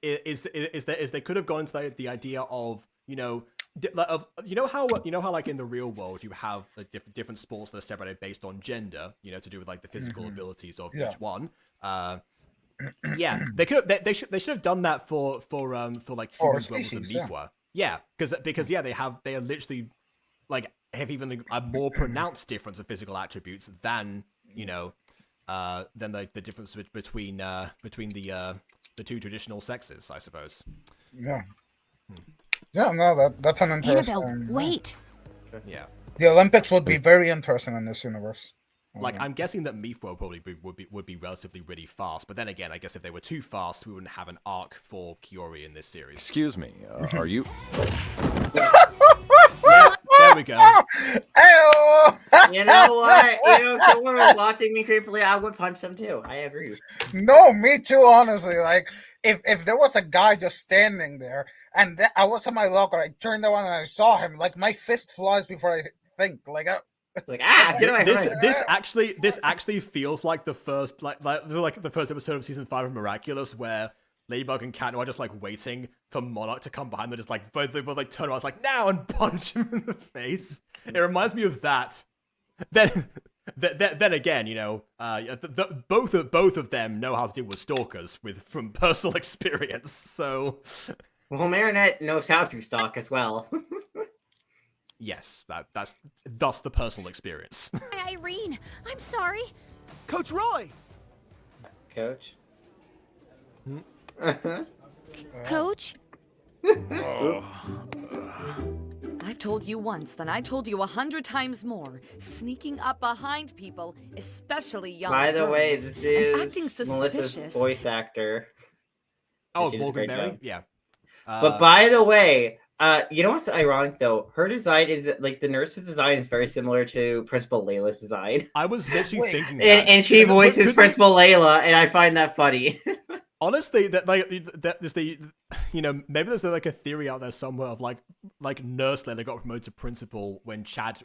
is they could have gone into the idea of, you know, how like in the real world you have different sports that are separated based on gender, you know, to do with like the physical abilities of each one. Yeah, they should have done that for like human werewolves and Mifa. Yeah, because they are literally like have even a more pronounced difference of physical attributes than, you know, than the difference between the two traditional sexes, I suppose. Yeah. Yeah, no, that's an interesting. Annabelle, wait. Yeah. The Olympics would be very interesting in this universe. Like, I'm guessing that Mifa probably would be relatively really fast, but then again, I guess if they were too fast, we wouldn't have an arc for Kiori in this series. Excuse me, are you? Yeah, there we go. You know what? You know, if someone was watching me creepily, I would punch them too. I agree. No, me too, honestly. Like, if there was a guy just standing there, and I was in my locker, I turned around and I saw him, like, my fist flies before I think. Like, this actually feels like the first the first episode of season 5 of Miraculous, where Ladybug and Cat are just like waiting for Monarch to come behind them, just like both like turn around like now and punch him in the face. It reminds me of that. Then again, you know, both of them know how to deal with stalkers from personal experience. So, well, Marinette knows how to stalk as well. Yes, that's thus the personal experience. Irene, I'm sorry. Coach Roy. Coach. Coach? I've told you once, then I told you 100 times more. Sneaking up behind people, especially young By the way, girls, this is and acting Melissa's suspicious. voice actor. Oh, she does a Morgan great Berry? job. Yeah. But by the way, you know what's ironic though? Her design is like the nurse's design is very similar to Principal Layla's design. I was literally thinking that. And she voices Principal Layla, and I find that funny. Honestly, that like there's the, you know, maybe there's like a theory out there somewhere of like Nurse Layla got promoted to principal when Chad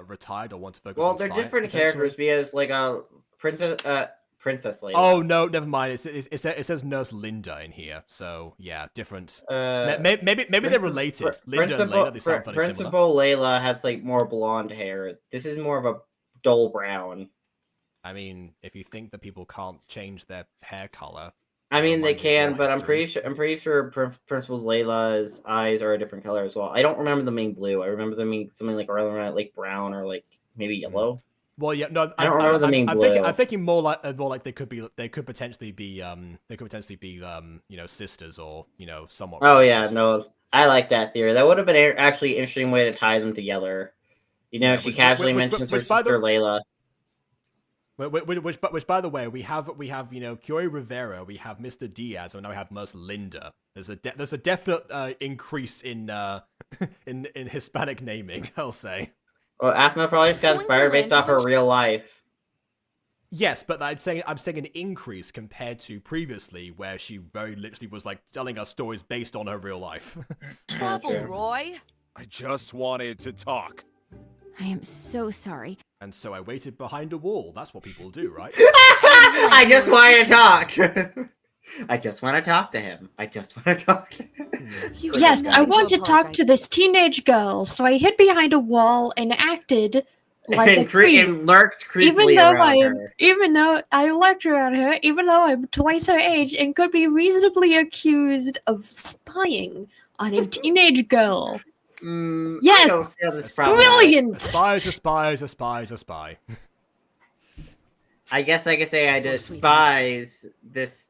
retired or wanted to focus. Well, on they're science, different characters because like Princess Layla. Oh no, never mind. It says Nurse Linda in here, so yeah, different. Maybe they're related. Linda and Layla, they sound very similar. Principal Layla has like more blonde hair. This is more of a dull brown. I mean, if you think that people can't change their hair color. I mean, they can, but I'm pretty sure Principal Layla's eyes are a different color as well. I don't remember them being blue. I remember them being something like around like brown or like maybe yellow. Well, yeah, no, I don't remember them being blue. I'm thinking more like they could potentially be you know, sisters or, you know, somewhat. Oh yeah, no, I like that theory. That would have been actually an interesting way to tie them together. You know, she casually mentions her sister Layla. Which by the way, we have you know, Curie Rivera, we have Mr. Diaz, and now we have Nurse Linda. There's a definite increase in Hispanic naming, I'll say. Well, Aphmau probably just got inspired based off her real life. Yes, but I'm saying an increase compared to previously, where she very literally was like telling us stories based on her real life. Trouble, Roy. I just wanted to talk. I am so sorry. And so I waited behind a wall. That's what people do, right? I just want to talk. I just want to talk to him. I just want to talk to him. Yes, I want to talk to this teenage girl, so I hid behind a wall and acted like a creep. And lurked creepily even though I lurked around her, even though I'm twice her age and could be reasonably accused of spying on a teenage girl. Yes, brilliant. A spy is a spy is a spy is a spy. I guess I could say I despise this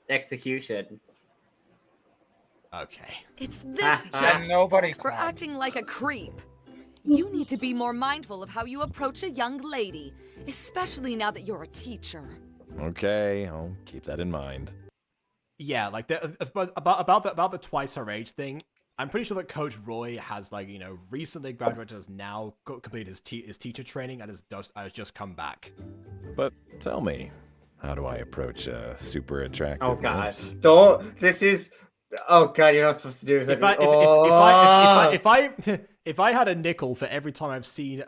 execution. Okay. It's this job nobody for acting like a creep. You need to be more mindful of how you approach a young lady, especially now that you're a teacher. Okay, I'll keep that in mind. Yeah, like about the twice her age thing. I'm pretty sure that Coach Roy has, like, you know, recently graduated, has now completed his teacher training, and has just come back. But tell me, how do I approach a super attractive? Oh God! Don't. This is. Oh God! You're not supposed to do this. If I had a nickel for every time I've seen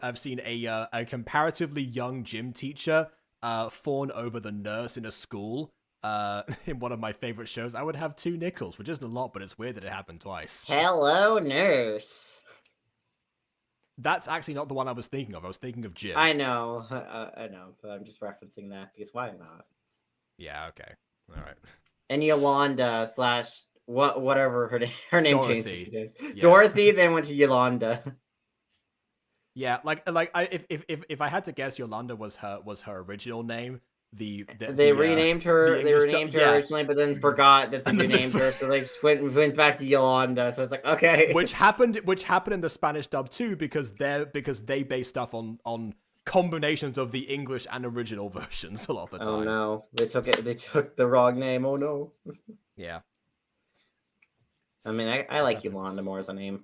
a comparatively young gym teacher fawn over the nurse in a school. In one of my favorite shows, I would have 2 nickels, which isn't a lot, but it's weird that it happened twice. Hello, nurse. That's actually not the one I was thinking of. I was thinking of Jim. I know, but I'm just referencing that because why not? Yeah. Okay. All right. And Yolanda / whatever her name Dorothy. changed. Yeah. Dorothy then went to Yolanda. Yeah, if I had to guess, Yolanda was her original name. They renamed her originally, but then forgot that they renamed her, so they just went back to Yolanda. So it's like, okay, which happened in the Spanish dub too, because they base stuff on combinations of the English and original versions a lot of the time. Oh no, they took the wrong name. Oh no. Yeah. I mean, I like Yolanda more as a name.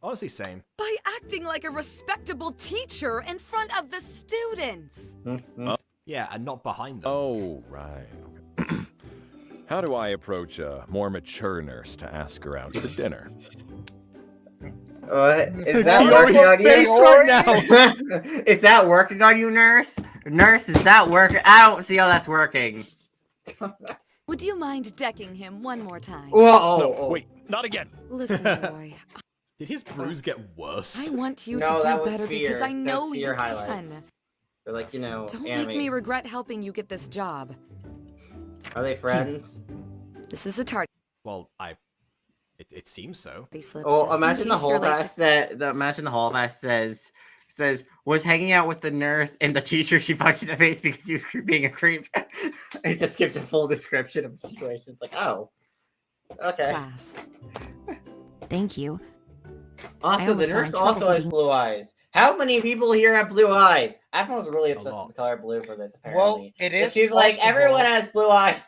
Honestly, same. By acting like a respectable teacher in front of the students. Yeah, and not behind them. Oh, right. How do I approach a more mature nurse to ask her out to dinner? Is that working on you right now? Is that working on you, nurse? Nurse, is that working? I don't see how that's working. Would you mind decking him one more time? Whoa! No, wait, not again. Listen, Roy. Did his bruise get worse? I want you to do better because I know you can. They're like, you know, don't make me regret helping you get this job. Are they friends? This is a target. Well, it seems so. Oh, imagine the whole pass says was hanging out with the nurse and the teacher she punched in the face because he was being a creep. It just gives a full description of the situation. It's like, oh, okay. Class. Thank you. Also, the nurse also has blue eyes. How many people here have blue eyes? Aphmau was really obsessed with the color blue for this, apparently. Well, it is. She's like, everyone has blue eyes.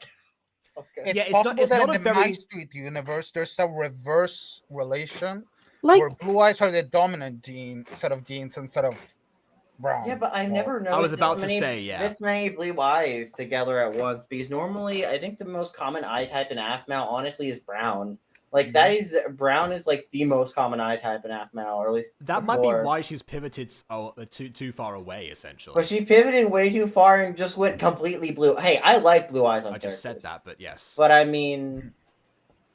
It's Yeah, it's possible not that a in the very- MyStreet universe, there's a reverse relation Like- where blue eyes are the dominant set of genes instead of brown. Yeah, but I never noticed I was about this to many, say, yeah. this many blue eyes together at once, because normally I think the most common eye type in Aphmau honestly is brown. Like that is brown is like the most common eye type in Aphmau, or at least That might be before. why she's pivoted too far away, essentially. But she pivoted way too far and just went completely blue. Hey, I like blue eyes on I characters. just said that, but yes. But I mean,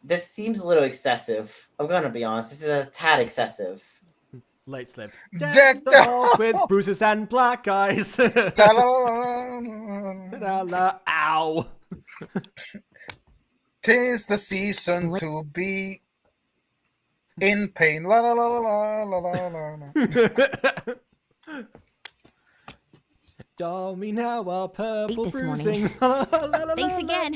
this seems a little excessive. I'm gonna be honest. This is a tad excessive. Late slip. Deck Deck the the halls with bruises and black eyes. Ow. 'Tis the season to be in pain. La la la la la la la la. Doll me now while purple this bruising. morning. Thanks again.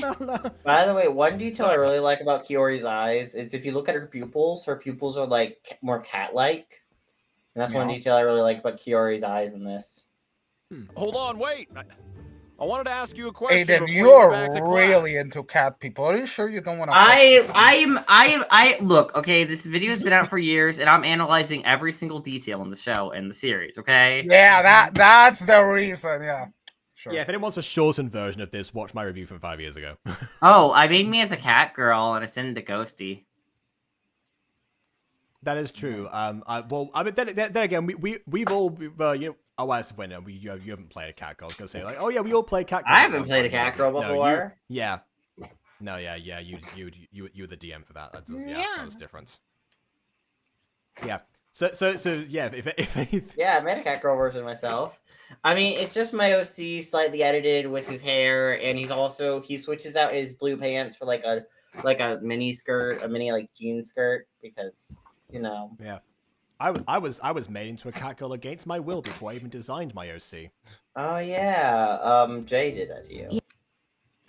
By the way, one detail I really like about Kiori's eyes is if you look at her pupils are like more cat-like. And that's one Yeah. detail I really like about Kiori's eyes in this. Hold on, wait. I wanted to ask you a question. Aiden, before you you're go back to really class. into cat people. Are you sure you don't want to? I look, okay, this video's been out for years and I'm analyzing every single detail in the show and the series, okay? Yeah, that's the reason. Yeah. Sure. Yeah, if anyone wants a shortened version of this, watch my review from 5 years ago. Oh, I made me as a cat girl and it's in the ghosty. That is true. Then again, we've all you know. Oh, as of when you haven't played a cat girl. I was gonna say like, oh yeah, we all play cat girl. I haven't played a cat girl before. Yeah. No, yeah. You were the DM for that. That was different. Yeah. So yeah. If anything. Yeah, I made a cat girl version myself. I mean, it's just my OC slightly edited with his hair, and he switches out his blue pants for like a mini skirt, a mini like jean skirt, because you know. Yeah. I was made into a cat girl against my will before I even designed my OC. Oh yeah, Jay did that to you.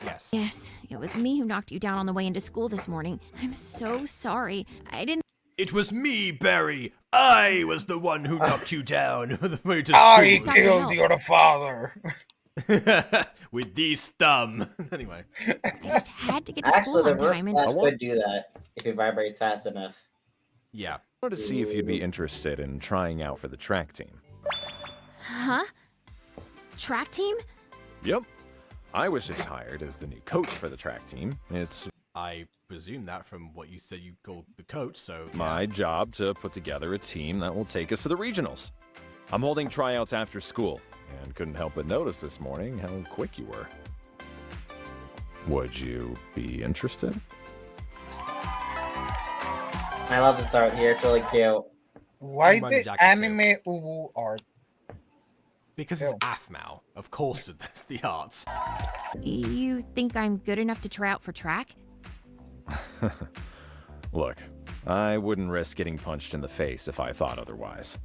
Yes. Yes, it was me who knocked you down on the way into school this morning. I'm so sorry. I didn't. It was me, Barry. I was the one who knocked you down on the way to I school. killed your father. With these thumb. Anyway. I just had to get to Actually, school the on reverse time. slash And could do that if it vibrates fast enough. Yeah. I wanted to see if you'd be interested in trying out for the track team. huh? Track team? Yep. I was just hired as the new coach for the track team. It's I presume that from what you said you called the coach, so... my job to put together a team that will take us to the regionals. I'm holding tryouts after school, and couldn't help but notice this morning how quick you were. Would you be interested? I love the start here. It's really cute. Why I'm running the jacket anime uwu art? Because it's Aphmau. Of course that's the arts. You think I'm good enough to try out for track? Look, I wouldn't risk getting punched in the face if I thought otherwise.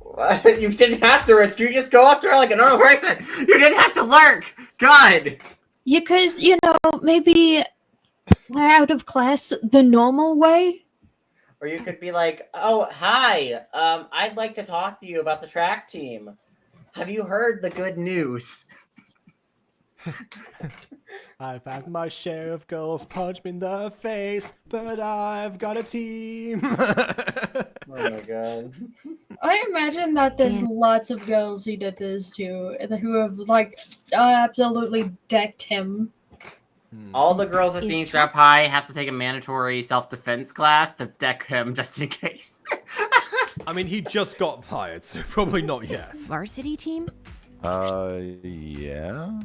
You didn't have to risk. You just go up to her like a normal person. You didn't have to lurk. God. You could, maybe we're out of class the normal way. Or you could be like, "Oh, hi. I'd like to talk to you about the track team. Have you heard the good news?" I've had my share of girls punch me in the face, but I've got a team. Oh my god. I imagine that there's lots of girls who did this too, who have absolutely decked him. All the girls at Phoenix Rap High have to take a mandatory self-defense class to deck him just in case. I mean, he just got hired, so probably not yet. Varsity team? Yeah?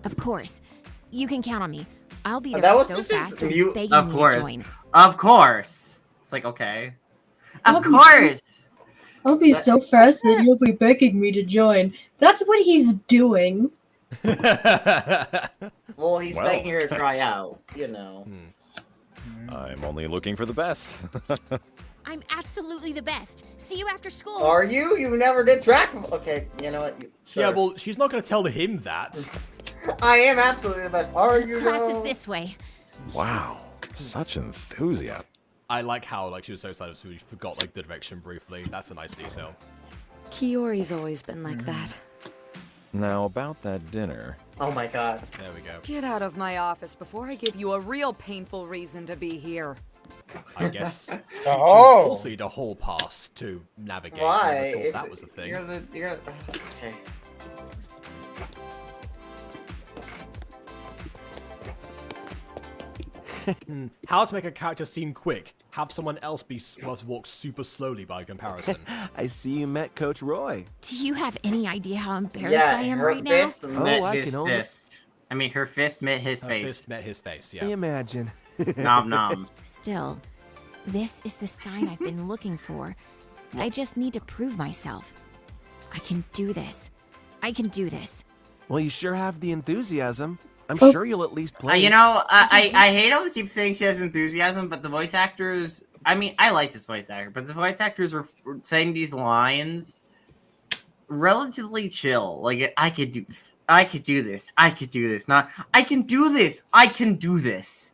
Of course. You can count on me. I'll be there That was so such a fast and mute. begging Of you course. to join. Of course. It's like, okay. Of I'll be course. I'll be so fast that you'll be begging me to join. That's what he's doing. Well, he's Well. begging her to try out, you know. I'm only looking for the best. I'm absolutely the best. See you after school. Are you? You never did track. Okay, you know what? Yeah, well, she's not going to tell him that. I am absolutely the best. Are you? Class is though? this way. Wow, such enthusiasm. I like how she was so excited so we forgot the direction briefly. That's a nice detail. Kiori's always been like that. Now, about that dinner. Oh my god. There we go. Get out of my office before I give you a real painful reason to be here. I guess teachers Oh. also need a hall pass to navigate. Why? I never If thought that was a thing. Okay. How to make a character seem quick? Have someone else walk super slowly by comparison. I see you met Coach Roy. Do you have any idea how embarrassed Yeah, I am her right now? fist met I his can only- fist. I mean, her fist met his Her face. fist met his face, yeah. Imagine. Nom nom. Still, this is the sign I've been looking for. I just need to prove myself. I can do this. I can do this. Well, you sure have the enthusiasm. I'm Oh. sure you'll at least play. You know, I hate how they keep saying she has enthusiasm, but the voice actors. I mean, I like this voice actor, but the voice actors are saying these lines relatively chill. Like, I could do this. I could do this. Not, I can do this. I can do this.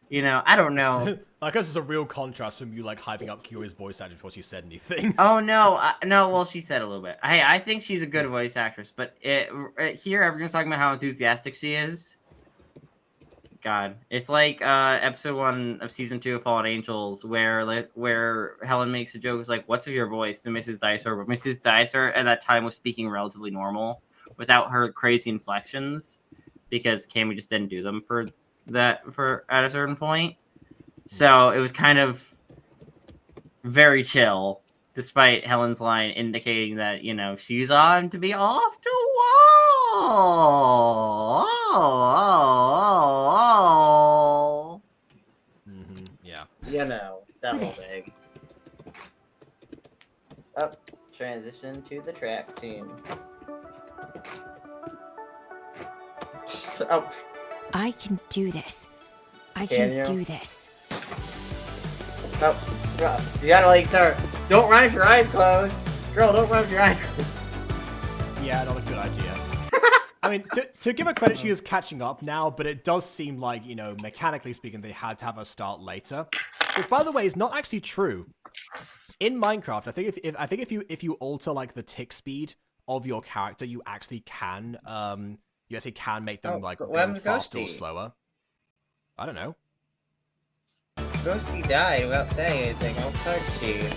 You know, I don't know. I guess it's a real contrast from you like hyping up Kyo's voice actor before she said anything. Oh no, no. Well, she said a little bit. Hey, I think she's a good voice actress, but here everyone's talking about how enthusiastic she is. God, it's like episode 1 of season 2 of Fallen Angels, where Helen makes a joke. It's like, "What's with your voice?" to Mrs. Dicer, but Mrs. Dicer at that time was speaking relatively normal, without her crazy inflections, because Cammy just didn't do them for at a certain point. So it was kind of very chill, despite Helen's line indicating that, you know, she's on to be off to wall. Yeah. You know, that whole This. thing. Up, transition to the track team. Oh, I can do this. I Can can you? do this. oh, you gotta like start. Don't run with your eyes closed, girl. Don't run with your eyes closed. Yeah, not a good idea. I mean, to give her credit, she is catching up now, but it does seem like, you know, mechanically speaking, they had to have her start later. Which, by the way, is not actually true. In Minecraft, I think if you alter like the tick speed of your character, you actually can make them like what go happened to faster or Ghosty? slower. I don't know. Ghosty died without saying anything. I'll touch you.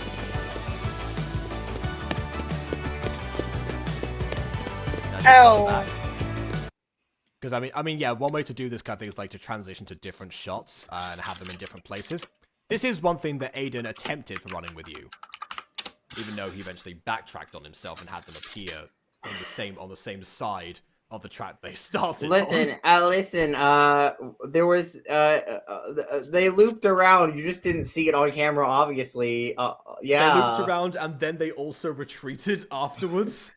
Ow! Because I mean, yeah, one way to do this kind of thing is like to transition to different shots and have them in different places. This is one thing that Aiden attempted for running with you, even though he eventually backtracked on himself and had them appear on the same side of the track they started. Listen, there was they looped around. You just didn't see it on camera, obviously. Yeah. They looped around and then they also retreated afterwards.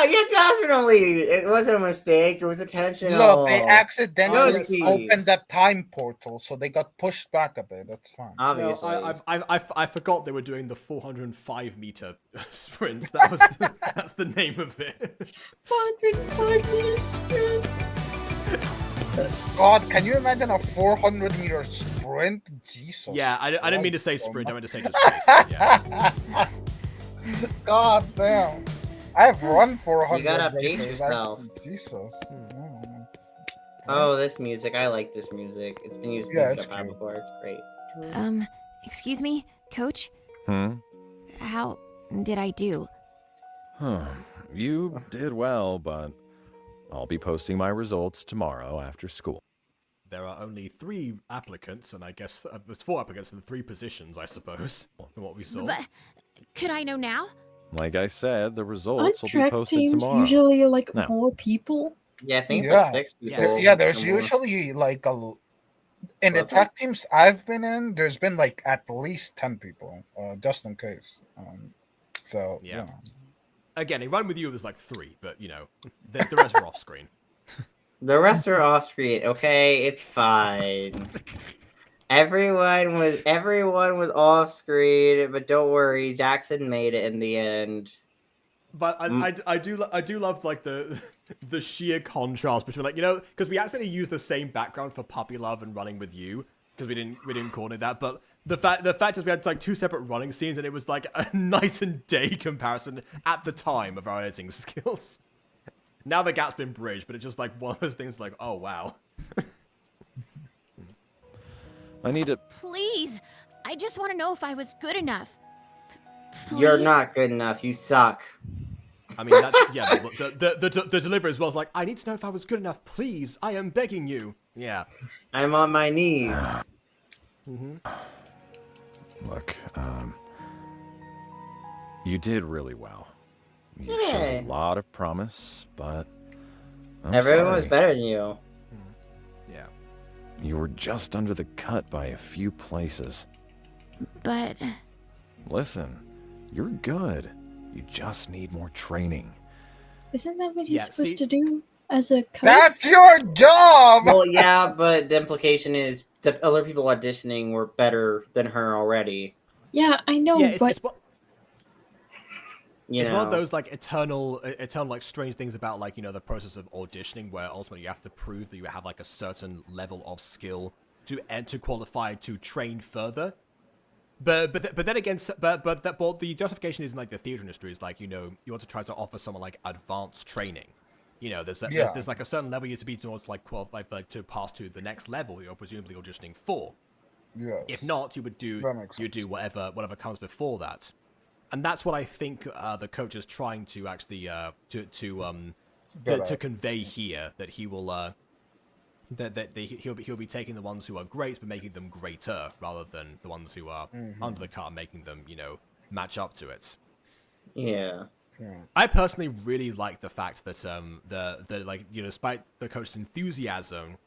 Yeah, definitely. It wasn't a mistake. It was intentional. Look, they accidentally Ghosty. opened that time portal, so they got pushed back a bit. That's fine. Obviously. No, I forgot they were doing the 405 meter sprints. That's the name of it. 405-meter sprint. God, can you imagine a 400-meter sprint? Jesus. Yeah, I didn't mean to say Christ, sprint. I man. meant to say just race. Yeah. God damn. I've run 400. You gotta pace races. yourself. Jesus. Oh, this music. I like this music. It's been used Yeah, in it's Japan cute. before. It's great. Excuse me, Coach? Hmm? How did I do? Huh. You did well, but I'll be posting my results tomorrow after school. There are only 3 applicants, and I guess there's 4 applicants in the 3 positions, I suppose, from what we saw. But could I know now? Like I said, the Aren't results will be track posted teams tomorrow. usually like No. 4 people? Yeah, I think it's Yeah. like 6 people. Yeah, there's or more. usually like in the Okay. track teams I've been in, there's been like at least 10 people, just in case. So Yeah. you know. Again, in Run With You, there's like 3, but, you know, the rest are off screen. The rest are off screen. Okay, it's fine. Everyone was off screen, but don't worry, Jackson made it in the end. But I do love like the sheer contrast between, like, you know, because we actually used the same background for Puppy Love and Running With You because we didn't coordinate that. But the fact is we had like 2 separate running scenes and it was like a night and day comparison at the time of our editing skills. Now the gap's been bridged, but it's just like one of those things like, oh wow. I need to. Please, I just want to know if I was good enough. You're Please? not good enough. You suck. I mean, that's, yeah, the deliverer as well is like, I need to know if I was good enough, please. I am begging you. Yeah. I'm on my knees. Look, you did really well. You showed Yeah. a lot of promise, but I'm Everyone was sorry. better than you. Yeah. You were just under the cut by a few places. But Listen, you're good. You just need more training. Isn't that what he's Yeah, supposed see- to do as a coach? That's your job. Well, yeah, but the implication is the other people auditioning were better than her already. Yeah, I know, Yeah, but it's one of those like eternal like strange things about like, you know, the process of auditioning where ultimately you have to prove that you have like a certain level of skill to qualify to train further. But then again, but the justification isn't like the theater industry is like, you know, you want to try to offer someone like advanced training. You know, there's like a certain level you have to be in order to like qualify to pass to the next level you're presumably auditioning for. Yes. If not, you would do whatever comes before that. And that's what I think the coach is trying to actually to convey here, that he will he'll be taking the ones who are great but making them greater rather than the ones who are under the cut and making them, you know, match up to it. Yeah. I personally really like the fact that the like, you know, despite the coach's enthusiasm,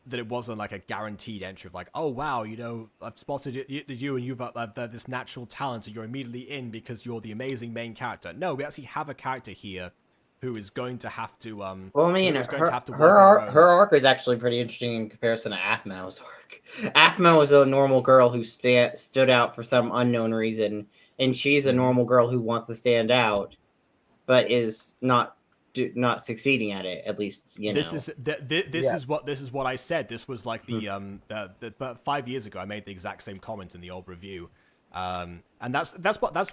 that it wasn't like a guaranteed entry of like, oh wow, you know, I've spotted you and you've this natural talent and you're immediately in because you're the amazing main character. No, we actually have a character here who is going to have to Well, I mean, who is going her, to have to work her, on arc, her own. her arc is actually pretty interesting in comparison to Aphmau's arc. Aphmau was a normal girl who stood out for some unknown reason, and she's a normal girl who wants to stand out, but is not succeeding at it. At least, you know. This is what I said. This was like but 5 years ago I made the exact same comment in the old review. And that's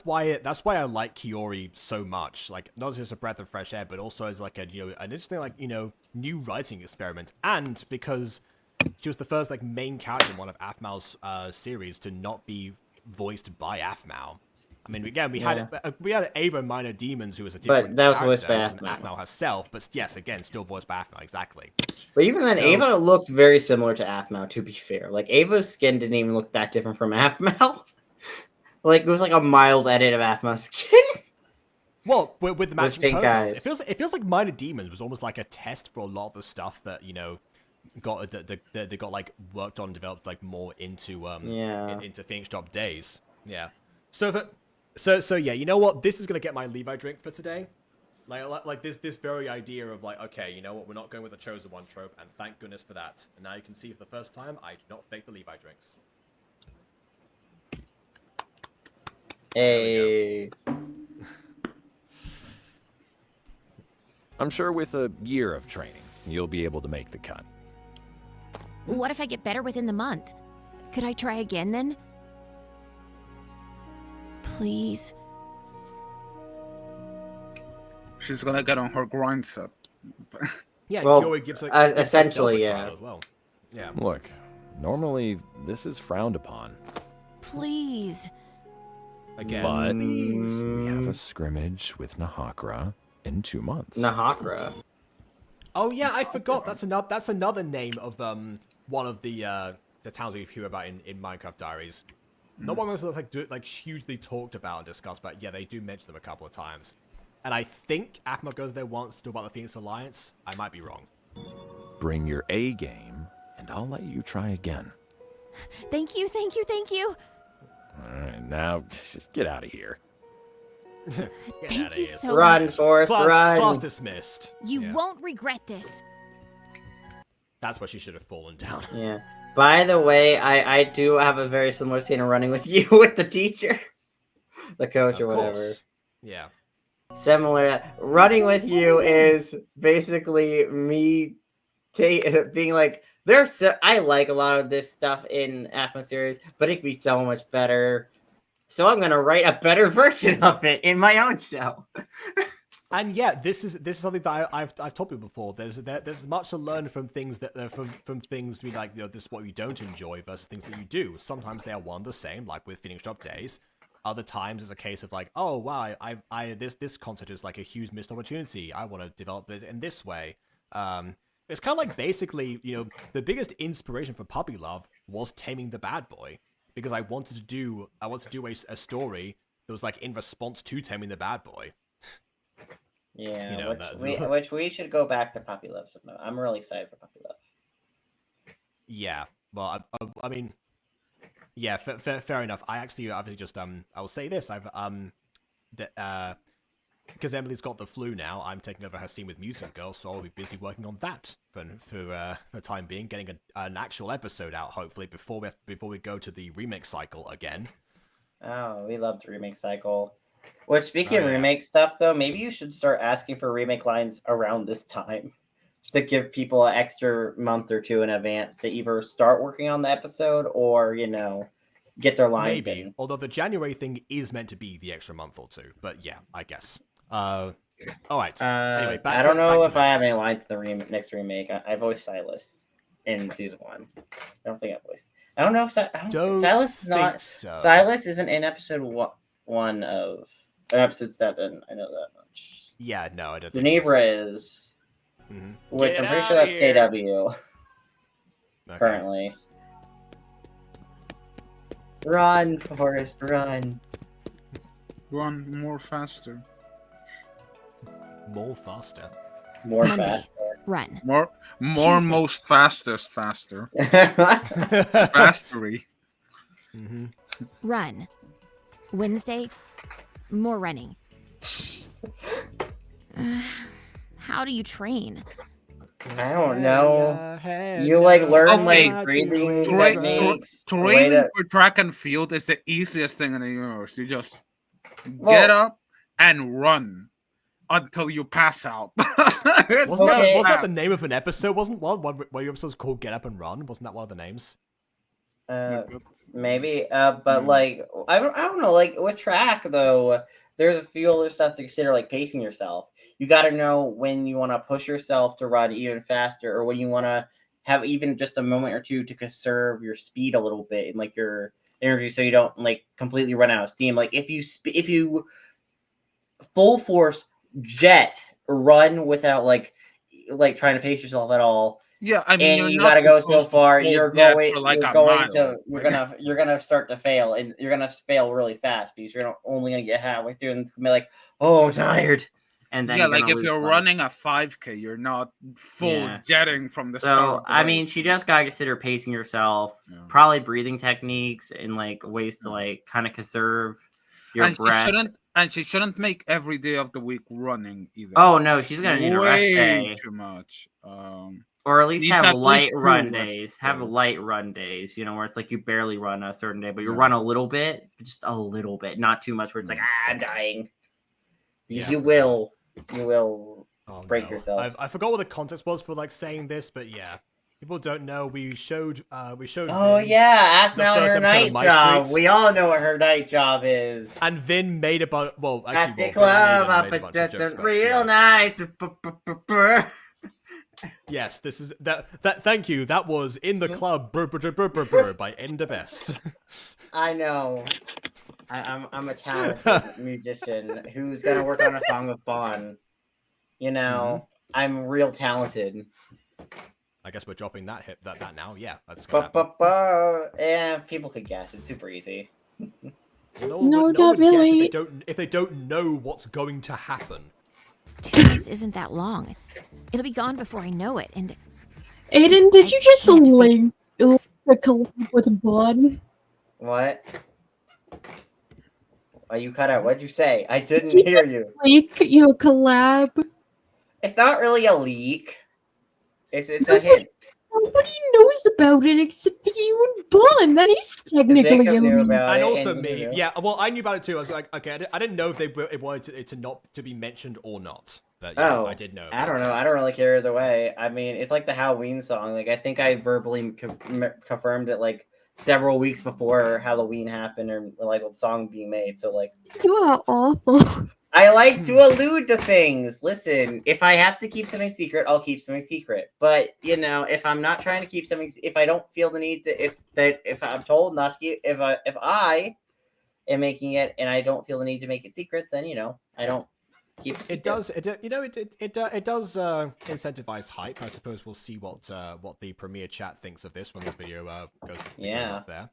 why I like Kiori so much. Like, not just a breath of fresh air, but also as like a, you know, an interesting, like, you know, new writing experiment, and because she was the first like main character in one of Aphmau's series to not be voiced by Aphmau. I mean, again, we had Ava Minor Demons, who was a different But that was character. voiced by It wasn't Aphmau. Aphmau herself, but yes, again, still voiced by Aphmau, exactly. But even then, So- Ava looked very similar to Aphmau, to be fair. Like, Ava's skin didn't even look that different from Aphmau. Like, it was like a mild edit of Aphmau's skin. Well, with the matching pink ponytails, eyes. it feels like Minor Demons was almost like a test for a lot of the stuff that, you know, they got like worked on and developed like more into into Phoenix Drop Days. Yeah. So yeah, you know what? This is gonna get my Levi drink for today. Like this very idea of like, okay, you know what? We're not going with the chosen one trope, and thank goodness for that. And now you can see for the first time, I do not fake the Levi drinks. Hey. I'm sure with a year of training, you'll be able to make the cut. what if I get better within the month? Could I try again then? Please. She's gonna get on her grind set. Yeah, Well, Kiori gives essentially, herself a yeah. trial as well. Yeah. Look, normally this is frowned upon, Please. Again, but we have a scrimmage with Nahakra in 2 months. Nahakra. Oh yeah, I forgot. That's another name of one of the towns we hear about in Minecraft Diaries. Not one of those like hugely talked about and discussed, but yeah, they do mention them a couple of times. And I think Aphmau goes there once to talk about the Phoenix Alliance. I might be wrong. Bring your A game, and I'll let you try again. Thank you, thank you, thank you. All right, now just get out of here. Thank you so Run, much. Forrest, run. Class dismissed. You Yeah. won't regret this. That's where she should have fallen down. Yeah. By the way, I do have a very similar scene of running with you with the teacher. The coach or Of whatever. course. Yeah. Similar. Running with you is basically me being like, I like a lot of this stuff in Aphmau series, but it could be so much better. So I'm gonna write a better version of it in my own show. And yeah, this is something that I've told people before. There's much to learn from things that from things we like. This is what we don't enjoy versus things that you do. Sometimes they are one the same, like with Phoenix Drop Days. Other times it's a case of like, oh wow, this concept is like a huge missed opportunity. I want to develop it in this way. It's kind of like basically, the biggest inspiration for Puppy Love was Taming the Bad Boy, because I wanted to do a story that was like in response to Taming the Bad Boy. Yeah, which we should go back to Puppy Love sometime. I'm really excited for Puppy Love. Yeah, well, I mean, yeah, fair enough. I actually obviously just I will say this. Because Emily's got the flu now, I'm taking over her scene with Mutant Girl, so I'll be busy working on that for the time being, getting an actual episode out hopefully before we go to the remake cycle again. Oh, we love the remake cycle. Which, speaking of remake stuff, though, maybe you should start asking for remake lines around this time, just to give people an extra month or two in advance to either start working on the episode or get their lines in. Although the January thing is meant to be the extra month or two, but yeah, I guess. All right. Anyway, I don't know if I have any lines in the next remake. I voiced Silas in season 1. I don't think I voiced. I don't know if Silas is not. So. Silas isn't in episode 1 of episode 7. I know that much. Yeah, no, I don't. Geneva is, which I'm pretty sure that's KW. Okay. Currently. Run, Forrest, run. Run more faster. More faster. More faster. Run. More most fastest faster. Fastery. Run. Wednesday, more running. How do you train? I don't know. You learn breathing techniques. Training for track and field is the easiest thing in the universe. You just get up and run until you pass out. Wasn't that the name of an episode? Wasn't one your episode's called Get Up and Run? Wasn't that one of the names? Maybe. But I don't know. With track though, there's a few other stuff to consider, like pacing yourself. You got to know when you want to push yourself to run even faster, or when you want to have even just a moment or two to conserve your speed a little bit and your energy, so you don't completely run out of steam. If you full force jet run without trying to pace yourself at all. Yeah, I mean, and you got to go so far. You're gonna start to fail, and you're gonna fail really fast because you're only gonna get halfway through, and it's gonna be like, oh, I'm tired. And then if you're running a 5K, you're not full jetting from the start. I mean, she just gotta consider pacing yourself, probably breathing techniques, and ways to kind of conserve your breath. She shouldn't make every day of the week running either. Oh no, she's gonna need a rest day. Too much. Or at least have light run days. Have light run days, where it's you barely run a certain day, but you run a little bit, just a little bit, not too much where it's I'm dying. Because you will break yourself. I forgot what the context was for saying this, but yeah. People don't know. We showed. Oh yeah, Aphmau and her night job. We all know what her night job is. And Vin made a bunch. Well, actually, at the club up at the real nice. Yes, this is that. Thank you. That was In the Club by End of Best. I know. I'm a talented musician who's gonna work on a song with Bon. I'm real talented. I guess we're dropping that now. Yeah, that's yeah, people could guess. It's super easy. No, not really. If they don't know what's going to happen. 2 months isn't that long. It'll be gone before I know it. And Aiden, did you just link a collab with Bon? What? Oh, you cut out. What'd you say? I didn't hear you. Leak your collab. It's not really a leak. It's a hint. Nobody knows about it except you and Bon. That is technically a leak. And also me. Yeah, well, I knew about it too. I was like, okay, I didn't know if they wanted it to not to be mentioned or not. But yeah, I did know. I don't know. I don't really care either way. I mean, it's like the Halloween song. I think I verbally confirmed it several weeks before Halloween happened, or the song being made. So you are awful. I like to allude to things. Listen, if I have to keep something secret, I'll keep something secret. But you know, if I'm not trying to keep something, if I don't feel the need to, if I'm told not to keep, if I am making it and I don't feel the need to make it secret, then you know, I don't keep it secret. It does. It does incentivize hype. I suppose we'll see what the premiere chat thinks of this when this video goes up there.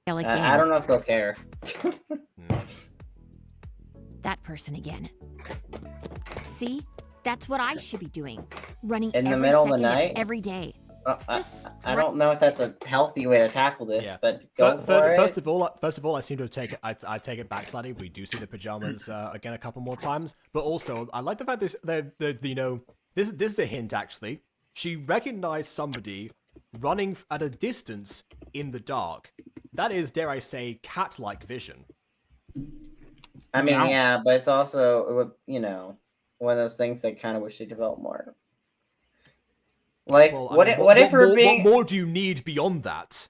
I don't know if they'll care. That person again. See? That's what I should be doing. Running in the every middle of the second night every day. I don't know if that's a healthy way to tackle this, but go for it. First of all, I seem to have taken. I take it back slightly. We do see the pajamas again a couple more times, but also I like the fact that you know this is a hint actually. She recognized somebody running at a distance in the dark. That is, dare I say, cat-like vision. I mean, yeah, but it's also, you know, one of those things that kind of wish they developed more. Like, well, what if her being... What more do you need beyond that?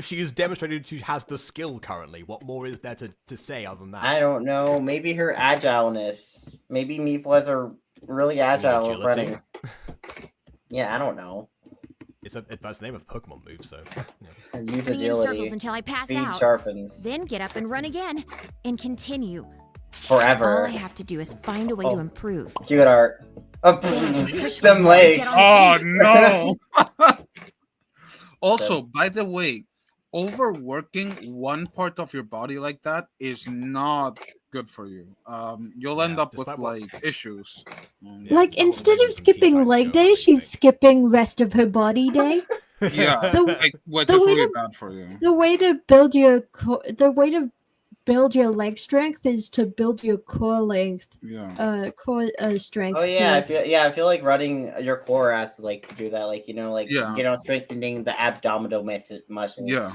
She has demonstrated she has the skill currently. What more is there to say other than that? I don't know. Maybe her agileness. Maybe Meepwas are really agile running. Yeah, I don't know. That's the name of a Pokemon move, so... Yeah. Use Running in circles until I pass Speed out. Sharpens. Then get up and run again. And continue. Forever. All I have to do is find a way to improve. Cute art. Oh, them legs. Oh, no. Also, by the way, overworking one part of your body like that is not good for you. You'll end up with like issues. Like instead of skipping leg day, she's skipping rest of her body day. Yeah, which is really bad for you. The way to build your leg strength is to build your core length. Yeah. Core strength. Oh yeah, too. I feel like running your core has to like do that, like strengthening the abdominal muscles. Yeah.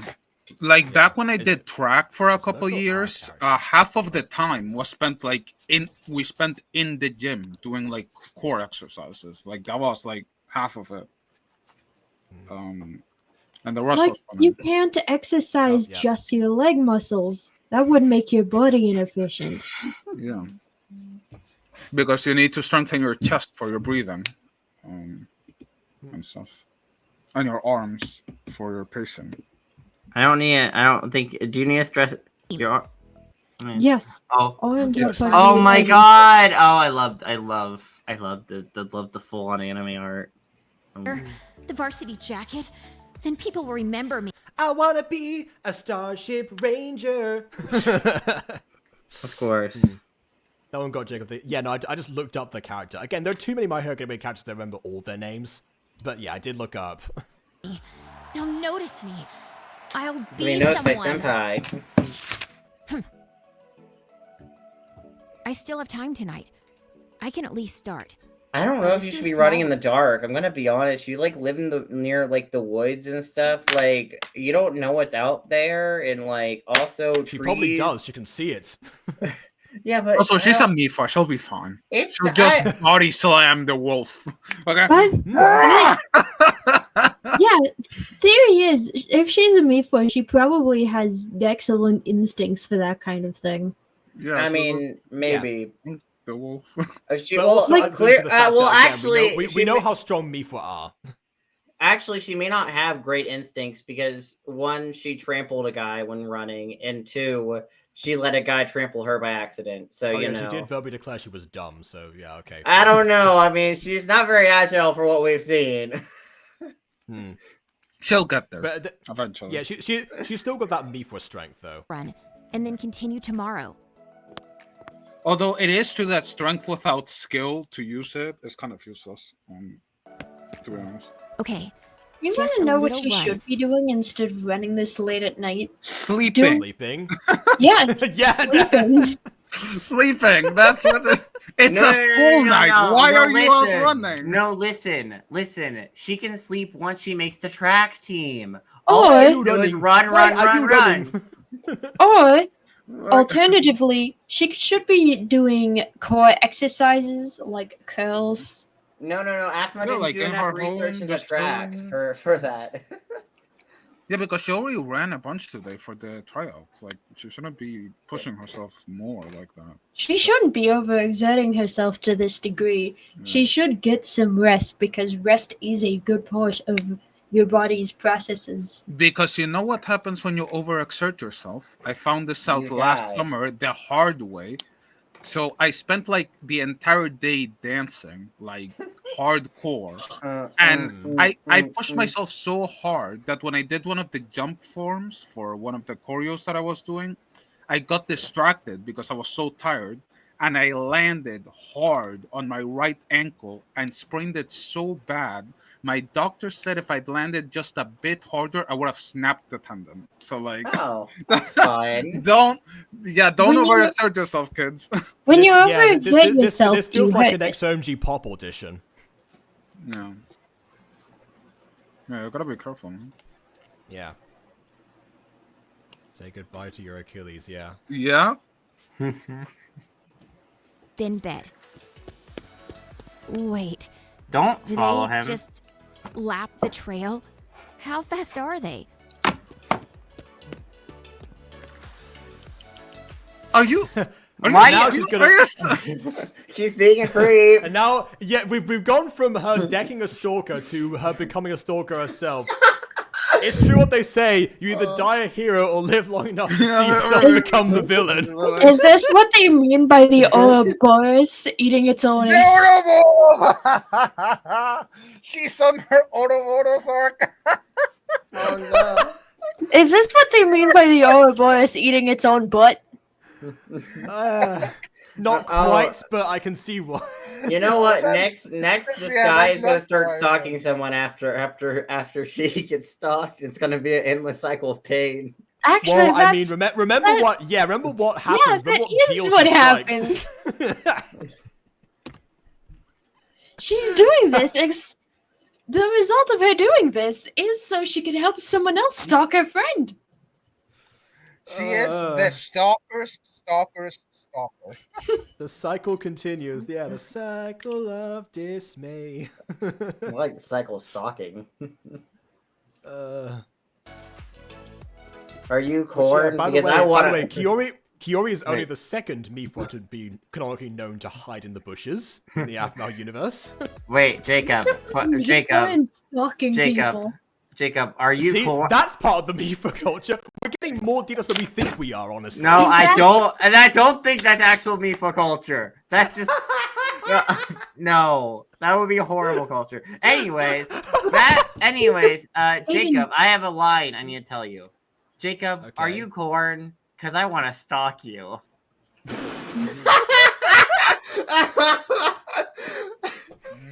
Like back when I did track for a couple years, half of the time was spent in the gym doing like core exercises. Like that was like half of it. And the rest like was fun. you can't exercise just your leg muscles. That would make your body inefficient. Yeah. Because you need to strengthen your chest for your breathing, and stuff, and your arms for your pacing. I don't think. Do you need to stress your arm? Yes. Oh. Yes. Oh my god! Oh, I love the full on anime art. The varsity jacket. Then people will remember me. I wanna be a Starship Ranger. Of course. That one got Jacob. Yeah, no, I just looked up the character. Again, there are too many My Hero Academia characters to remember all their names. But yeah, I did look up. They'll notice me. I'll be We know my someone. senpai. I still have time tonight. I can at least start. I don't know if you should be running in the dark. I'm gonna be honest. You like live near like the woods and stuff. Like you don't know what's out there, and like also she probably does. She can see it. Yeah, but also she's a Mifa. She'll be fine. She'll just body slam the wolf. Okay. Yeah, theory is if she's a Mifa, she probably has excellent instincts for that kind of thing. Yeah, I mean, maybe. Yeah. The wolf. She will like clear. Well, actually, we know how strong Mifa are. Actually, she may not have great instincts because one, she trampled a guy when running, and two, she let a guy trample her by accident. So you know, she did verbally declare she was dumb. So yeah, okay. I don't know. I mean, she's not very agile for what we've seen. She'll get there, but eventually. Yeah, she's still got that Mifa strength though. Run, and then continue tomorrow. Although it is true that strength without skill to use it is kind of useless, to be honest. Okay. You want to know what she should be doing instead of running this late at night? Sleeping. Sleeping. Yes. Yeah. Sleeping. That's what it's a school night. Why are you out running? No, listen. She can sleep once she makes the track team. Or all you do is run. Or alternatively, she should be doing core exercises like curls. No. Aphmau didn't do enough research in the track for that. Yeah, because she already ran a bunch today for the tryouts. Like, she shouldn't be pushing herself more like that. She shouldn't be overexerting herself to this degree. Yeah. She should get some rest because rest is a good part of your body's processes. Because you know what happens when you overexert yourself? I found this out You last die. summer the hard way. So I spent like the entire day dancing, like hardcore. And I pushed myself so hard that when I did one of the jump forms for one of the choreos that I was doing, I got distracted because I was so tired. And I landed hard on my right ankle and sprained it so bad. My doctor said if I'd landed just a bit harder, I would have snapped the tendon. So like, oh, that's fine. don't When you- overexert yourself, kids. When you Yeah, overexert yourself, this feels you like hurt an it. XOMG pop audition. No. Yeah, you gotta be careful. Man. Yeah. Say goodbye to your Achilles, yeah. Yeah. Then bed. Wait. Don't Do follow they him. just lap the trail? How fast are they? Are you? Why now you- she's gonna... She's being a creep. And now, yeah, we've gone from her decking a stalker to her becoming a stalker herself. It's true what they say, you either die a hero or live long enough to see yourself become the villain. Is this what they mean by the Ouroboros eating its own? The Ouroboros! She's on her Ouroboros arc. Oh no. Is this what they mean by the Ouroboros eating its own butt? Not quite, but I can see why. You know what? Next, this Yeah, guy that's- is gonna that's start fine, stalking someone after she gets stalked. It's gonna be an endless cycle of pain. Actually, Well, I mean, that's, remember what? Yeah, remember what happened. yeah, remember that what is deals what she strikes. happens. She's doing this. The result of her doing this is so she can help someone else stalk her friend. She is the stalker's stalker. The cycle continues. Yeah, the cycle of dismay. I like the cycle of stalking. Are you corn? By Because the way, I want by the way, Kiori is only the second Mifo to be canonically known to hide in the bushes in the Aphmau universe. Wait, Jacob. Stalking people. Jacob, are you See, corn? that's part of the Mifo culture. We're getting more details than we think we are, honestly. No, I don't, and I don't think that's actual Mifo culture. That's just no, that would be a horrible culture. Anyways, Jacob, I have a line I need to tell you. Jacob, are you corn? Because I want to stalk you.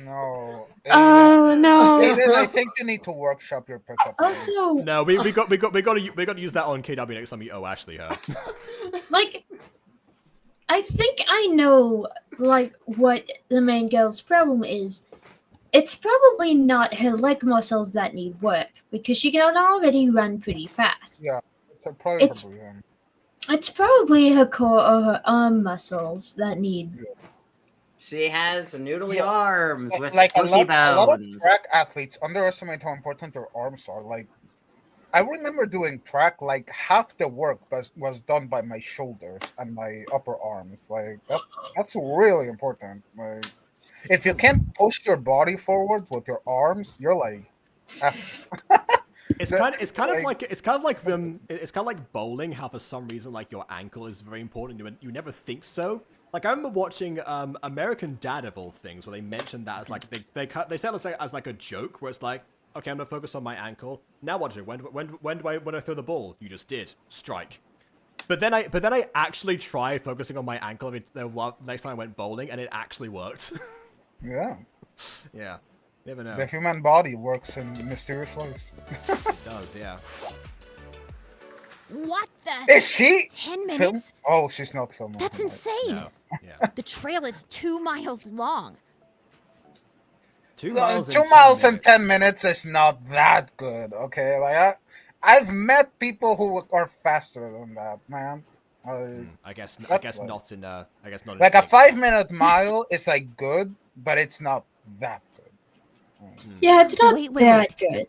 No. Oh no. Aiden, I think you need to workshop your pickup. Also, No, we got to use that on KW next time we Ashley her. like, I think I know, like, what the main girl's problem is. It's probably not her leg muscles that need work, because she can already run pretty fast. Yeah, probably It's probably her core or her arm muscles that need. She has noodly arms with like a squishy lot of bones. track athletes underestimate how important their arms are. Like, I remember doing track, like half the work was done by my shoulders and my upper arms. Like that's really important. Like, if you can't push your body forward with your arms, you're like. It's kind of like bowling. How for some reason like your ankle is very important. You never think so. Like I remember watching American Dad of all things, where they mentioned that as like they said it as like a joke, where it's like, okay, I'm gonna focus on my ankle. Now what do? When I throw the ball? You just did strike. But then I actually tried focusing on my ankle the next time I went bowling, and it actually worked. Yeah. Yeah. Never know. The human body works in mysterious ways. It does, yeah. What the? Is she 10 minutes? Oh, she's not filming. That's insane. No. Yeah. The trail is 2 miles long. 2 miles. 2 miles in 10 minutes is not that good. Okay, like I've met people who are faster than that, man. I guess like, not in. I guess not. Like a 5-minute mile is like good, but it's not that good. Yeah, it's not Wait. that good.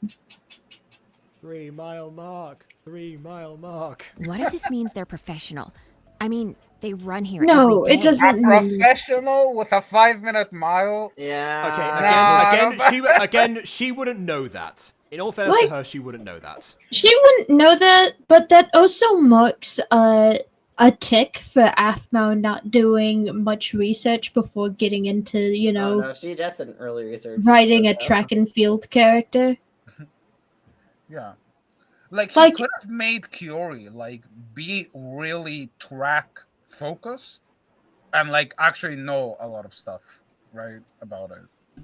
3 mile mark. 3 mile mark. What if this means they're professional? I mean, they run here No, every it day. doesn't A mean. professional with a 5-minute mile. Yeah. Okay, again, she wouldn't know that. In all fairness to Like- her, she wouldn't know that. She wouldn't know that, but that also marks a tick for Aphmau not doing much research before getting into, you know, Oh, no, she doesn't really research. writing a though. track and field character. Yeah. Like, he Like- could have made Kiori, like, be really track focused and, like, actually know a lot of stuff, right, about it.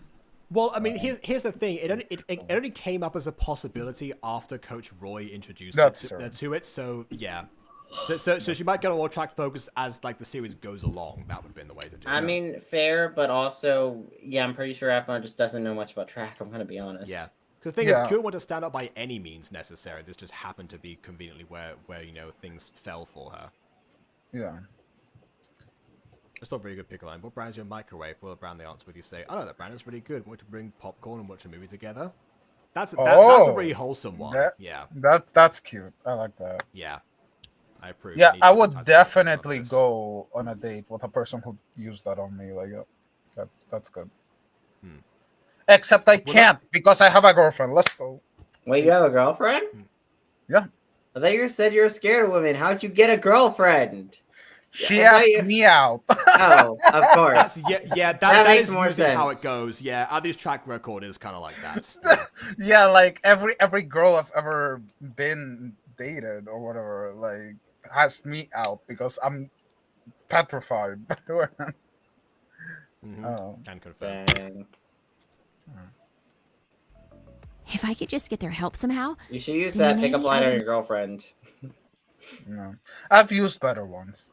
Well, I mean, here's the thing. It only came up as a possibility after Coach Roy introduced to it. So yeah, so she might get a more track focus as like the series goes along. That would have been the way to do it. I mean, fair, but also, yeah, I'm pretty sure Aphmau just doesn't know much about track. I'm gonna be honest. Yeah. The thing is, Kira wanted to stand up by any means necessary. This just happened to be conveniently where you know things fell for her. Yeah. It's not a very good pick line. What brand is your microwave? What brand they answer with you say, oh no, that brand is really good. Want to bring popcorn and watch a movie together? That's a really wholesome one. Yeah. That's cute. I like that. Yeah. I approve. Yeah, I would definitely go on a date with a person who used that on me. Like, that's good. Except I can't because I have a girlfriend. Let's go. Wait, you have a girlfriend? Yeah. I thought you said you were scared of women. How'd you get a girlfriend? She asked me out. Oh, of course. That makes is more usually sense. how it goes. Yeah, Adi's track record is kind of like that. Yeah, like every girl I've ever been dated or whatever, like, asked me out because I'm petrified. Oh. Can confirm. Dang. If I could just get their help somehow. You should use that maybe pickup I line on would- your girlfriend. No, I've used better ones.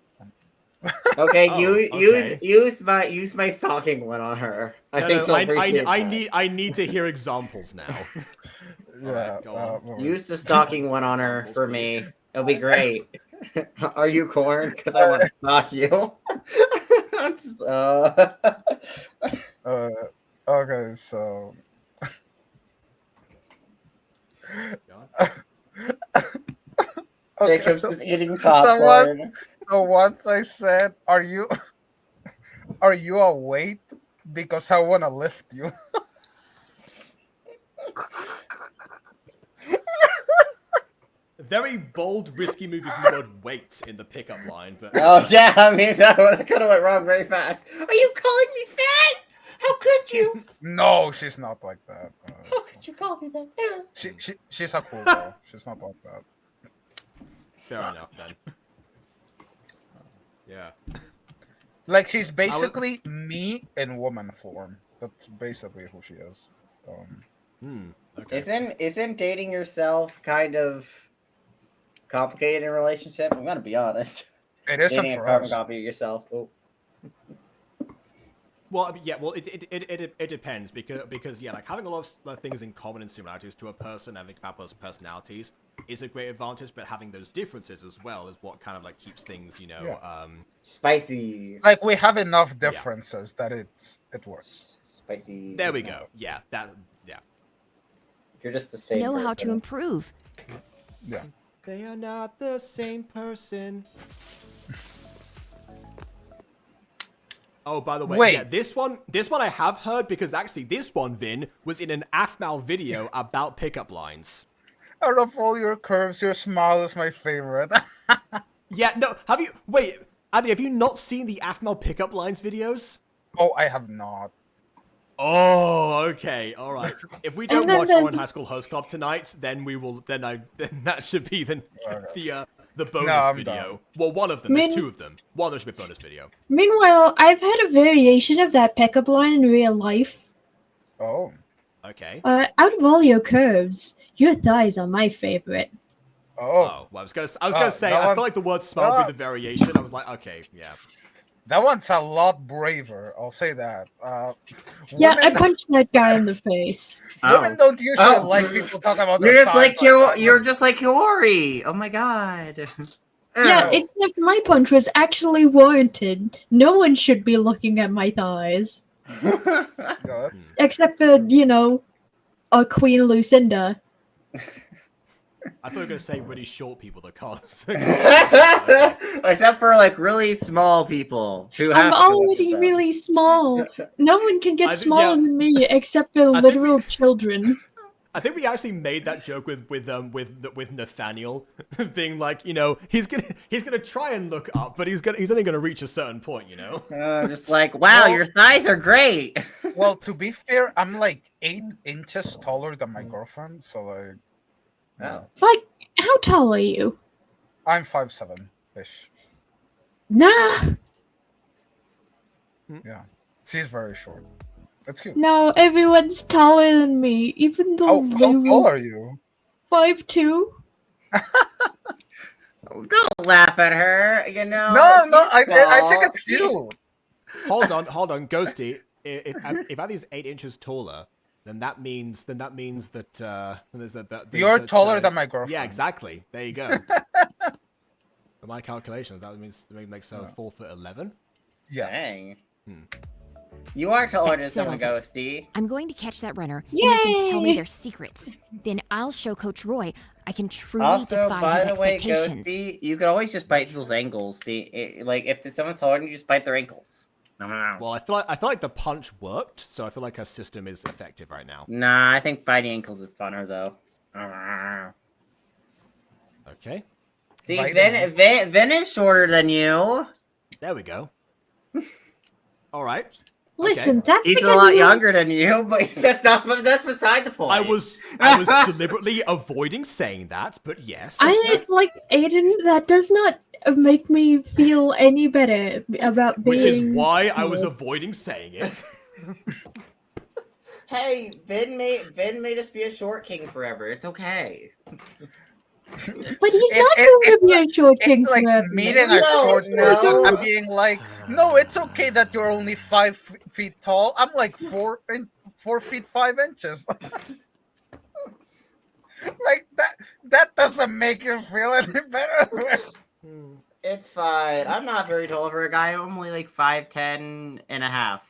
Okay, okay. use my stalking one on her. I think she'll appreciate that. I need to hear examples now. Yeah. Use the stalking one on her for me. It'll be great. Are you corn? Because I want to stalk you. Okay, so. Jacob's just eating popcorn. So once I said, "Are you a weight?" Because I want to lift you. Very bold, risky move using the word weight in the pickup line, but Oh yeah, I mean that kind of went wrong very fast. Are you calling me fat? How could you? No, she's not like that. How could you call me that? No. She's a cool girl. She's not like that. fair enough then. Yeah. Like, she's basically me in woman form. That's basically who she is. Okay. Isn't dating yourself kind of complicated in a relationship? I'm gonna be honest. It isn't Dating for a carbon us. copy of yourself. Oh. Well, I mean, yeah. Well, it depends because yeah, like having a lot of things in common and similarities to a person, having compatible personalities is a great advantage. But having those differences as well is what kind of like keeps things, you know, spicy. Like, we have enough differences that it works. Spicy. There we go. Yeah, yeah. You're just the same. Know how to person. improve. Yeah. They are not the same person. Oh, by the way, Wait. yeah, this one I have heard because actually this one, Vin, was in an Aphmau video about pickup lines. Out of all your curves, your smile is my favorite. Yeah, no, wait, Andy, have you not seen the Aphmau pickup lines videos? Oh, I have not. Oh, okay, all right. If we don't then watch there's- Orange High School Host Club tonight, then we will. Then that should be the bonus I'm video. done. Well, one of them. There's two of them. One of them should be a bonus video. Meanwhile, I've had a variation of that pickup line in real life. Oh. Okay. Out of all your curves, your thighs are my favorite. Oh, well, I was gonna say. that I one- feel like the word "smile" would be the variation. I was like, okay, yeah. That one's a lot braver. I'll say that. Yeah, I women- punched that guy in the face. Women don't usually like people talk about their You're just thighs like you're just like Hiyori. Oh my god. Yeah, Ew. except my punch was actually warranted. No one should be looking at my thighs. Except for, you know, Queen Lucinda. I thought you were gonna say really short people that can't. Except for like really small people who have I'm to look already at them. really small. No one can get smaller than me except for I think literal children. I think we actually made that joke with Nathaniel being like, you know, he's gonna try and look up, but he's only gonna reach a certain point, you know. Just like, wow, your thighs are great. Well, to be fair, I'm like 8 inches taller than my girlfriend, so like. Oh. Like, how tall are you? I'm 5'7" ish. Nah. Yeah, she's very short. That's cute. No, everyone's taller than me, even though How tall are you? 5'2". Don't laugh at her. You know. No, I think it's cute. Hold on, Ghosty. If Addy's 8 inches taller, then that means that you're taller than my girlfriend. Yeah, exactly. There you go. By my calculations, that means it makes her 4'11". Yeah. Dang. You are taller than That someone, settles it. Ghosty. I'm going to catch that runner and make them tell me Yay! their secrets. Then I'll show Coach Roy I can truly Also, defy by his the way, expectations. Ghosty, you could always just bite people's ankles. Like if someone's taller than you, just bite their ankles. Well, I feel like the punch worked, so I feel like her system is effective right now. Nah, I think biting ankles is funner though. Okay. See, Vin is shorter than you. There we go. All right. Listen, Okay. that's He's because a lot you- younger than you, but that's beside the point. I was deliberately avoiding saying that, but yes. I like Aiden. That does not make me feel any better about being. Which is why I small. was avoiding saying it. Hey, Vin made us be a short king forever. It's okay. But he's not going to be a short king like forever. meeting a short person and being like, no, it's okay that you're only 5 feet tall. I'm like 4 feet 5 inches. Like that doesn't make you feel any better. It's fine. I'm not very tall for a guy. I'm only like 5'10" and a half.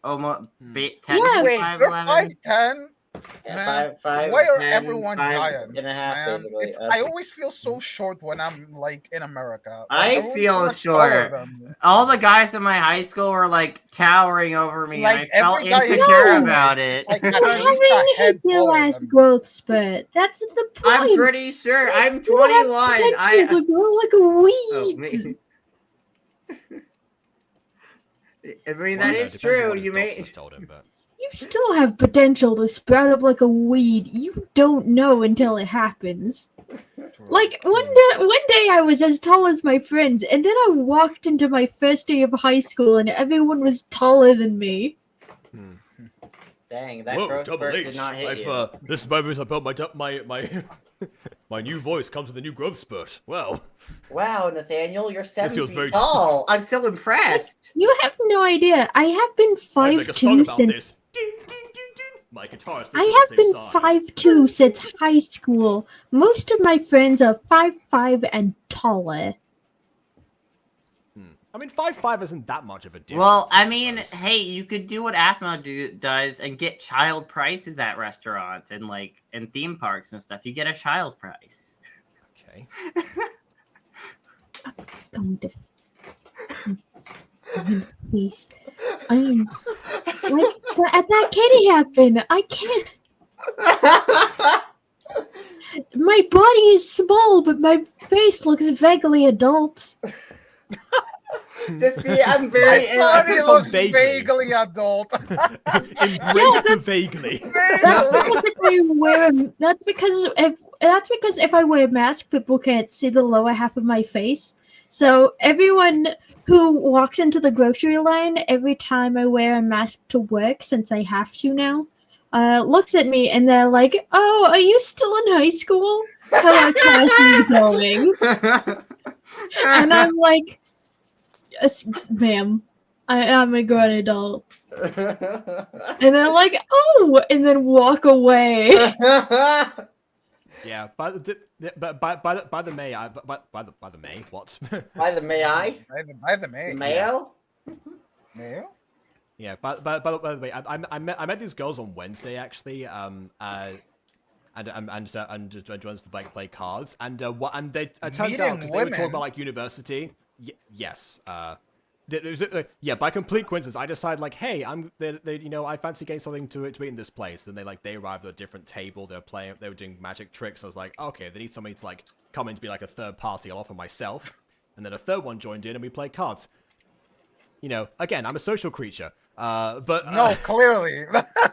Almost 10. Yeah, wait, 5'11". you're 5'10"? Yeah, Man, 5'10", why are everyone 5 giant? and a half, man? basically. I always feel so short when I'm like in America. Like, I everyone's so feel much taller short. than me. All the guys in my high school were like towering over me, Like, and I felt every guy insecure knows. about it. Like, You're having a last growth spurt. That's the point. I'm pretty sure. I'm You have 21. potential to grow like a Oh, weed. me. I mean, Well, that no, is depends on true. what his You docs may. have told him, but... You still have potential to sprout up like a weed. You don't know until it happens. Like one day I was as tall as my friends, and then I walked into my first day of high school, and everyone was taller than me. Dang, that Whoa, growth Double spurt H! did not hit you. This is my voice. I built my new voice comes with a new growth spurt. Well, Wow, Nathaniel, you're 7 feels feet very- tall. I'm so impressed. You have no idea. I have been I'd make a song 5'2" about since this. My guitarist. I have been 5'2" since high school. Most of my friends are 5'5" and taller. I mean, 5'5" isn't that much of a difference. Well, I mean, hey, you could do what Aphmau does and get child prices at restaurants and like in theme parks and stuff. You get a child price. Okay. Going to feast. I am like that can't happen. I can't. My body is small, but my face looks vaguely adult. Just be, I'm very. My body looks vaguely. vaguely adult. Embrace the vaguely. That's because if I wear a mask, people can't see the lower half of my face. So everyone who walks into the grocery line every time I wear a mask to work, since I have to now, looks at me and they're like, "Oh, are you still in high school? How are classes going?" And I'm like, "Yes, ma'am, I'm a grown adult." And they're like, "Oh," and then walk away. Yeah, by the May, by the May, what? By the May I? By the May. Mayo? Mayo? Yeah, by the way, I met these girls on Wednesday actually, and and joins the like play cards. And they it turns out Meeting because they were talking women? about like university. Yes. Yeah, by complete coincidence, I decided like, hey, I fancy getting something to eat in this place. Then they arrived at a different table. They were doing magic tricks. I was like, okay, they need somebody to like come in to be like a third party. I'll offer myself. And then a third one joined in, and we played cards. Again, I'm a social creature. But no, clearly.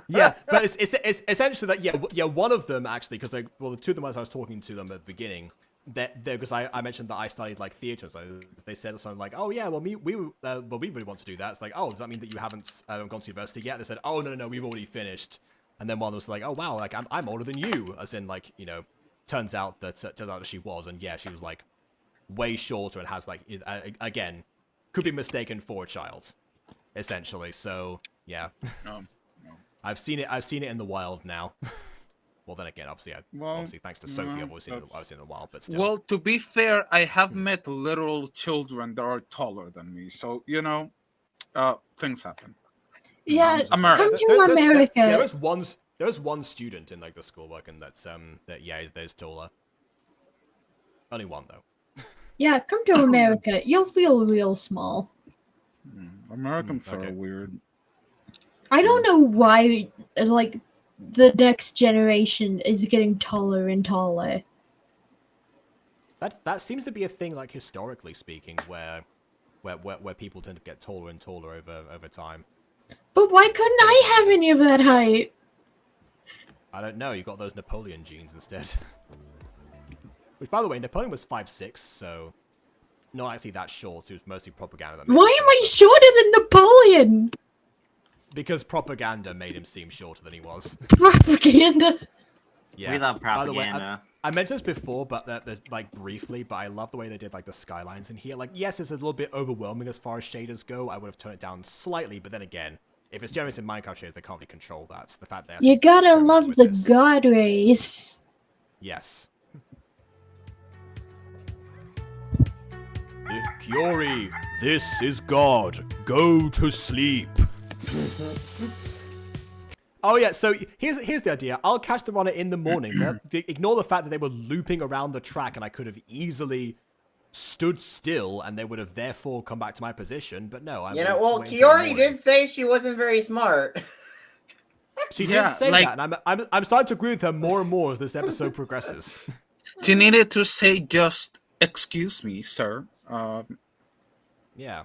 Yeah, but it's essentially that one of them actually, because the two of them as I was talking to them at the beginning. Because I mentioned that I studied like theater, so they said something like, "Oh yeah, well we really want to do that." It's like, "Oh, does that mean that you haven't gone to university yet?" They said, "Oh no, we've already finished." And then one was like, "Oh wow, like I'm older than you," as in like turns out that she was, and yeah, she was like way shorter and has like again could be mistaken for a child, essentially. So yeah, I've seen it in the wild now. Well, then again, obviously, thanks to Sophie, I've always seen it in the wild, but still. Well, to be fair, I have met literal children that are taller than me, so things happen. Yeah, America. come to America. There's one student in like the schoolwork, and there's taller. Only one though. Yeah, come to America. You'll feel real small. Americans are weird. I don't know why, like, the next generation is getting taller and taller. That seems to be a thing, like historically speaking, where people tend to get taller and taller over time. But why couldn't I have any of that height? I don't know. You got those Napoleon genes instead. Which, by the way, Napoleon was 5'6", so not actually that short. It was mostly propaganda. Why am I shorter than Napoleon? Because propaganda made him seem shorter than he was. Propaganda. Yeah. We love propaganda. By the way, I mentioned this before, but like briefly. But I love the way they did like the skylines in here. Like, yes, it's a little bit overwhelming as far as shaders go. I would have turned it down slightly, but then again, if it's generated Minecraft shaders, they can't really control that. It's the fact that you gotta love the god rays. Yes. Kiori, this is God. Go to sleep. Oh yeah, so here's the idea. I'll catch the runner in the morning. Ignore the fact that they were looping around the track and I could have easily stood still and they would have therefore come back to my position, but no. Kiori did say she wasn't very smart. She did say that, and I'm starting to agree with her more and more as this episode progresses. She needed to say just, excuse me, sir. Yeah.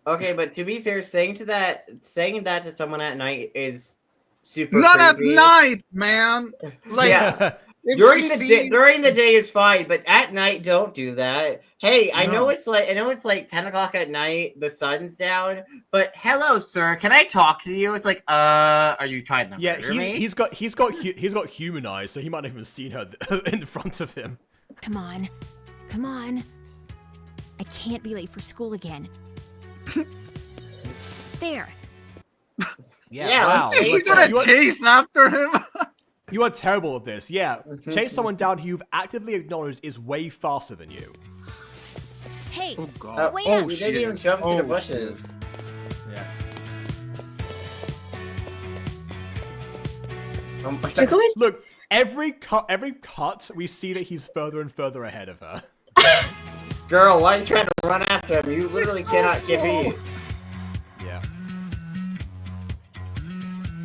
Okay, but to be fair, saying that to someone at night is super not creepy. At night, man. Like, yeah. During the day is fine, but at night don't do that. Hey, I know it's like 10 o'clock at night, the sun's down, but hello, sir, can I talk to you? It's like, are you trying to murder me? He's got human eyes, so he might not even seen her in front of him. Come on. I can't be late for school again. There. Yeah, wow. She's gonna chase after him. You are terrible at this. Yeah, chase someone down who you've actively acknowledged is way faster than you. Hey, oh god! Wait up. You didn't even jump through the bushes. Yeah. Look, every cut, we see that he's further and further ahead of her. Girl, why are you trying to run after him? You literally cannot give in. Yeah.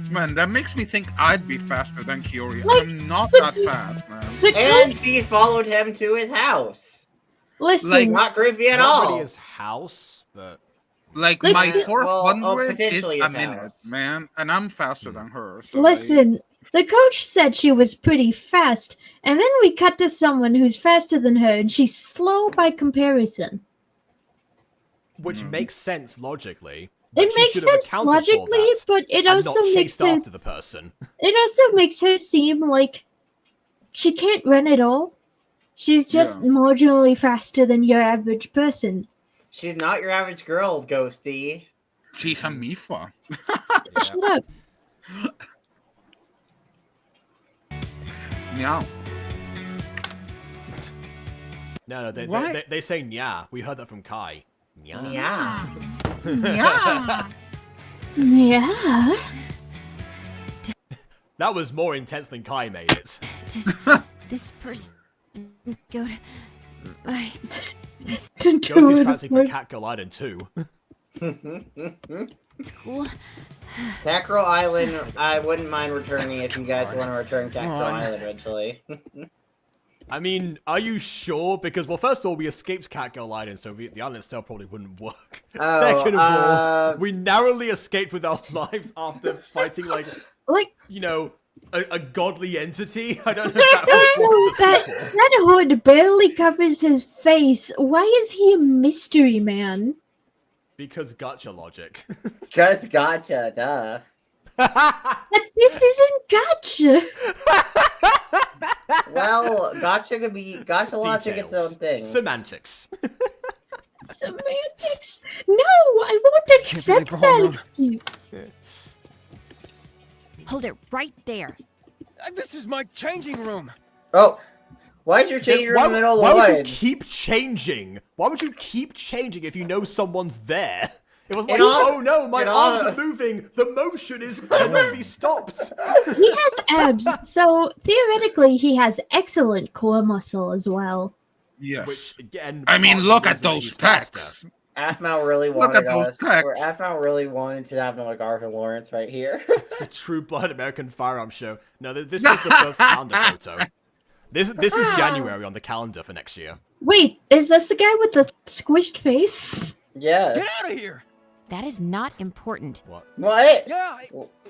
Man, that makes me think I'd be faster than Kiori. I'm not that fast, man. And she followed him to his house. Listen, like, not creepy at not all. Really his house, but like my 400 is a minute, man, and I'm faster than her. So listen, the coach said she was pretty fast, and then we cut to someone who's faster than her, and she's slow by comparison. Which makes sense logically. It makes sense logically, but it also makes her after the person. It also makes her seem like she can't run at all. She's just marginally faster than your average person. She's not your average girl, Ghosty. She's a Mifa. Shut up. Meow. No, they say nya. We heard that from Kai. Nya. Yeah. Yeah. That was more intense than Kai made it. Does this person go to my Ghostie's fancy for Catgirl Island too. school? Catgirl Island, I wouldn't mind returning if you guys want to return Catgirl Island eventually. I mean, are you sure? Because, well, first of all, we escaped Catgirl Island, so the island itself probably wouldn't work. Oh, Second of all, we narrowly escaped with our lives after fighting, like you know, a godly entity. I don't know if that hood barely covers his face. Why is he a mystery man? Because gotcha logic. Just gotcha, duh. But this isn't gotcha. Well, gotcha logic its own thing. Semantics. Semantics? No, I won't accept that excuse. Hold it right there. This is my changing room. Oh, why'd you change your room in the middle of the why would woods? you keep changing? Why would you keep changing if you know someone's there? It was like, also- oh no, my it arms al- are moving. The motion cannot be stopped. He has abs, so theoretically he has excellent core muscle as well. Yes. Which again, I mean, part of the look at reason that those he's faster. pecs. Aphmau really Look wanted at those us. pecs. Aphmau really wanted to have another Garth and Lawrence right here. It's a true-blooded American firearm show. No, this is the first calendar photo. This is January on the calendar for next year. Wait, is this the guy with the squished face? Yeah. Get out of here! That is not important. What? Yeah,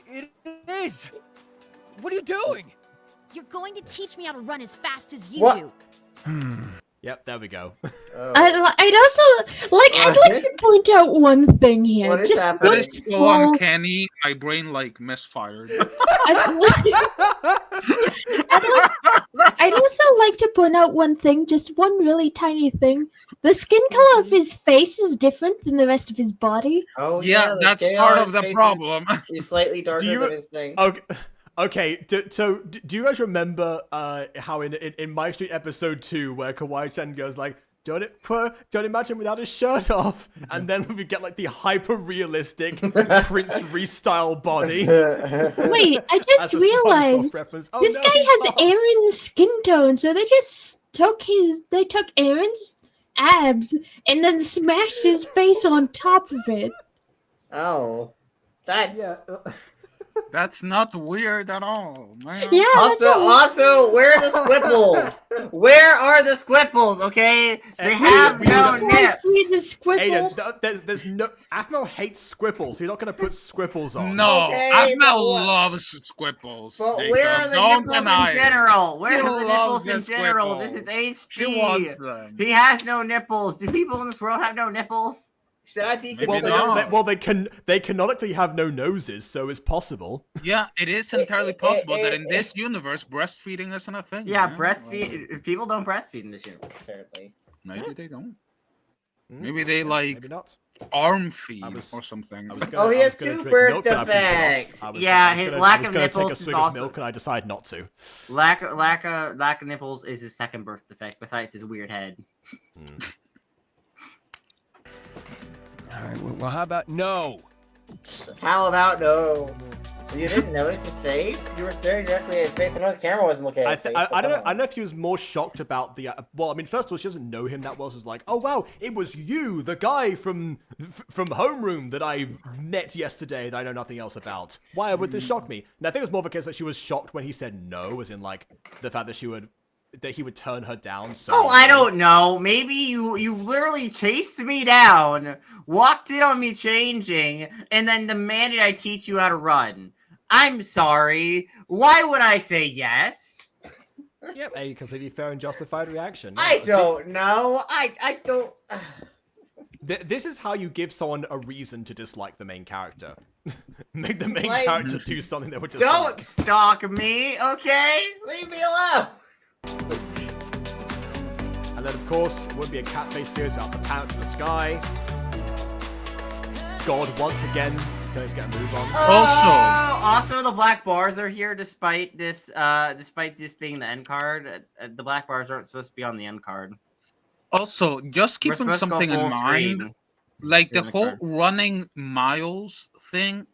it is. What are you doing? You're going to teach me how to run as fast as you What? do. Yep, there we go. I'd also I'd like to point out one thing here. What is Just happening? one That is so small. uncanny. My brain misfired. I'd also like to point out one thing, just one really tiny thing. The skin color of his face is different than the rest of his body. Oh Yeah, the that's scale part on of his the face problem. He's slightly darker you- than his thing. Okay, do you guys remember how in MyStreet episode 2 where Kawaii-chan goes like, don't imagine without his shirt off, and then we get like the hyper-realistic Prince Restyle body. Wait, I As just a SpongeBob realized reference. Oh, this no, guy he's has not. Aaron's skin tone, so they just took Aaron's abs and then smashed his face on top of it. Oh, that's That's not weird at all, man. Yeah. Also, where are the squipples? Where are the squipples? Okay, they have no nips. Aiden, there's no. Aphmau hates squipples. You're not going to put squipples on. No, Okay, Aphmau but what- loves squipples. But Jacob. where are the Don't nipples deny in it. general? Where He are the loves nipples in the general? squipples. This is HG. She wants them. He has no nipples. Do people in this world have no nipples? Should I be Maybe considered? not. They canonically have no noses, so it's possible. Yeah, it is entirely possible that in this universe, breastfeeding isn't a thing. Yeah, man. breastfeed. People don't breastfeed in this universe, apparently. Maybe they don't. Maybe they like Maybe not. arm feed or something. Oh, he has two birth defects. Yeah, his lack of nipples take a is swig of also milk, and I decide not to. lack of nipples is his second birth defect. Besides his weird head. All right, well, how about no? How about no? You didn't notice his face? You were staring directly at his face. I know the camera wasn't looking at his face. I don't know if he was more shocked about the. Well, I mean, first of all, she doesn't know him that well. So it's like, oh wow, it was you, the guy from homeroom that I met yesterday that I know nothing else about. Why would this shock me? And I think it was more of a case that she was shocked when he said no, as in like the fact that he would turn her down. So Oh, I don't know. Maybe you literally chased me down, walked in on me changing, and then demanded I teach you how to run. I'm sorry. Why would I say yes? Yep, a completely fair and justified reaction. I don't know. I don't. This is how you give someone a reason to dislike the main character. Make the main Like, character do something they would just Don't stalk me, okay? Leave me alone. And then, of course, it wouldn't be a cat-face series without the parrot in the sky. God, once again, let's get a move on. Also, the black bars are here despite this being the end card. The black bars aren't supposed to be on the end card. Also, just We're keeping supposed to go something in full mind, screen. like the Here's the whole card. running miles thing,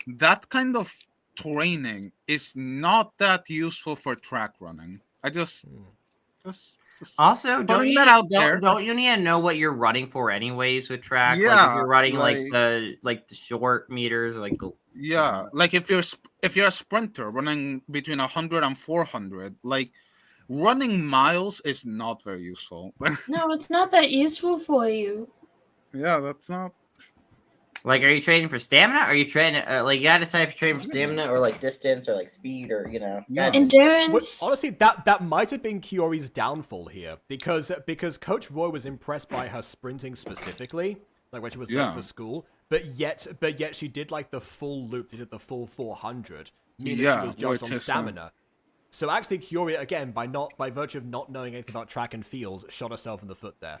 that kind of training is not that useful for track running. I just Also, putting that out there. don't you need to know what you're running for anyways with track? Like if Yeah, you're running like the short meters or like the yeah, like if you're a sprinter running between 100 and 400, like running miles is not very useful. No, it's not that useful for you. Yeah, that's not. Like, are you training for stamina? Or are you training like you gotta decide if you're training for stamina or like distance or like speed or endurance? Honestly, that might have been Kiori's downfall here because Coach Roy was impressed by her sprinting specifically, like when she was late for school. But yet she did like the full loop, she did the full 400, meaning she was judged on stamina. So actually, Kiori again, by virtue of not knowing anything about track and field, shot herself in the foot there.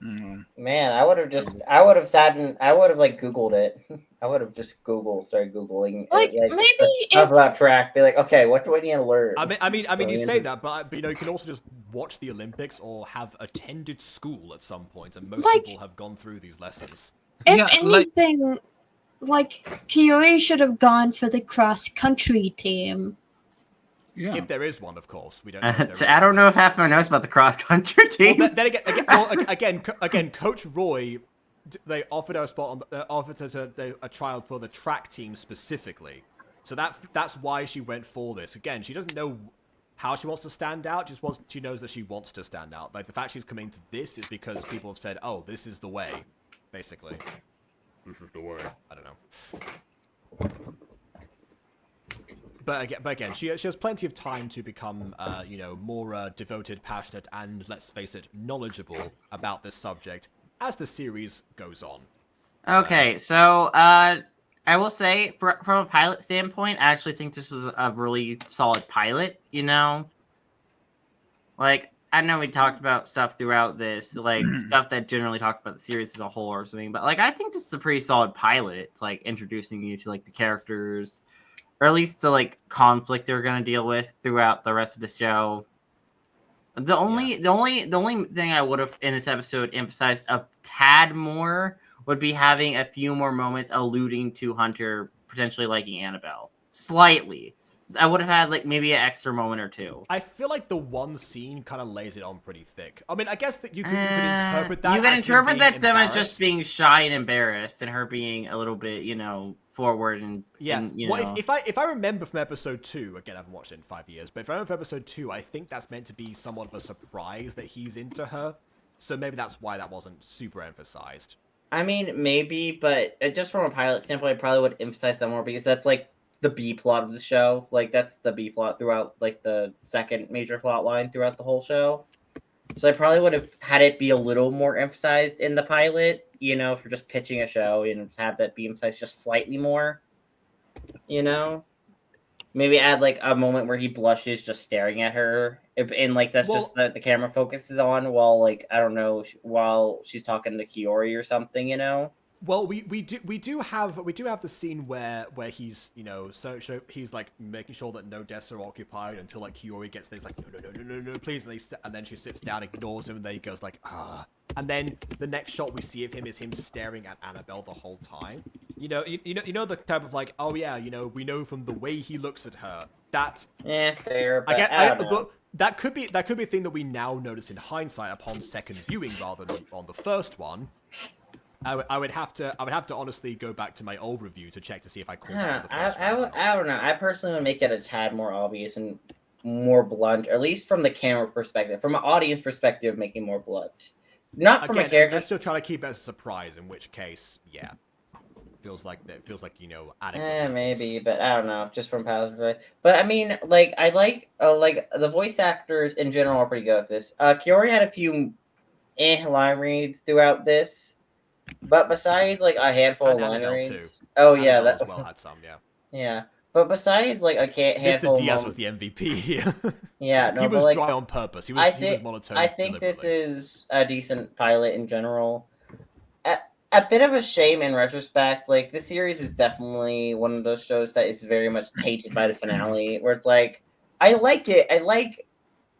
Man, I would have like Googled it. I would have just started Googling like maybe stuff about track. Be like, okay, what do I need to learn? I mean, you say that, but you know, you can also just watch the Olympics or have attended school at some point, and most people have gone through these lessons. If anything, like Kiori should have gone for the cross country team. Yeah. If there is one, of course, we don't know. If there I don't know if Aphmau knows about the cross country team. Well, then again, Coach Roy, they offered her a spot on, offered her a trial for the track team specifically. So that's why she went for this. Again, she doesn't know how she wants to stand out. She knows that she wants to stand out. Like the fact she's coming to this is because people have said, "Oh, this is the way," basically. This is the way. I don't know. But again, she has plenty of time to become, more devoted, passionate, and, let's face it, knowledgeable about this subject as the series goes on. Okay, so I will say, from a pilot standpoint, I actually think this was a really solid pilot, you know? Like, I know we talked about stuff throughout this, like, stuff that generally talked about the series as a whole or something, but, like, I think this is a pretty solid pilot, like, introducing you to, like, the characters, or at least the like conflict they're gonna deal with throughout the rest of the show. The only thing I would have in this episode emphasized a tad more would be having a few more moments alluding to Hunter potentially liking Annabelle. Slightly. I would have had like maybe an extra moment or two. I feel like the one scene kind of lays it on pretty thick. I mean, I guess that you could interpret that. You can interpret that them as just being shy and embarrassed, and her being a little bit, forward and well, if I remember from episode 2, again, I haven't watched it in 5 years, but if I remember from episode 2, I think that's meant to be somewhat of a surprise that he's into her. So maybe that's why that wasn't super emphasized. I mean, maybe, but just from a pilot standpoint, I probably would emphasize that more because that's like the B plot of the show. Like that's the B plot throughout like the second major plot line throughout the whole show. So I probably would have had it be a little more emphasized in the pilot, for just pitching a show, have that be emphasized just slightly more, Maybe add like a moment where he blushes just staring at her, and like that's just that the camera focuses on while like I don't know while she's talking to Kiori or something, Well, we do have the scene where he's so he's like making sure that no desks are occupied until like Kiori gets there. He's like no please, and then she sits down, ignores him, and then he goes like and then the next shot we see of him is him staring at Annabelle the whole time. You know the type of like, oh yeah, we know from the way he looks at her that fair. But that could be a thing that we now notice in hindsight upon second viewing rather than on the first one. I would have to honestly go back to my old review to check to see if I called out the first one. I don't know. I personally would make it a tad more obvious and more blunt, or at least from the camera perspective, from an audience perspective, making more blunt. Not from a character. They're still trying to keep it as a surprise, in which case, yeah. Feels like adequate. Maybe, but I don't know. Just from positive, but I mean, like I like the voice actors in general are pretty good at this. Kiori had a few line reads throughout this, but besides like a handful of line reads. Oh yeah, that as well had some. Yeah, but besides like a handful. Mr. Diaz was the MVP here. Yeah, no, he was like, dry on purpose. He was monotone. I think this is a decent pilot in general. A bit of a shame in retrospect. Like, the series is definitely one of those shows that is very much tainted by the finale, where it's like, I like it. I like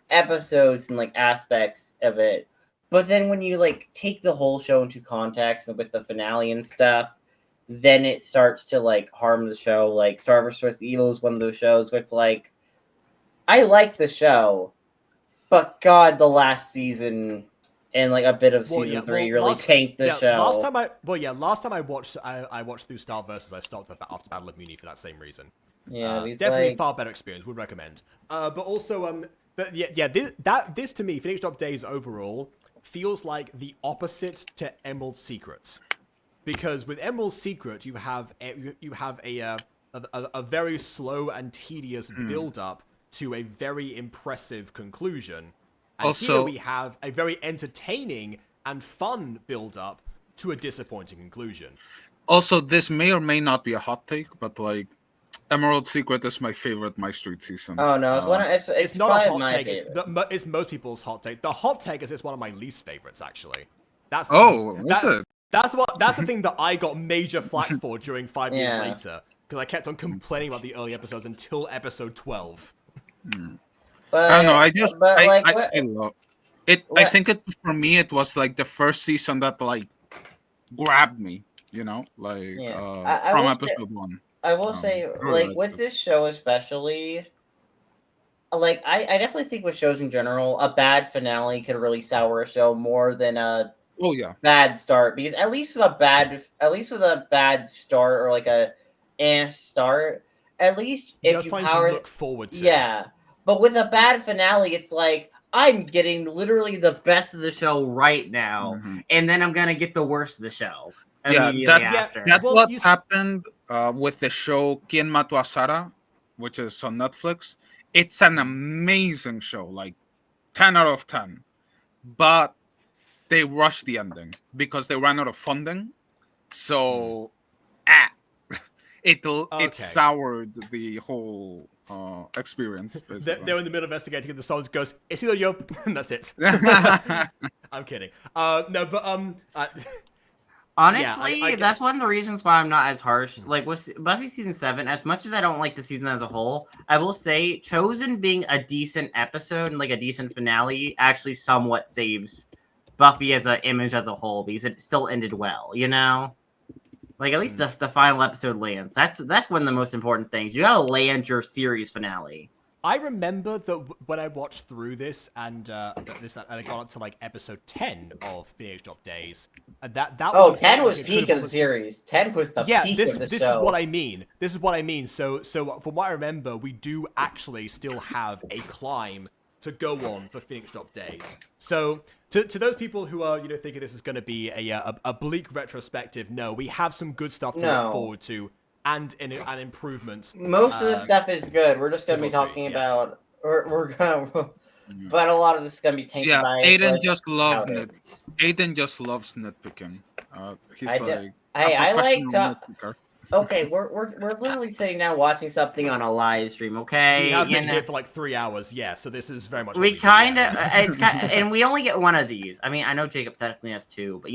episodes and, like, aspects of it. But then when you, like, take the whole show into context and with the finale and stuff, then it starts to like harm the show. Like Star vs. Evil is one of those shows where it's like, I like the show, but God, the last season and like a bit of season 3 really tanked the show. Last time I watched through Star Versus, I stopped after Battle of Muni for that same reason. Yeah, definitely like... far better experience. Would recommend. But also, this to me, Phoenix Drop Days overall feels like the opposite to Emerald Secrets, because with Emerald Secret you have a very slow and tedious build up to a very impressive conclusion. And also, here we have a very entertaining and fun build-up to a disappointing conclusion. Also, this may or may not be a hot take, but like, Emerald Secret is my favorite MyStreet season. Oh no, it's not a probably hot take. favorite. It's most people's hot take. The hot take is it's one of my least favorites, actually. That's the thing that I got major flack for during 5 years later, because I kept on complaining about the early episodes until episode 12. But, I don't know. I love it. What? I think for me, it was like the first season that like grabbed me. You know, like from episode 1. I will say, like with this show especially, like I definitely think with shows in general, a bad finale could really sour a show more than a bad start. Because at least with a bad start or like a start, at least if you look forward to. Yeah. But with a bad finale, it's like, I'm getting literally the best of the show right now, and then I'm going to get the worst of the show immediately after. That's what happened with the show Quien Mató a Sara, which is on Netflix. It's an amazing show, like 10 out of 10. But they rushed the ending because they ran out of funding. So, it soured the whole experience. They're in the middle of investigating, and the someone goes, "It's either you," and that's it. I'm kidding. No, but honestly, that's one of the reasons why I'm not as harsh. Like with Buffy season 7, as much as I don't like the season as a whole, I will say Chosen being a decent episode and like a decent finale actually somewhat saves Buffy as an image as a whole, because it still ended well, you know? Like, at least the final episode lands. That's one of the most important things. You gotta land your series finale. I remember that when I watched through this and I got up to like episode 10 of Phoenix Drop Days, and that 10 was peak of the series. 10 was the peak of the show. This is what I mean. This is what I mean. So from what I remember, we do actually still have a climb to go on for Phoenix Drop Days. So to those people who are thinking this is going to be a bleak retrospective, no, we have some good stuff to look forward to and an improvement. Most of the stuff is good. We're just going to be talking about we're going to, but a lot of this is going to be tainted by Aiden just loves Aiden just loves nitpicking. He's I like to. Okay, we're literally sitting down watching something on a live stream. Okay, we have been here for like 3 hours. Yeah, so this is very much. We kind of, and we only get one of these. I mean, I know Jacob technically has 2, but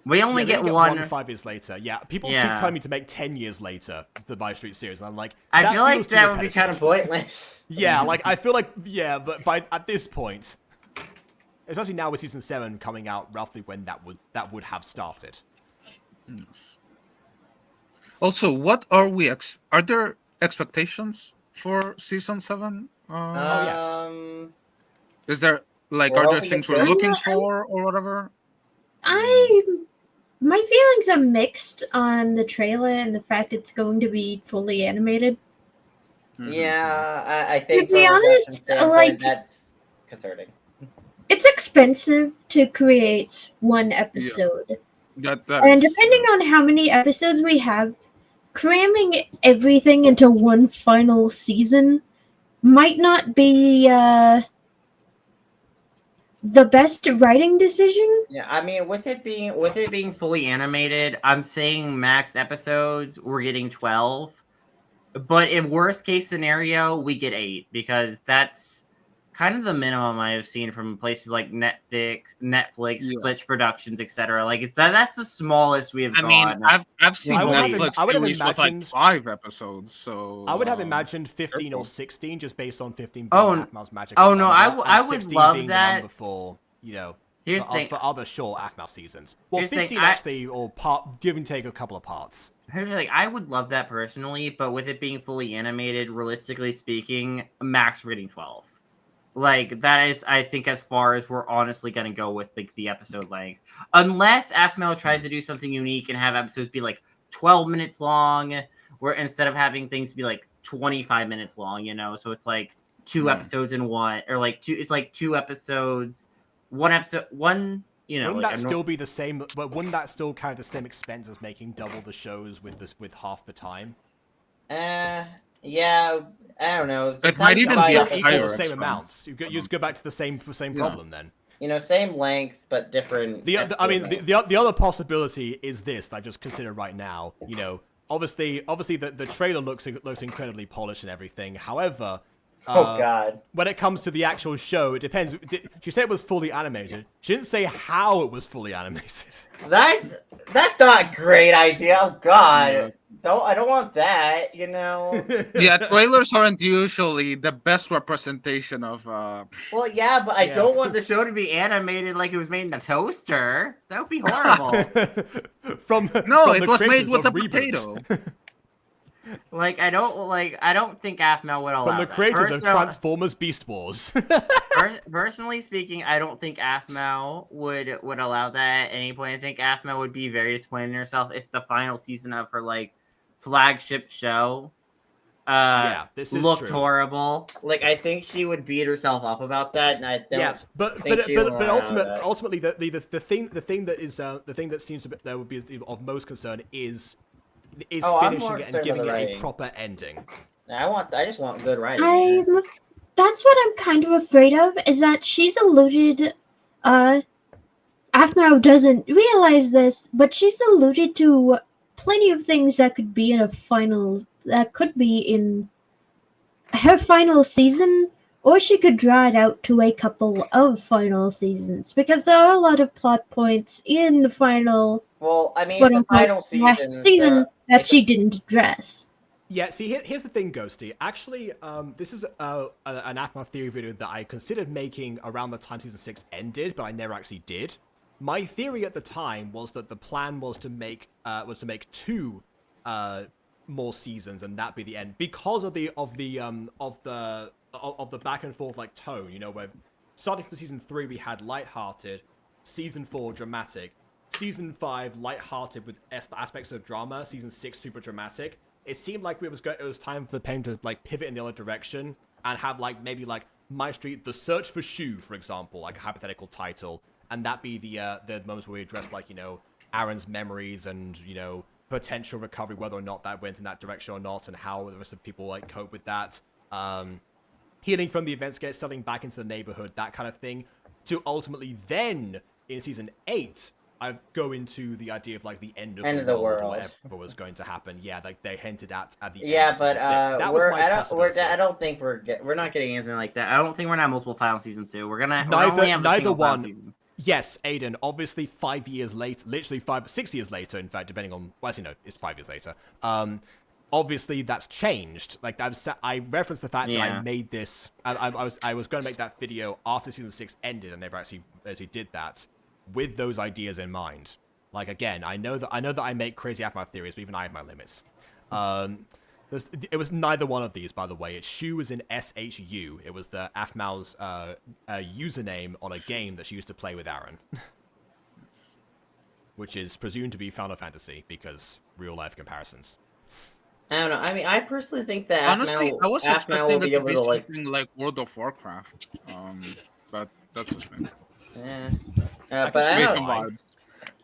we only get one. 5 years later. Yeah, people keep telling me to make 10 years later the MyStreet series, and I'm like, I feel like that would be kind of pointless. Yeah, like I feel like but at this point, especially now with season 7 coming out roughly when that would have started. Also, what are we? Are there expectations for season 7? Yes. Is there are there things we're looking for or whatever? My feelings are mixed on the trailer and the fact it's going to be fully animated. Yeah, I think to be honest, like that's concerning. It's expensive to create one episode. Yeah. And depending on how many episodes we have, cramming everything into one final season might not be the best writing decision. Yeah, I mean, with it being fully animated, I'm saying max episodes we're getting 12, but in worst case scenario we get 8, because that's kind of the minimum I have seen from places like Netflix, Glitch Productions, etc. Like that's the smallest we have gone. I've seen Netflix series with like 5 episodes, so I would have imagined 15 or 16 just based on 15 Aphmau's magic. Oh no, I would love that. Before, Here's the thing. For other short Aphmau seasons. Well, Here's the 15 thing, actually, or give and take a couple of parts. Here's the thing, I would love that personally, but with it being fully animated, realistically speaking, max we're getting 12. Like, that is, I think, as far as we're honestly going to go with like the episode length. Unless Aphmau tries to do something unique and have episodes be like 12 minutes long, where instead of having things be like 25 minutes long, you know? So it's like 2 episodes in one, or like it's like 2 episodes, one, you know. Wouldn't like, that still be the same? But wouldn't that still carry the same expense as making double the shows with half the time? Yeah, I don't know. It might even be equal the same amounts. You just go back to the same problem then. You know, same length but different. The other possibility is this that I just consider right now. You know, obviously the trailer looks incredibly polished and everything. However, oh God, when it comes to the actual show, it depends. She said it was fully animated. She didn't say how it was fully animated. That's not a great idea. Oh God. I don't want that, you know. Yeah, trailers aren't usually the best representation of. Well, yeah, but I don't want the show to be animated like it was made in a toaster. That would be horrible. It was made with a potato. I don't think Aphmau would allow From the creators of Transformers Beast Wars. Personally speaking, I don't think Aphmau would allow that at any point. I think Aphmau would be very disappointed in herself if the final season of her flagship show this is looked true. horrible. I think she would beat herself up about that, and I don't. But ultimately the thing that seems to be, that would be of most concern is finishing it and giving it a proper ending. I just want good writing. That's what I'm kind of afraid of, is that she's alluded. Aphmau doesn't realize this, but she's alluded to plenty of things that could be in her final season, or she could draw it out to a couple of final seasons, because there are a lot of plot points in the final. Well, I mean, it's a final season. Last season that she didn't address. Yeah, see, here's the thing, Ghosty. Actually, this is an Aphmau theory video that I considered making around the time season 6 ended, but I never actually did. My theory at the time was that the plan was to make 2 more seasons, and that be the end, because of the back and forth tone. You know, where starting from season 3 we had lighthearted, season 4 dramatic, season 5 lighthearted with aspects of drama, season 6 super dramatic. It seemed like it was time for the pen to pivot in the other direction and have maybe MyStreet: The Search for Shu, for example, a hypothetical title. And that be the moments where we address Aaron's memories and potential recovery, whether or not that went in that direction or not, and how the rest of people cope with that. Healing from the events, settling back into the neighborhood, that kind of thing. To ultimately then in season 8, I go into the idea of the end of the world, or whatever was going to happen. Yeah, they hinted at the end. Yeah, but I don't think we're not getting anything like that. I don't think we're gonna have multiple final season 2. We're only have a single final season. Yes, Aiden, obviously 5 years later, literally 6 years later, in fact, depending on, well, actually, no, it's 5 years later. Obviously that's changed. I referenced the fact that I made this, I was going to make that video after season 6 ended, and never actually did that, with those ideas in mind. Again, I know that I make crazy Aphmau theories, but even I have my limits. It was neither one of these, by the way. Shu was in SHU. It was the Aphmau's username on a game that she used to play with Aaron. Which is presumed to be Final Fantasy, because real-life comparisons. I don't know. I mean, I personally think that honestly, I was expecting it to be something like World of Warcraft. But that's just me. Yeah. But I don't know.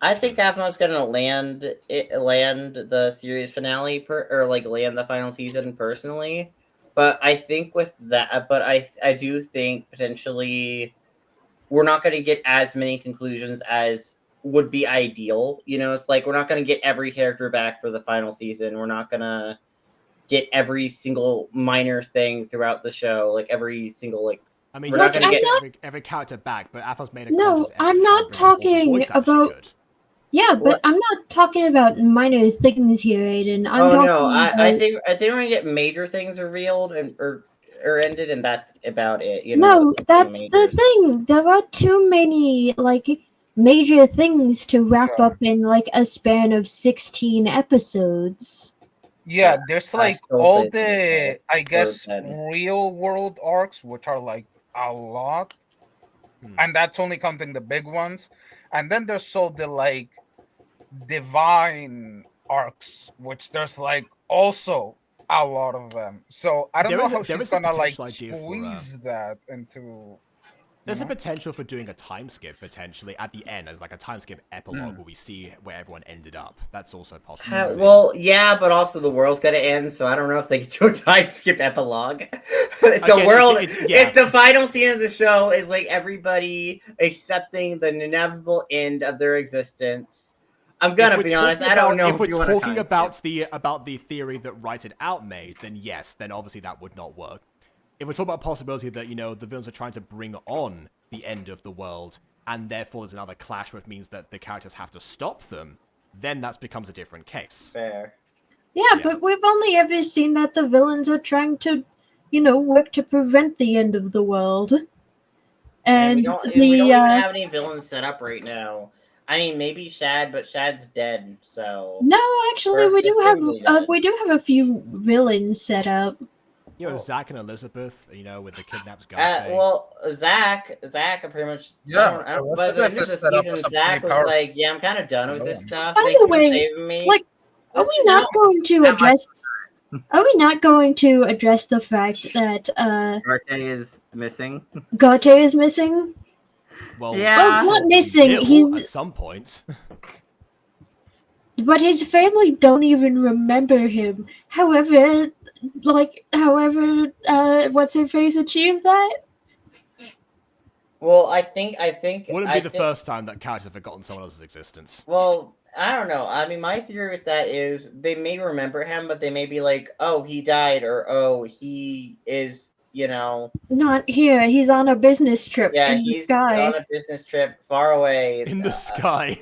I think Aphmau's gonna land the series finale land the final season personally. But I think with that, I do think potentially we're not gonna get as many conclusions as would be ideal. You know, it's we're not gonna get every character back for the final season. We're not gonna get every single minor thing throughout the show, every single I mean, we're not gonna get every character back, but Aphmau's made a No, I'm not talking about. Yeah, but I'm not talking about minor things here, Aiden. I think we're gonna get major things revealed, ended, and that's about it. You know, No, that's the thing. There are too many major things to wrap up in a span of 16 episodes. Yeah, there's all say the, I guess, then. real world arcs, which are a lot, and that's only counting the big ones. And then there's all the divine arcs, which there's also a lot of them. So I don't know how she's gonna squeeze that into. There's a potential for doing a time skip potentially at the end as a time skip epilogue where we see where everyone ended up. That's also possible. Well, yeah, but also the world's gonna end, so I don't know if they can do a time skip epilogue. If the final scene of the show is everybody accepting the inevitable end of their existence, I'm gonna be honest. I don't know if we're talking about the theory that Write It Out made. Then yes, then obviously that would not work. If we're talking about a possibility that, the villains are trying to bring on the end of the world, and therefore there's another clash which means that the characters have to stop them, then that becomes a different case. Fair. Yeah, but we've only ever seen that the villains are trying to, work to prevent the end of the world. And we don't even have any villains set up right now. I mean, maybe Shad, but Shad's dead, so... No, actually, we do have a few villains set up. Zach and Elizabeth, with the kidnapped Gote. Well, Zach, pretty much. Yeah, I don't, by the end of the season, Zach was like, "Yeah, I'm kind of done with this stuff." By the way, are we not going to address? Are we not going to address the fact that Gote is missing? Gote is missing. Well, well, not missing. He's at some point. But his family don't even remember him. However, what's her face achieved that? Well, I think wouldn't be the first time that characters have forgotten someone else's existence. Well, I don't know. I mean, my theory with that is they may remember him, but they may be like, "Oh, he died," or "Oh, he is." Not here. He's on a business trip in the sky. Yeah, he's on a business trip far away. In the sky.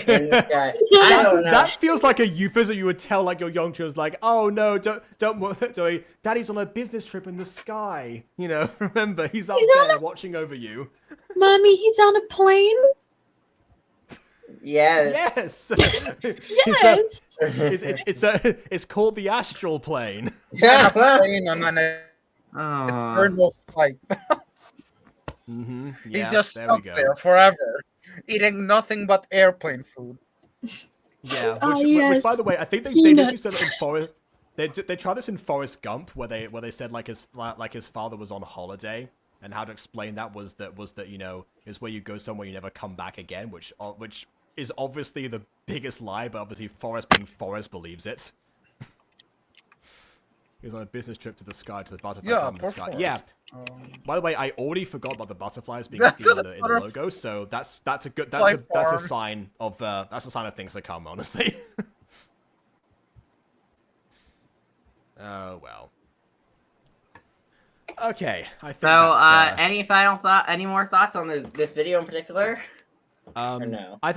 In the sky. I don't know. That feels like a euphemism you would tell your young children, "Oh no, don't worry. Daddy's on a business trip in the sky. Remember, he's up there watching over you." Mommy, he's on a plane. Yes. Yes. It's called the astral plane. Yeah, plane on an eternal flight. He's just stuck there forever, eating nothing but airplane food. Yeah, which by the way, I think they basically said that in Forrest. They tried this in Forrest Gump, where they said his father was on holiday, and how to explain that was that is where you go somewhere you never come back again, which is obviously the biggest lie, but obviously Forrest being Forrest believes it. He was on a business trip to the sky, to the butterfly in the sky. Yeah. By the way, I already forgot about the butterflies being in the logo, so that's a sign of things to come, honestly. Oh well. Okay, I think. So, any more thoughts on this video in particular? Or no? I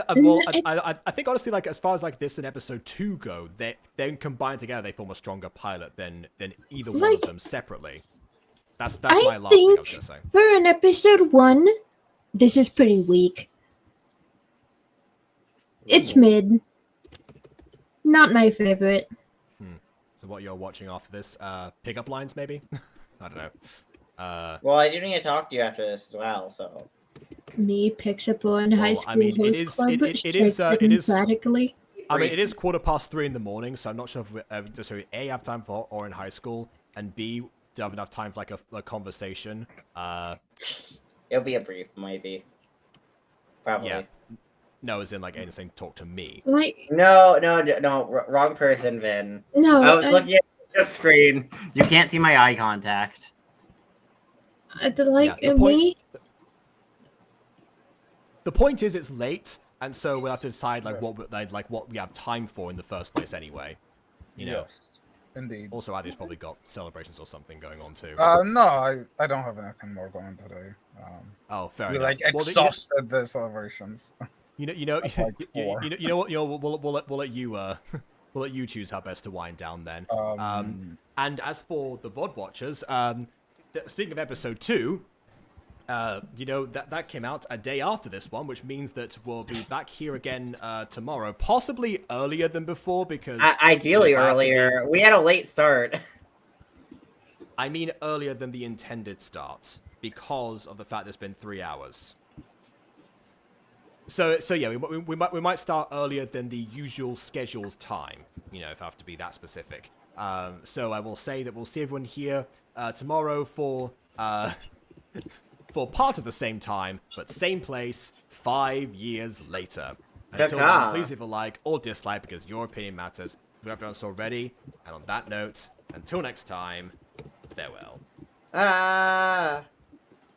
think honestly, as far as this and episode 2 go, they combined together, they form a stronger pilot than either one of them separately. That's my last thing I was gonna say. For an episode 1, this is pretty weak. It's mid. Not my favorite. So what you're watching after this? Pickup lines, maybe? I don't know. Well, I do need to talk to you after this as well, so. Me picks up on high school host club. It is. I mean, it is 3:15 in the morning, so I'm not sure if we A, have time for or in high school, and B, do have enough time for a conversation. It'll be a brief, maybe. Probably. Yeah. No, as in anything talk to me. No, wrong person, Vin. No, I was looking at the screen. You can't see my eye contact. Me. The point is, it's late, and so we'll have to decide what we have time for in the first place, anyway. Yes, indeed. Also, Addy's probably got celebrations or something going on too. No, I don't have anything more going today. Fair we enough. Exhausted the celebrations. You know what? We'll let you choose how best to wind down then. And as for the VOD watchers, speaking of episode 2, you know, that came out a day after this one, which means that we'll be back here again tomorrow, possibly earlier than before, because... Ideally earlier. We had a late start. I mean earlier than the intended start, because of the fact there's been 3 hours. So yeah, we might start earlier than the usual scheduled time, you know, if I have to be that specific. So I will say that we'll see everyone here tomorrow for part of the same time, but same place, 5 years later. Until then, please leave a like or dislike because your opinion matters. If you haven't done so already, and on that note, until next time, farewell.